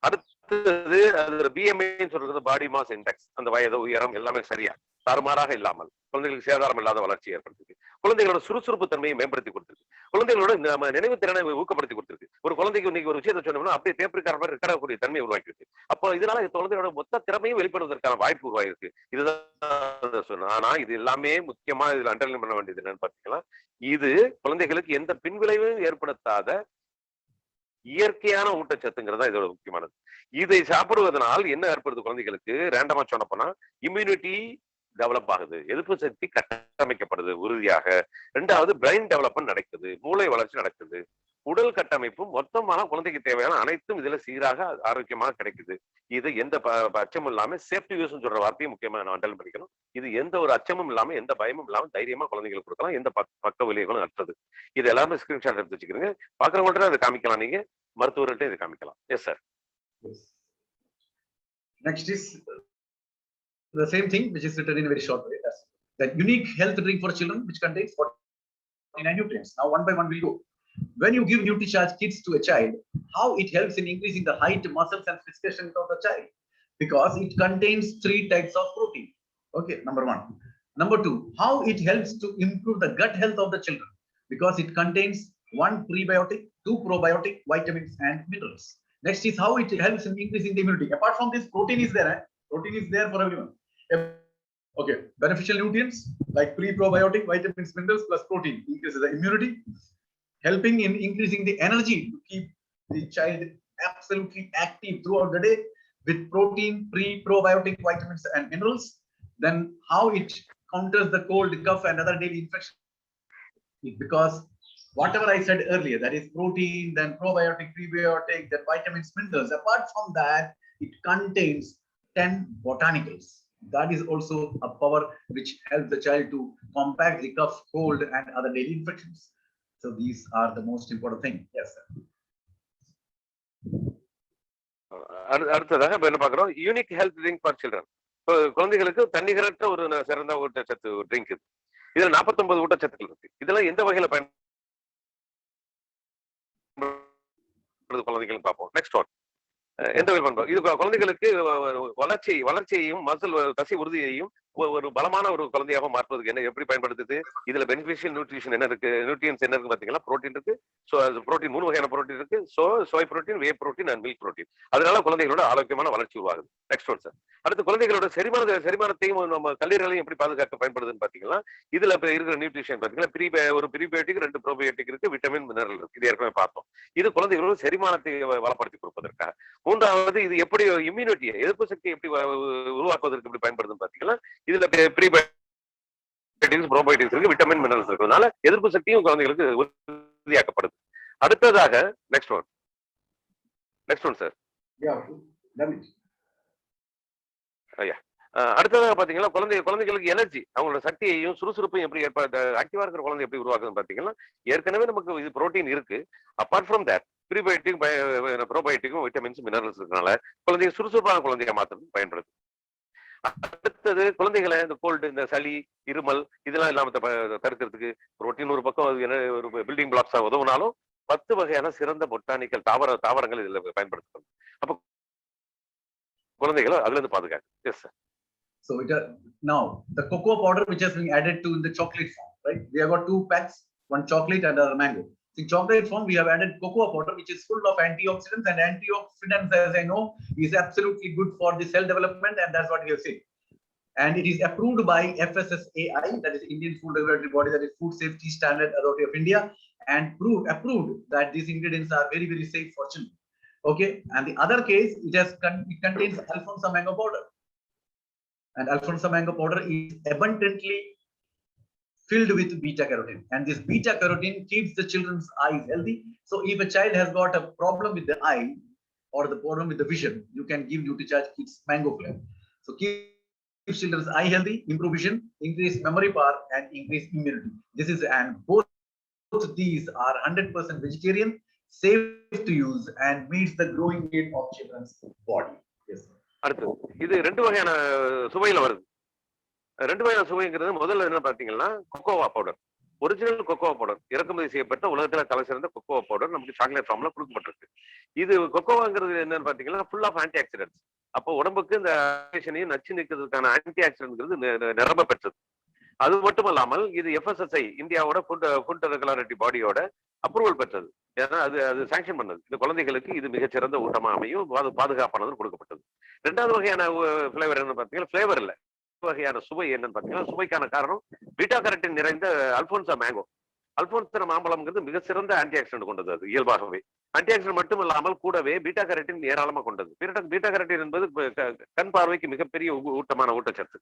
Speaker 1: அடுத்தது, அது பிஎம்ஐன்னு சொல்றது பாடி மாஸ் இண்டெக்ஸ், அந்த வயது உயரம் எல்லாமே சரியா தாறுமாறாக இல்லாமல் குழந்தைகளுக்கு சேதாரம் இல்லாத வளர்ச்சி ஏற்படுத்திருக்கு. குழந்தைகளோட சுறுசுறுப்பு தன்மையை மேம்படுத்தி கொடுத்திருக்கு. குழந்தைகளோட நினைவு திறனை ஊக்கப்படுத்தி கொடுத்திருக்கு. ஒரு குழந்தைக்கு இன்னைக்கு ஒரு விஷயத்தை சொன்னோம்னா அப்படியே டேப்ரிக்கார மாதிரி ரெக்கார்டக்கூடிய தன்மையை உருவாக்கிருக்கு. அப்போ இதனால குழந்தையோட மொத்த திறமையும் வெளிப்படுவதற்கான வாய்ப்பு உருவாகிருக்கு. இதுதான் சொன்னேன். ஆனா இது எல்லாமே முக்கியமா இதுல அண்டர்லைன் பண்ண வேண்டியது என்னன்னு பாத்தீங்கன்னா, இது குழந்தைகளுக்கு எந்த பின்விளைவும் ஏற்படுத்தாத இயற்கையான ஊட்டச்சத்துங்கிறதா இதோட முக்கியமானது. இதை சாப்பிடுவதனால் என்ன ஏற்படுது குழந்தைகளுக்கு? ரேண்டமா சொன்ன போனா இம்யூனிட்டி டெவலப் ஆகுது, எதிர்ப்பு சக்தி கட்டமைக்கப்படுது உறுதியாக. 2வது, பிரெயின் டெவலப்மெண்ட் நடக்குது, மூளை வளர்ச்சி நடக்குது, உடல் கட்டமைப்பு மொத்தமான குழந்தைக்கு தேவையான அனைத்தும் இதுல சீராக ஆரோக்கியமாக கிடைக்குது. இது எந்த அச்சமும் இல்லாம, சேஃப்டி யூஸ் சொல்ற வார்த்தையும் முக்கியமா நான் அண்டர்லைன் பண்ணிக்கணும். இது எந்த ஒரு அச்சமும் இல்லாம, எந்த பயமும் இல்லாம தைரியமா குழந்தைகளுக்கு கொடுக்கலாம், எந்த பக்க விளைவுகளும் அற்றது. இது எல்லாமே ஸ்கிரீன்ஷாட் எடுத்து வச்சுக்கிறீங்க. பாக்குறவங்கள்ட்ட அதை காமிக்கலாம், நீங்க மருத்துவர்கள்ட்ட இதை காமிக்கலாம். S sir.
Speaker 2: Next is the same thing, which is written in a very short way. That's that unique health drink for children, which contains 49 nutrients. Now, one by one we'll go. When you give NutriCharge Kids to a child, how it helps in increasing the height, muscles, and physical strength of the child? Because it contains 3 types of protein. Okay, number 1. Number 2, how it helps to improve the gut health of the children? Because it contains 1 prebiotic, 2 probiotic, vitamins, and minerals. Next is how it helps in increasing the immunity. Apart from this, protein is there. Protein is there for everyone. Okay, beneficial nutrients like pre-probiotic, vitamins, minerals plus protein increases the immunity, helping in increasing the energy to keep the child absolutely active throughout the day with protein, pre-probiotic, vitamins and minerals. Then how it counters the cold, cough and other daily infections, because whatever I said earlier, that is protein, then probiotic, prebiotic, then vitamins, minerals. Apart from that, it contains 10 botanicals. That is also a power which helps the child to combat the cough, cold, and other daily infections. So these are the most important thing. Yes, sir.
Speaker 1: அடுத்ததாக இப்ப என்ன பாக்குறோம், unique health drink for children. குழந்தைகளுக்கு தன்னிகரற்ற ஒரு சிறந்த ஊட்டச்சத்து drink இது. இதுல 49 ஊட்டச்சத்துக்கள் இருக்கு. இதெல்லாம் எந்த வகையில பயன்படுது குழந்தைகள் பார்ப்போம். நெக்ஸ்ட் ஒன், எந்த வகையில் பண்றோம் இது குழந்தைகளுக்கு வளர்ச்சியையும் மசில் தசை உறுதியையும் ஒரு பலமான ஒரு குழந்தையாக மாற்றுவதற்கு என்ன எப்படி பயன்படுத்துது? இதுல பெனிஃபிஷியல் நியூட்ரிஷன் என்ன இருக்கு, நியூட்ரியன்ஸ் என்ன இருக்கு பாத்தீங்கன்னா, புரோட்டீன் இருக்கு. புரோட்டீன் 3 வகையான புரோட்டீன் இருக்கு. Soy protein, whey protein and milk protein. அதனால குழந்தைகளோட ஆரோக்கியமான வளர்ச்சி உருவாகுது. நெக்ஸ்ட் ஒன் சார், அடுத்து குழந்தைகளோட செரிமானத்தையும் நம்ம கல்லீரலையும் எப்படி பாதுகாக்க பயன்படுதுன்னு பாத்தீங்கன்னா, இதுல இருக்கிற நியூட்ரிஷன் பாத்தீங்கன்னா, ஒரு ப்ரீபயோட்டிக், 2 ப்ரோபயோட்டிக் இருக்கு, விட்டமின், மினரல் இருக்கு. இது ஏற்கனவே பார்த்தோம். இது குழந்தைகளோட செரிமானத்தை வளப்படுத்தி கொடுப்பதற்காக. மூன்றாவது, இது எப்படி இம்யூனிட்டியை, எதிர்ப்பு சக்தியை எப்படி உருவாக்குவதற்கு எப்படி பயன்படுதுன்னு பாத்தீங்கன்னா, இதுல ப்ரீபயோட்டிக்ஸ், ப்ரோபயோட்டிக்ஸ் இருக்கு, விட்டமின், மினரல்ஸ் இருக்கிறதுனால எதிர்ப்பு சக்தியும் குழந்தைகளுக்கு உறுதியாக்கப்படுது. அடுத்ததாக நெக்ஸ்ட் ஒன் சார். ஐயா, அடுத்ததாக பாத்தீங்கன்னா, குழந்தைகளுக்கு எனர்ஜி, அவங்களோட சக்தியையும் சுறுசுறுப்பையும் எப்படி ஆக்டிவா இருக்கிற குழந்தை எப்படி உருவாக்குதுன்னு பாத்தீங்கன்னா, ஏற்கனவே நமக்கு இது புரோட்டீன் இருக்கு. அப்பார்ட் ஃப்ரம் தட் ப்ரீபயோட்டிக், ப்ரோபயோட்டிக்கும், விட்டமின்ஸ், மினரல்ஸ் இருக்கனால குழந்தைங்க சுறுசுறுப்பான குழந்தைய மாற்றம் பயன்படுது. அடுத்தது, குழந்தைகளை இந்த கோல்டு, இந்த சளி, இருமல் இதெல்லாம் இல்லாம தடுக்கிறதுக்கு புரோட்டீன் ஒரு பக்கம் ஒரு பில்டிங் பிளாக்ஸா உதவுனாலும் 10 வகையான சிறந்த பொட்டானிக்கல் தாவரங்கள் இதுல பயன்படுத்தப்படும். அப்ப குழந்தைகளை அதுல இருந்து பாதுகாக்கு. Yes sir.
Speaker 2: So now the cocoa powder which has been added to in the chocolate form, right? We have got 2 packs, one chocolate and another mango. In chocolate form, we have added cocoa powder, which is full of antioxidants, and antioxidants, as I know, is absolutely good for the cell development, and that's what we have seen. And it is approved by FSSAI, that is Indian Food Regulatory Body, that is Food Safety Standard Authority of India, and approved that these ingredients are very, very safe for children. Okay, and the other case, it contains Alfonso mango powder, and Alfonso mango powder is abundantly filled with beta carotene, and this beta carotene keeps the children's eyes healthy. So if a child has got a problem with the eye or the problem with the vision, you can give NutriCharge Kids mango flavor. So keep children's eye healthy, improve vision, increase memory power, and increase immunity. This is, and both these are 100% vegetarian, safe to use, and meets the growing need of children's body. Yes.
Speaker 1: அடுத்து, இது 2 வகையான சுவையில வருது. 2 வகையான சுவைங்கிறது முதல்ல என்ன பாத்தீங்கன்னா, கொக்கோவா powder, original கொக்கோவா powder, இறக்குமதி செய்யப்பட்ட உலகத்துல தலை சிறந்த கொக்கோவா பவுடர் நமக்கு சாக்லேட் ஃபார்ம்ல கொடுக்கப்பட்டிருக்கு. இது கொக்கோவாங்கிறது என்னன்னு பாத்தீங்கன்னா, ஃபுல் ஆஃப் ஆன்டி ஆக்சிடென்ட்ஸ். அப்போ உடம்புக்கு இந்த நச்சு நீக்கிறதுக்கான ஆன்டி ஆக்சிடென்ட்ங்கிறது நிரம்ப பெற்றது. அது மட்டும் இல்லாமல் இது FSSAI, இந்தியாவோட ஃபுட் ரெகுலாரிட்டி பாடியோட அப்ரூவல் பெற்றது. ஏன்னா அது சாங்ஷன் பண்ணது. இந்த குழந்தைகளுக்கு இது மிகச்சிறந்த ஊட்டமா அமையும், பாதுகாப்பானது கொடுக்கப்பட்டது. 2வது வகையான ஃபிளேவர் என்ன பாத்தீங்கன்னா, ஃபிளேவர் இல்ல, வகையான சுவை என்னன்னு பாத்தீங்கன்னா, சுவைக்கான காரணம் பீட்டா கரோட்டின் நிறைந்த அல்போன்சா மேங்கோ. அல்போன்சா மாம்பழம்ங்கிறது மிக சிறந்த ஆன்டி ஆக்சிடென்ட் கொண்டது. அது இயல்பாகவே ஆன்டி ஆக்சிடென்ட் மட்டும் இல்லாமல் கூடவே பீட்டா கரோட்டின் ஏராளமா கொண்டது. பீட்டா கரோட்டின் என்பது கண் பார்வைக்கு மிகப்பெரிய ஊட்டமான ஊட்டச்சத்து.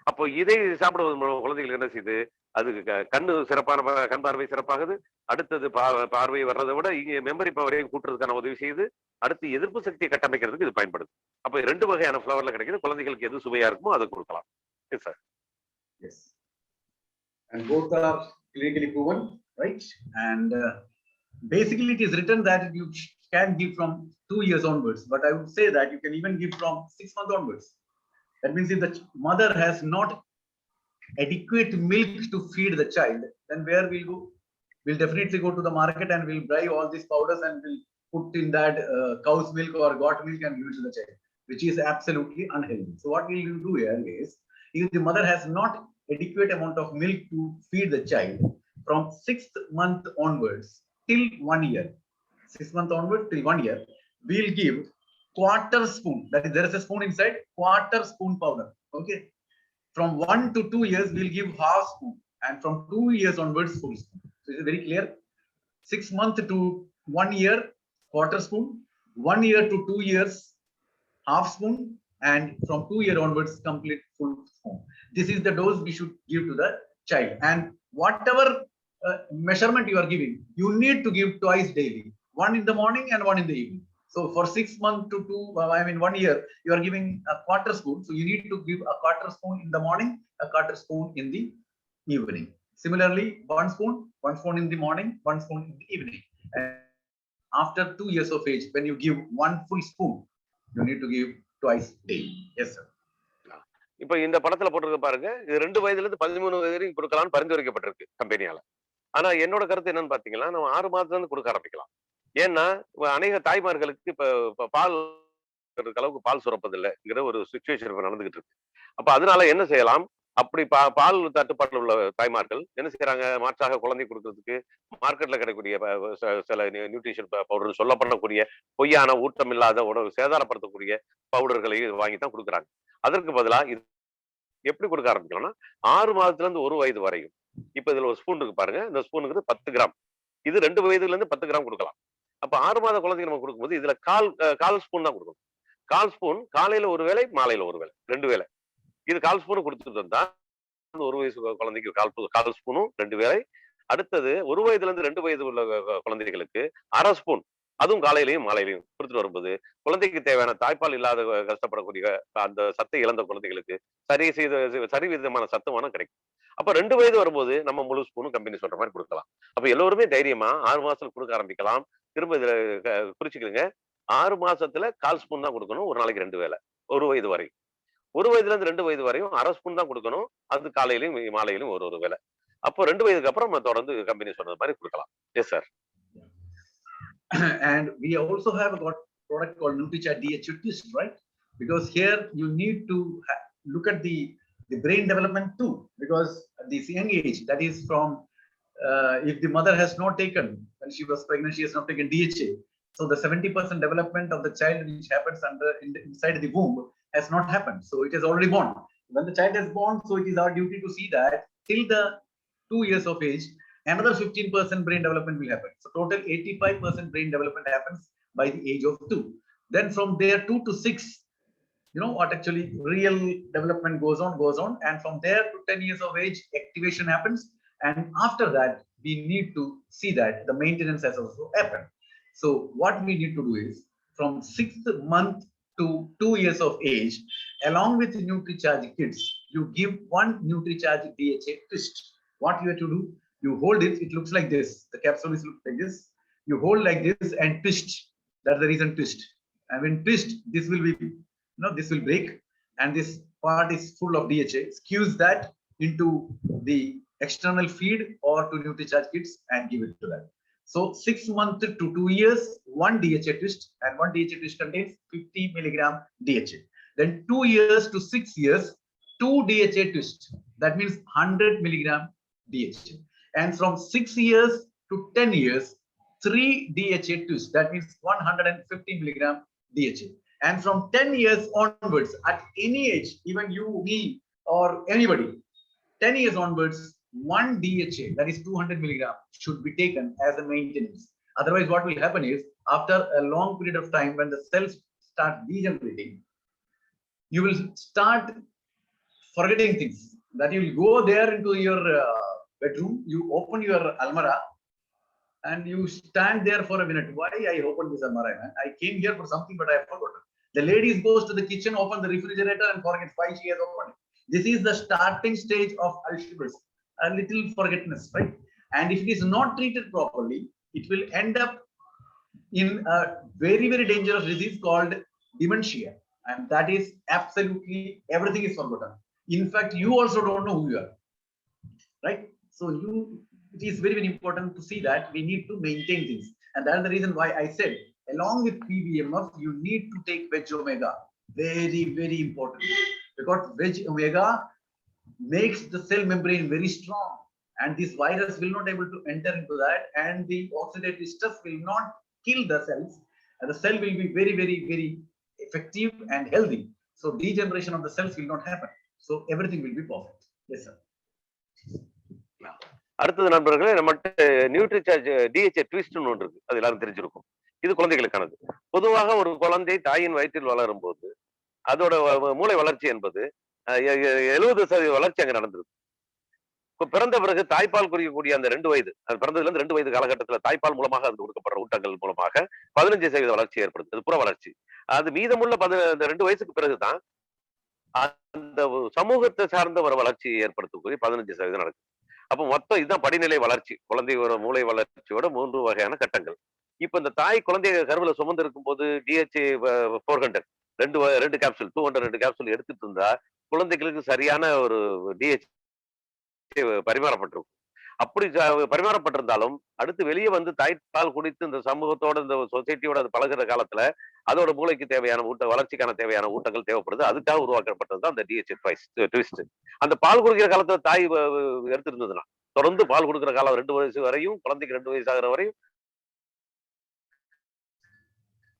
Speaker 1: அப்போ இதை சாப்பிடுவது மூலம் குழந்தைகள் என்ன செய்யுது, அது கண் பார்வை சிறப்பாகுது. அடுத்தது பார்வை வர்றதை விட இங்க மெமரி பவரையும் கூட்டுறதுக்கான உதவி செய்யுது. அடுத்து எதிர்ப்பு சக்தியை கட்டமைக்கிறதுக்கு இது பயன்படுது. அப்ப 2 வகையான ஃபிளவர்ல கிடைக்குது. குழந்தைகளுக்கு எது சுவையா இருக்குமோ அதை கொடுக்கலாம். Yes sir.
Speaker 2: Yes. And both are clinically proven, right? And basically it is written that you can give from 2 years onwards, but I would say that you can even give from 6 months onwards. That means if the mother has not adequate milk to feed the child, then where we'll go? We'll definitely go to the market and we'll buy all these powders and we'll put in that cow's milk or goat milk and give it to the child, which is absolutely unhealthy. So what will you do here is, if the mother has not adequate amount of milk to feed the child, from 6th month onwards till 1 year, 6 months onwards till 1 year, we'll give 1/4 spoon. That is, there is a spoon inside, 1/4 spoon powder. Okay. from 1 to 2 years, we'll give half spoon, and from 2 years onwards, full spoon. So it's very clear. 6 months to 1 year, quarter spoon. 1 year to 2 years, half spoon, and from 2 year onwards, complete full spoon. This is the dose we should give to the child. And whatever measurement you are giving, you need to give twice daily, one in the morning and one in the evening. So for 6 months to 1 year, you are giving a quarter spoon. So you need to give a quarter spoon in the morning, a quarter spoon in the evening. Similarly, one spoon in the morning, one spoon in the evening. And after 2 years of age, when you give one full spoon, you need to give twice daily. Yes, sir.
Speaker 1: இப்ப இந்த படத்துல போட்டிருக்க பாருங்க, இது 2 வயதுல இருந்து 13 வயது வரைக்கும் கொடுக்கலாம்னு பரிந்துரைக்கப்பட்டிருக்கு கம்பெனியால. ஆனா என்னோட கருத்து என்னன்னு பாத்தீங்கன்னா, நம்ம 6 மாதத்துல இருந்து கொடுக்க ஆரம்பிக்கலாம். ஏன்னா அநேக தாய்மார்களுக்கு இப்ப பால் அளவுக்கு பால் சுரப்பதில்லைங்கிற ஒரு சிச்சுவேஷன் இப்ப நடந்துகிட்டு இருக்கு. அப்ப அதனால என்ன செய்யலாம், அப்படி பால் தட்டுப்பாட்டில் உள்ள தாய்மார்கள் என்ன செய்யறாங்க, மாற்றாக குழந்தை கொடுக்கறதுக்கு மார்க்கெட்ல கிடைக்கக்கூடிய சில நியூட்ரிஷன் பவுடர் சொல்லப்படக்கூடிய பொய்யான ஊட்டம் இல்லாத உணவு சேதாரப்படுத்தக்கூடிய பவுடர்களை வாங்கி தான் கொடுக்குறாங்க. அதற்கு பதிலா இது எப்படி கொடுக்க ஆரம்பிக்கலாம்னா, 6 மாதத்துல இருந்து 1 வயது வரையும். இப்ப இதுல ஒரு ஸ்பூன் இருக்கு பாருங்க, இந்த ஸ்பூனுக்கு 10 கிராம். இது 2 வயதுல இருந்து 10 கிராம் கொடுக்கலாம். அப்ப 6 மாத குழந்தைக்கு நம்ம கொடுக்கும்போது இதுல கால் ஸ்பூன் தான் கொடுக்கணும். கால் ஸ்பூன் காலையில ஒரு வேளை, மாலையில ஒரு வேளை, 2 வேளை. இது கால் ஸ்பூன் கொடுத்துட்டு வந்தா 1 வயசு குழந்தைக்கு கால் ஸ்பூனும் 2 வேளை. அடுத்தது 1 வயதுல இருந்து 2 வயது உள்ள குழந்தைகளுக்கு அரை ஸ்பூன், அதுவும் காலையிலையும் மாலையிலையும் கொடுத்துட்டு வரும்போது குழந்தைக்கு தேவையான தாய்ப்பால் இல்லாத கஷ்டப்படக்கூடிய அந்த சத்தை இழந்த குழந்தைகளுக்கு சரி விதமான சத்துமானம் கிடைக்கும். அப்ப 2 வயது வரும்போது நம்ம முழு ஸ்பூனும் கம்பெனி சொல்ற மாதிரி கொடுக்கலாம். அப்ப எல்லோருமே தைரியமா 6 மாசத்துல கொடுக்க ஆரம்பிக்கலாம். திரும்ப இதுல குறிச்சுக்கிறீங்க, 6 மாசத்துல கால் ஸ்பூன் தான் கொடுக்கணும், ஒரு நாளைக்கு 2 வேளை, 1 வயது வரை. 1 வயதுல இருந்து 2 வயது வரையும் அரை ஸ்பூன் தான் கொடுக்கணும், அது காலையிலையும் மாலையிலும் ஒரு வேளை. அப்போ 2 வயதுக்கு அப்புறம் நம்ம தொடர்ந்து கம்பெனி சொன்னது மாதிரி கொடுக்கலாம். S sir.
Speaker 2: And we also have a product called NUTRICHARGE DHA twist, right? Because here you need to look at the brain development too, because at this young age, that is from if the mother has not taken, when she was pregnant, she has not taken DHA. So the 70% development of the child which happens inside the womb has not happened. So it is already born. When the child is born, so it is our duty to see that till the 2 years of age, another 15% brain development will happen. So total 85% brain development happens by the age of 2. Then from there 2 to 6, you know what actually real development goes on, and from there to 10 years of age, activation happens. And after that, we need to see that the maintenance has also happened. So what we need to do is from 6th month to 2 years of age, along with NutriCharge kits, you give one NutriCharge DHA twist. What you have to do, you hold it, it looks like this. The capsule is look like this. You hold like this and twist. That's the reason twist. And when twist, this will be, this will break, and this part is full of DHA. Squeeze that into the external feed or to NutriCharge kits and give it to that. So 6 months to 2 years, one DHA twist, and one DHA twist contains 50 milligram DHA. Then 2 years to 6 years, 2 DHA twist. That means 100 milligram DHA. And from 6 years to 10 years, 3 DHA twist. That means 150 milligram DHA. And from 10 years onwards, at any age, even you, me, or anybody, 10 years onwards, one DHA, that is 200 milligram, should be taken as a maintenance. Otherwise, what will happen is, after a long period of time, when the cells start degenerating, you will start forgetting things. That you will go there into your bedroom, you open your almara, and you stand there for a minute. Why I opened this almara, man? I came here for something, but I have forgotten. The ladies goes to the kitchen, open the refrigerator, and forgets why she has opened it. This is the starting stage of Alzheimer's, a little forgetfulness, right? And if it is not treated properly, it will end up in a very, very dangerous disease called dementia. And that is absolutely everything is forgotten. In fact, you also don't know who you are, right? So it is very, very important to see that we need to maintain things. And that's the reason why I said, along with PBMF, you need to take veg omega. Very, very important. Because veg omega makes the cell membrane very strong. And this virus will not able to enter into that. And the oxidative stress will not kill the cells. And the cell will be very, very, very effective and healthy. So degeneration of the cells will not happen. So everything will be perfect. Yes, sir.
Speaker 1: அடுத்தது நண்பர்களே, நம்மகிட்ட Nutricharge DHA ட்விஸ்ட்னு ஒன்று இருக்கு. அது எல்லாரும் தெரிஞ்சிருக்கும். இது குழந்தைகளுக்கானது. பொதுவாக ஒரு குழந்தை தாயின் வயிற்றில் வளரும் போது அதோட மூளை வளர்ச்சி என்பது 70% வளர்ச்சி அங்க நடந்திருக்கு. இப்ப பிறந்த பிறகு தாய்ப்பால் குடிக்கக்கூடிய அந்த 2 வயது, அது பிறந்ததுல இருந்து 2 வயது காலகட்டத்துல தாய்ப்பால் மூலமாக அது கொடுக்கப்படுற ஊட்டங்கள் மூலமாக 15% வளர்ச்சி ஏற்படுது. அது புற வளர்ச்சி. அது மீதமுள்ள 2 வயசுக்கு பிறகுதான் அந்த சமூகத்தை சார்ந்த ஒரு வளர்ச்சி ஏற்படுத்தக்கூடிய 15% நடக்குது. அப்ப மொத்தம் இதுதான் படிநிலை வளர்ச்சி. குழந்தையோட மூளை வளர்ச்சியோட 3 வகையான கட்டங்கள். இப்ப இந்த தாய் குழந்தைய கருவில சுமந்து இருக்கும் போது டிஹெச்ஏ 400 2 கேப்சூல் 200 கேப்சூல் எடுத்துட்டு இருந்தா குழந்தைகளுக்கு சரியான ஒரு டிஹெச்ஏ பரிமாறப்பட்டிருக்கும். அப்படி பரிமாறப்பட்டிருந்தாலும் அடுத்து வெளியே வந்து தாய்ப்பால் குடித்து இந்த சமூகத்தோட இந்த சொசைட்டியோட அது பழகுற காலத்துல அதோட மூளைக்கு தேவையான வளர்ச்சிக்கான தேவையான ஊட்டங்கள் தேவைப்படுது. அதுக்காக உருவாக்கப்பட்டது அந்த டிஹெச்ஏ ட்விஸ்ட். அந்த பால் குடிக்கிற காலத்துல தாய் எடுத்திருந்ததுன்னா தொடர்ந்து பால் கொடுக்கிற காலம் 2 வயசு வரையும், குழந்தைக்கு 2 வயசு ஆகிற வரையும்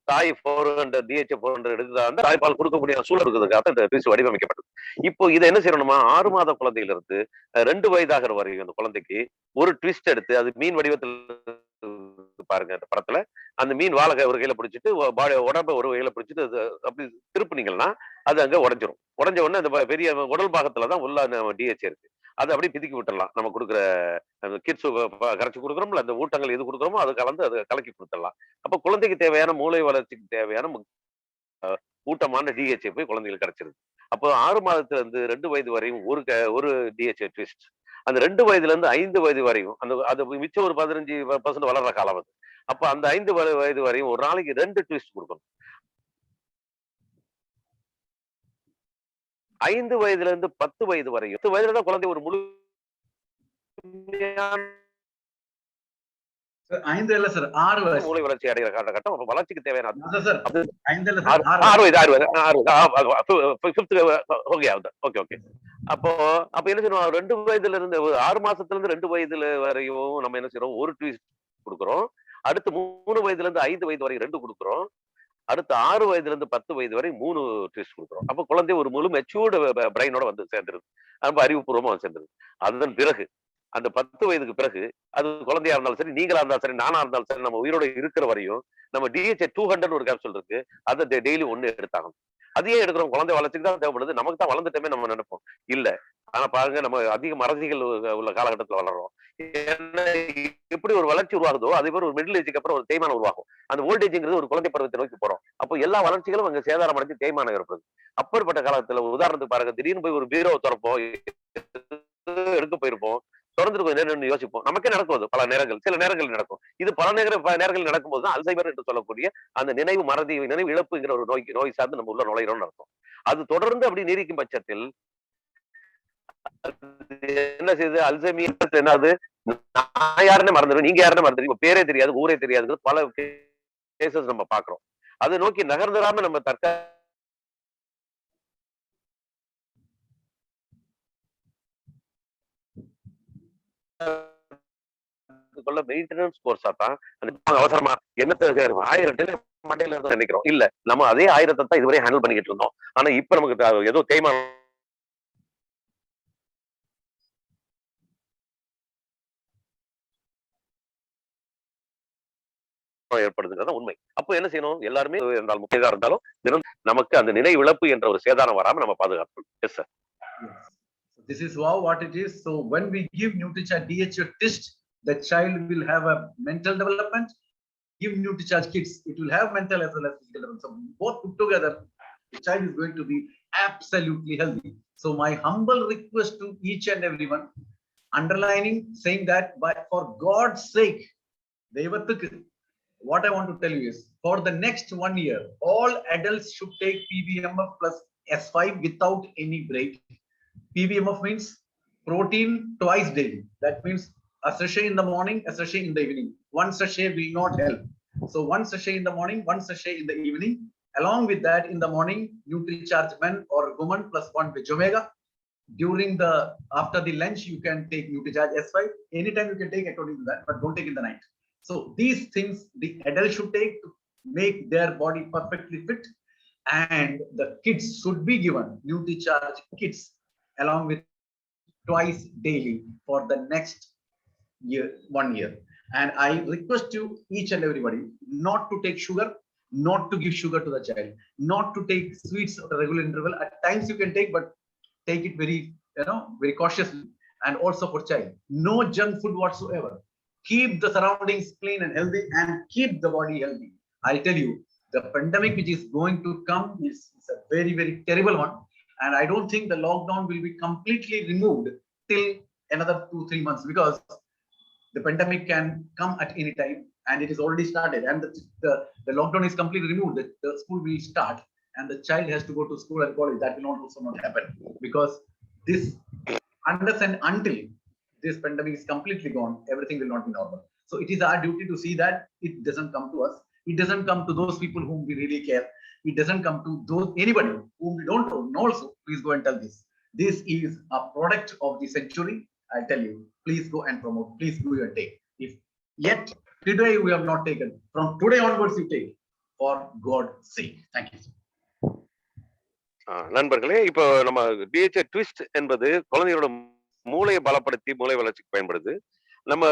Speaker 1: தாய் 400 டிஹெச்ஏ 400 எடுக்கிறதா இருந்தா தாய்ப்பால் கொடுக்கக்கூடிய சூழல் இருக்கிறதுக்காக இந்த ட்விஸ்ட் வடிவமைக்கப்பட்டது. இப்போ இதை என்ன செய்யணுமா, 6 மாத குழந்தையில இருந்து 2 வயதாகிற வரையும் அந்த குழந்தைக்கு ஒரு ட்விஸ்ட் எடுத்து, அது மீன் வடிவத்தில் பாருங்க அந்த படத்துல, அந்த மீன் வாழை ஒரு கையில பிடிச்சிட்டு உடம்ப ஒரு கையில பிடிச்சிட்டு அப்படி திருப்பினீங்கன்னா அது அங்க உடஞ்சிரும். உடஞ்ச உடனே அந்த பெரிய உடல் பாகத்துலதான் உள்ள டிஹெச்ஏ இருக்கு. அதை அப்படியே பிதுக்கி விட்டுடலாம். நம்ம கொடுக்குற கிட்ஸ் கரைச்சி கொடுக்குறோம்ல, அந்த ஊட்டங்கள் எது கொடுக்குறோமோ அது கலந்து அதை கலக்கி கொடுத்துடலாம். அப்ப குழந்தைக்கு தேவையான மூளை வளர்ச்சிக்கு தேவையான ஊட்டமான டிஹெச்ஏ போய் குழந்தைகளுக்கு கிடைச்சிருது. அப்போ 6 மாதத்துல இருந்து 2 வயது வரையும் ஒரு டிஹெச்ஏ ட்விஸ்ட். அந்த 2 வயதுல இருந்து 5 வயது வரையும் அது மிச்சம் ஒரு 15% வளர்ற காலம் அது. அப்ப அந்த 5 வயது வரையும் ஒரு நாளைக்கு 2 ட்விஸ்ட் கொடுக்கணும். 5 வயதுல இருந்து 10 வயது வரையும், 10 வயதுல தான் குழந்தை ஒரு முழு
Speaker 2: 5 இல்ல சார், 6 வயசு
Speaker 1: மூளை வளர்ச்சி அடைகிற காலகட்டம். வளர்ச்சிக்கு தேவையான
Speaker 2: 5 இல்ல
Speaker 1: சார், 6 ஓகே. அப்போ என்ன செய்யணும், 2 வயதுல இருந்து 6 மாசத்துல இருந்து 2 வயதுல வரையும் நம்ம என்ன செய்யறோம், ஒரு ட்விஸ்ட் கொடுக்குறோம். அடுத்து 3 வயதுல இருந்து 5 வயது வரை 2 கொடுக்குறோம். அடுத்து 6 வயதுல இருந்து 10 வயது வரை 3 ட்விஸ்ட் கொடுக்குறோம். அப்ப குழந்தை ஒரு முழு மெச்சூர்டு பிரெயினோட வந்து சேர்ந்துருது. ரொம்ப அறிவுபூர்வமா வந்து சேர்ந்துருது. அதன் பிறகு அந்த 10 வயதுக்கு பிறகு அது குழந்தையா இருந்தாலும் சரி, நீங்களா இருந்தாலும் சரி, நானா இருந்தாலும் சரி, நம்ம உயிரோட இருக்கிற வரையும் நம்ம டிஹெச்ஏ 200 ஒரு கேப்சூல் இருக்கு. அதை டெய்லி 1 எடுத்தாகணும். அதையே எடுக்கிறோம். குழந்தை வளர்ச்சிக்கு தான் தேவைப்படுது. நமக்கு தான் வளர்ந்துட்டமே நம்ம நினைப்போம். இல்ல, ஆனா பாருங்க, நம்ம அதிக மறதிகள் உள்ள காலகட்டத்தில் வளர்றோம். எப்படி ஒரு வளர்ச்சி உருவாகுதோ அதே மாதிரி ஒரு மிடில் ஏஜுக்கு அப்புறம் ஒரு தேய்மானம் உருவாகும். அந்த ஓல்டேஜ்ங்கிறது ஒரு குழந்தை பருவத்தை நோக்கி போறோம். அப்போ எல்லா வளர்ச்சிகளும் அங்க சேதாரம் அடைஞ்சு தேய்மானம் ஏற்படுது. அப்பேற்பட்ட காலத்துல உதாரணத்துக்கு பாருங்க, திடீர்னு போய் ஒரு பீரோ திறப்போம், எடுக்க போயிருப்போம், தொடர்ந்து கொஞ்சம் நேரம் யோசிப்போம். நமக்கே நடக்கும். அது பல நேரங்கள், சில நேரங்கள் நடக்கும். இது பல நேரங்கள் நடக்கும்போது தான் அல்சைமர் என்று சொல்லக்கூடிய அந்த நினைவு மறதி, நினைவு இழப்புங்கிற ஒரு நோய் சார்ந்து நம்ம உள்ள நுழைகிறோம்னு அர்த்தம். அது தொடர்ந்து அப்படி நீடிக்கும் பட்சத்தில் என்ன செய்யுது, அல்சைமர் என்னது, நான் யாருன்னு மறந்துடும், நீங்க யாருன்னு மறந்துடும், பேரே தெரியாது, ஊரே தெரியாது, பல கேசஸ் நம்ம பாக்குறோம். அதை நோக்கி நகர்ந்துடாம நம்ம மெயின்டெனன்ஸ் கோர்ஸா தான் அவசரமா என்னத்தை 1000 மண்டையில இருந்து நினைக்கிறோம். இல்ல, நம்ம அதே 1000 தான் இதுவரை ஹேண்டில் பண்ணிக்கிட்டு இருந்தோம். ஆனா இப்ப நமக்கு ஏதோ தேய்மானம் ஏற்படுதுங்கிறத உண்மை. அப்போ என்ன செய்யணும், எல்லாருமே இருந்தாலும் முக்கியதா இருந்தாலும் நமக்கு அந்த நினைவு இழப்பு என்ற ஒரு சேதாரம் வராம நம்ம பாதுகாக்கணும். Yes sir.
Speaker 2: This is what it is. So when we give NutriCharge DHA test, the child will have a mental development. Give NutriCharge kids, it will have mental as well as physical development. So both put together, the child is going to be absolutely healthy. So my humble request to each and everyone, underlining, saying that, but for God's sake, what I want to tell you is, for the next 1 year, all adults should take PBMF plus S5 without any break. PBMF means protein twice daily. That means a sachet in the morning, a sachet in the evening. One sachet will not help. So 1 sachet in the morning, 1 sachet in the evening. Along with that, in the morning, NutriCharge men or woman plus 1 veg omega. After the lunch, you can take NutriCharge S5. Anytime you can take according to that, but don't take in the night. So these things the adult should take to make their body perfectly fit, and the kids should be given NutriCharge kids along with twice daily for the next year, 1 year. And I request you, each and everybody, not to take sugar, not to give sugar to the child, not to take sweets at a regular interval. At times you can take, but take it very, very cautiously. And also for child, no junk food whatsoever. Keep the surroundings clean and healthy, and keep the body healthy. I'll tell you, the pandemic which is going to come is a very, very terrible one. And I don't think the lockdown will be completely removed till another 2-3 months, because the pandemic can come at any time, and it is already started. And the lockdown is completely removed. The school will start, and the child has to go to school and college. That will also not happen, because this, unless and until this pandemic is completely gone, everything will not be normal. So it is our duty to see that it doesn't come to us. It doesn't come to those people whom we really care. It doesn't come to anybody whom we don't know. And also, please go and tell this. This is a product of the century. I tell you, please go and promote. Please do your take. If yet today we have not taken, from today onwards you take, for God's sake. Thank you.
Speaker 1: நண்பர்களே, இப்போ நம்ம DHA twist என்பது குழந்தையோட மூளையை பலப்படுத்தி மூளை வளர்ச்சிக்கு பயன்படுது. நம்ம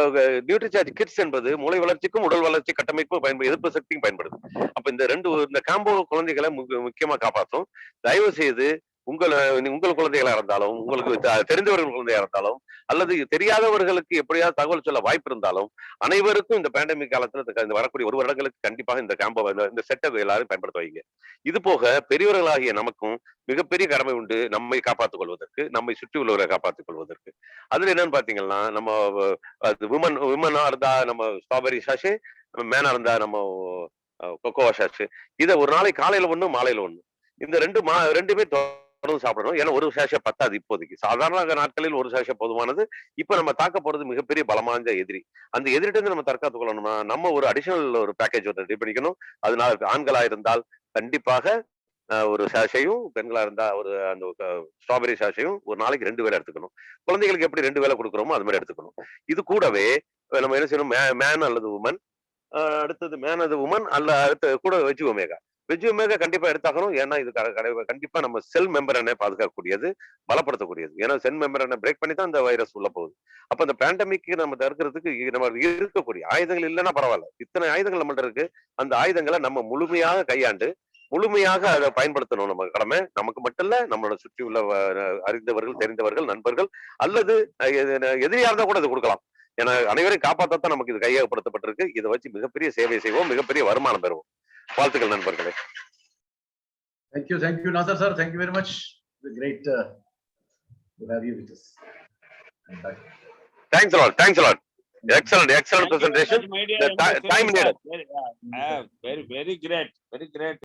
Speaker 1: நியூட்ரிசார்ஜ் கிட்ஸ் என்பது மூளை வளர்ச்சிக்கும் உடல் வளர்ச்சி கட்டமைப்பும் எதிர்ப்பு சக்தியும் பயன்படுது. அப்ப இந்த காம்போ குழந்தைகளை முக்கியமா காப்பாற்றும். தயவு செய்து உங்கள் குழந்தைகளா இருந்தாலும், உங்களுக்கு தெரிந்தவர்கள் குழந்தையா இருந்தாலும், அல்லது தெரியாதவர்களுக்கு எப்படியாவது தகவல் சொல்ல வாய்ப்பு இருந்தாலும், அனைவருக்கும் இந்த பேண்டமிக் காலத்துல இந்த வரக்கூடிய 1 வருடங்களுக்கு கண்டிப்பாக இந்த காம்போ, இந்த செட்டை எல்லாரும் பயன்படுத்த வைங்க. இது போக பெரியவர்களாகிய நமக்கும் மிகப்பெரிய கடமை உண்டு, நம்மை காப்பாற்றிக் கொள்வதற்கு, நம்மை சுற்றி உள்ளவரை காப்பாற்றிக் கொள்வதற்கு. அதுல என்னன்னு பாத்தீங்கன்னா, நம்ம விமனா இருந்தா நம்ம ஸ்ட்ராபெரி சாஷே, மேனா இருந்தா நம்ம கொக்கோவா சாஷே. இதை ஒரு நாளைக்கு காலையில 1, மாலையில 1, இந்த ரெண்டுமே தொடர்ந்து சாப்பிடணும். ஏன்னா ஒரு சாஷே பத்தாது இப்போதைக்கு. சாதாரண நாட்களில் ஒரு சாஷே போதுமானது. இப்ப நம்ம தாக்க போறது மிகப்பெரிய பலமான எதிரி. அந்த எதிரிட்ட இருந்து நம்ம தற்காத்துக் கொள்ளணும்னா நம்ம ஒரு அடிஷனல் ஒரு பேக்கேஜ் ரெடி பண்ணிக்கணும். அதனால ஆண்களா இருந்தால் கண்டிப்பாக ஒரு சாஷையும், பெண்களா இருந்தா அந்த ஸ்ட்ராபெரி சாஷையும் ஒரு நாளைக்கு 2 வேளை எடுத்துக்கணும். குழந்தைகளுக்கு எப்படி 2 வேளை கொடுக்குறோமோ அது மாதிரி எடுத்துக்கணும். இது கூடவே நம்ம என்ன செய்யணும், மேன் அல்லது உமன், அடுத்தது மேன் அல்லது உமன், அல்ல அடுத்து கூட வெஜ் ஒமேகா. வெஜ் ஒமேகா கண்டிப்பா எடுத்தாகணும். ஏன்னா இது கண்டிப்பா நம்ம செல் மெம்பரனை பாதுகாக்கக்கூடியது, பலப்படுத்தக்கூடியது. ஏன்னா செல் மெம்பரனை பிரேக் பண்ணி தான் இந்த வைரஸ் உள்ள போகுது. அப்ப இந்த பேண்டமிக் நம்ம தடுக்கிறதுக்கு நம்ம இருக்கக்கூடிய ஆயுதங்கள் இல்லைன்னா பரவாயில்ல, இத்தனை ஆயுதங்கள் நம்மள்ட்ட இருக்கு. அந்த ஆயுதங்களை நம்ம முழுமையாக கையாண்டு முழுமையாக அதை பயன்படுத்தணும். நம்ம கடமை நமக்கு மட்டும் இல்ல, நம்மளோட சுற்றி உள்ள அறிந்தவர்கள், தெரிந்தவர்கள், நண்பர்கள், அல்லது எதிரியா இருந்தா கூட இதை கொடுக்கலாம். ஏன்னா அனைவரையும் காப்பாற்றத்தான் நமக்கு இது கையகப்படுத்தப்பட்டிருக்கு. இதை வச்சு மிகப்பெரிய சேவை செய்வோம், மிகப்பெரிய வருமானம் பெறுவோம். வாழ்த்துக்கள் நண்பர்களே.
Speaker 2: Thank you, Nasar sir. Thank you very much. It's great to have you with us.
Speaker 1: Thanks a lot. Excellent presentation. The time needed.
Speaker 3: Very great.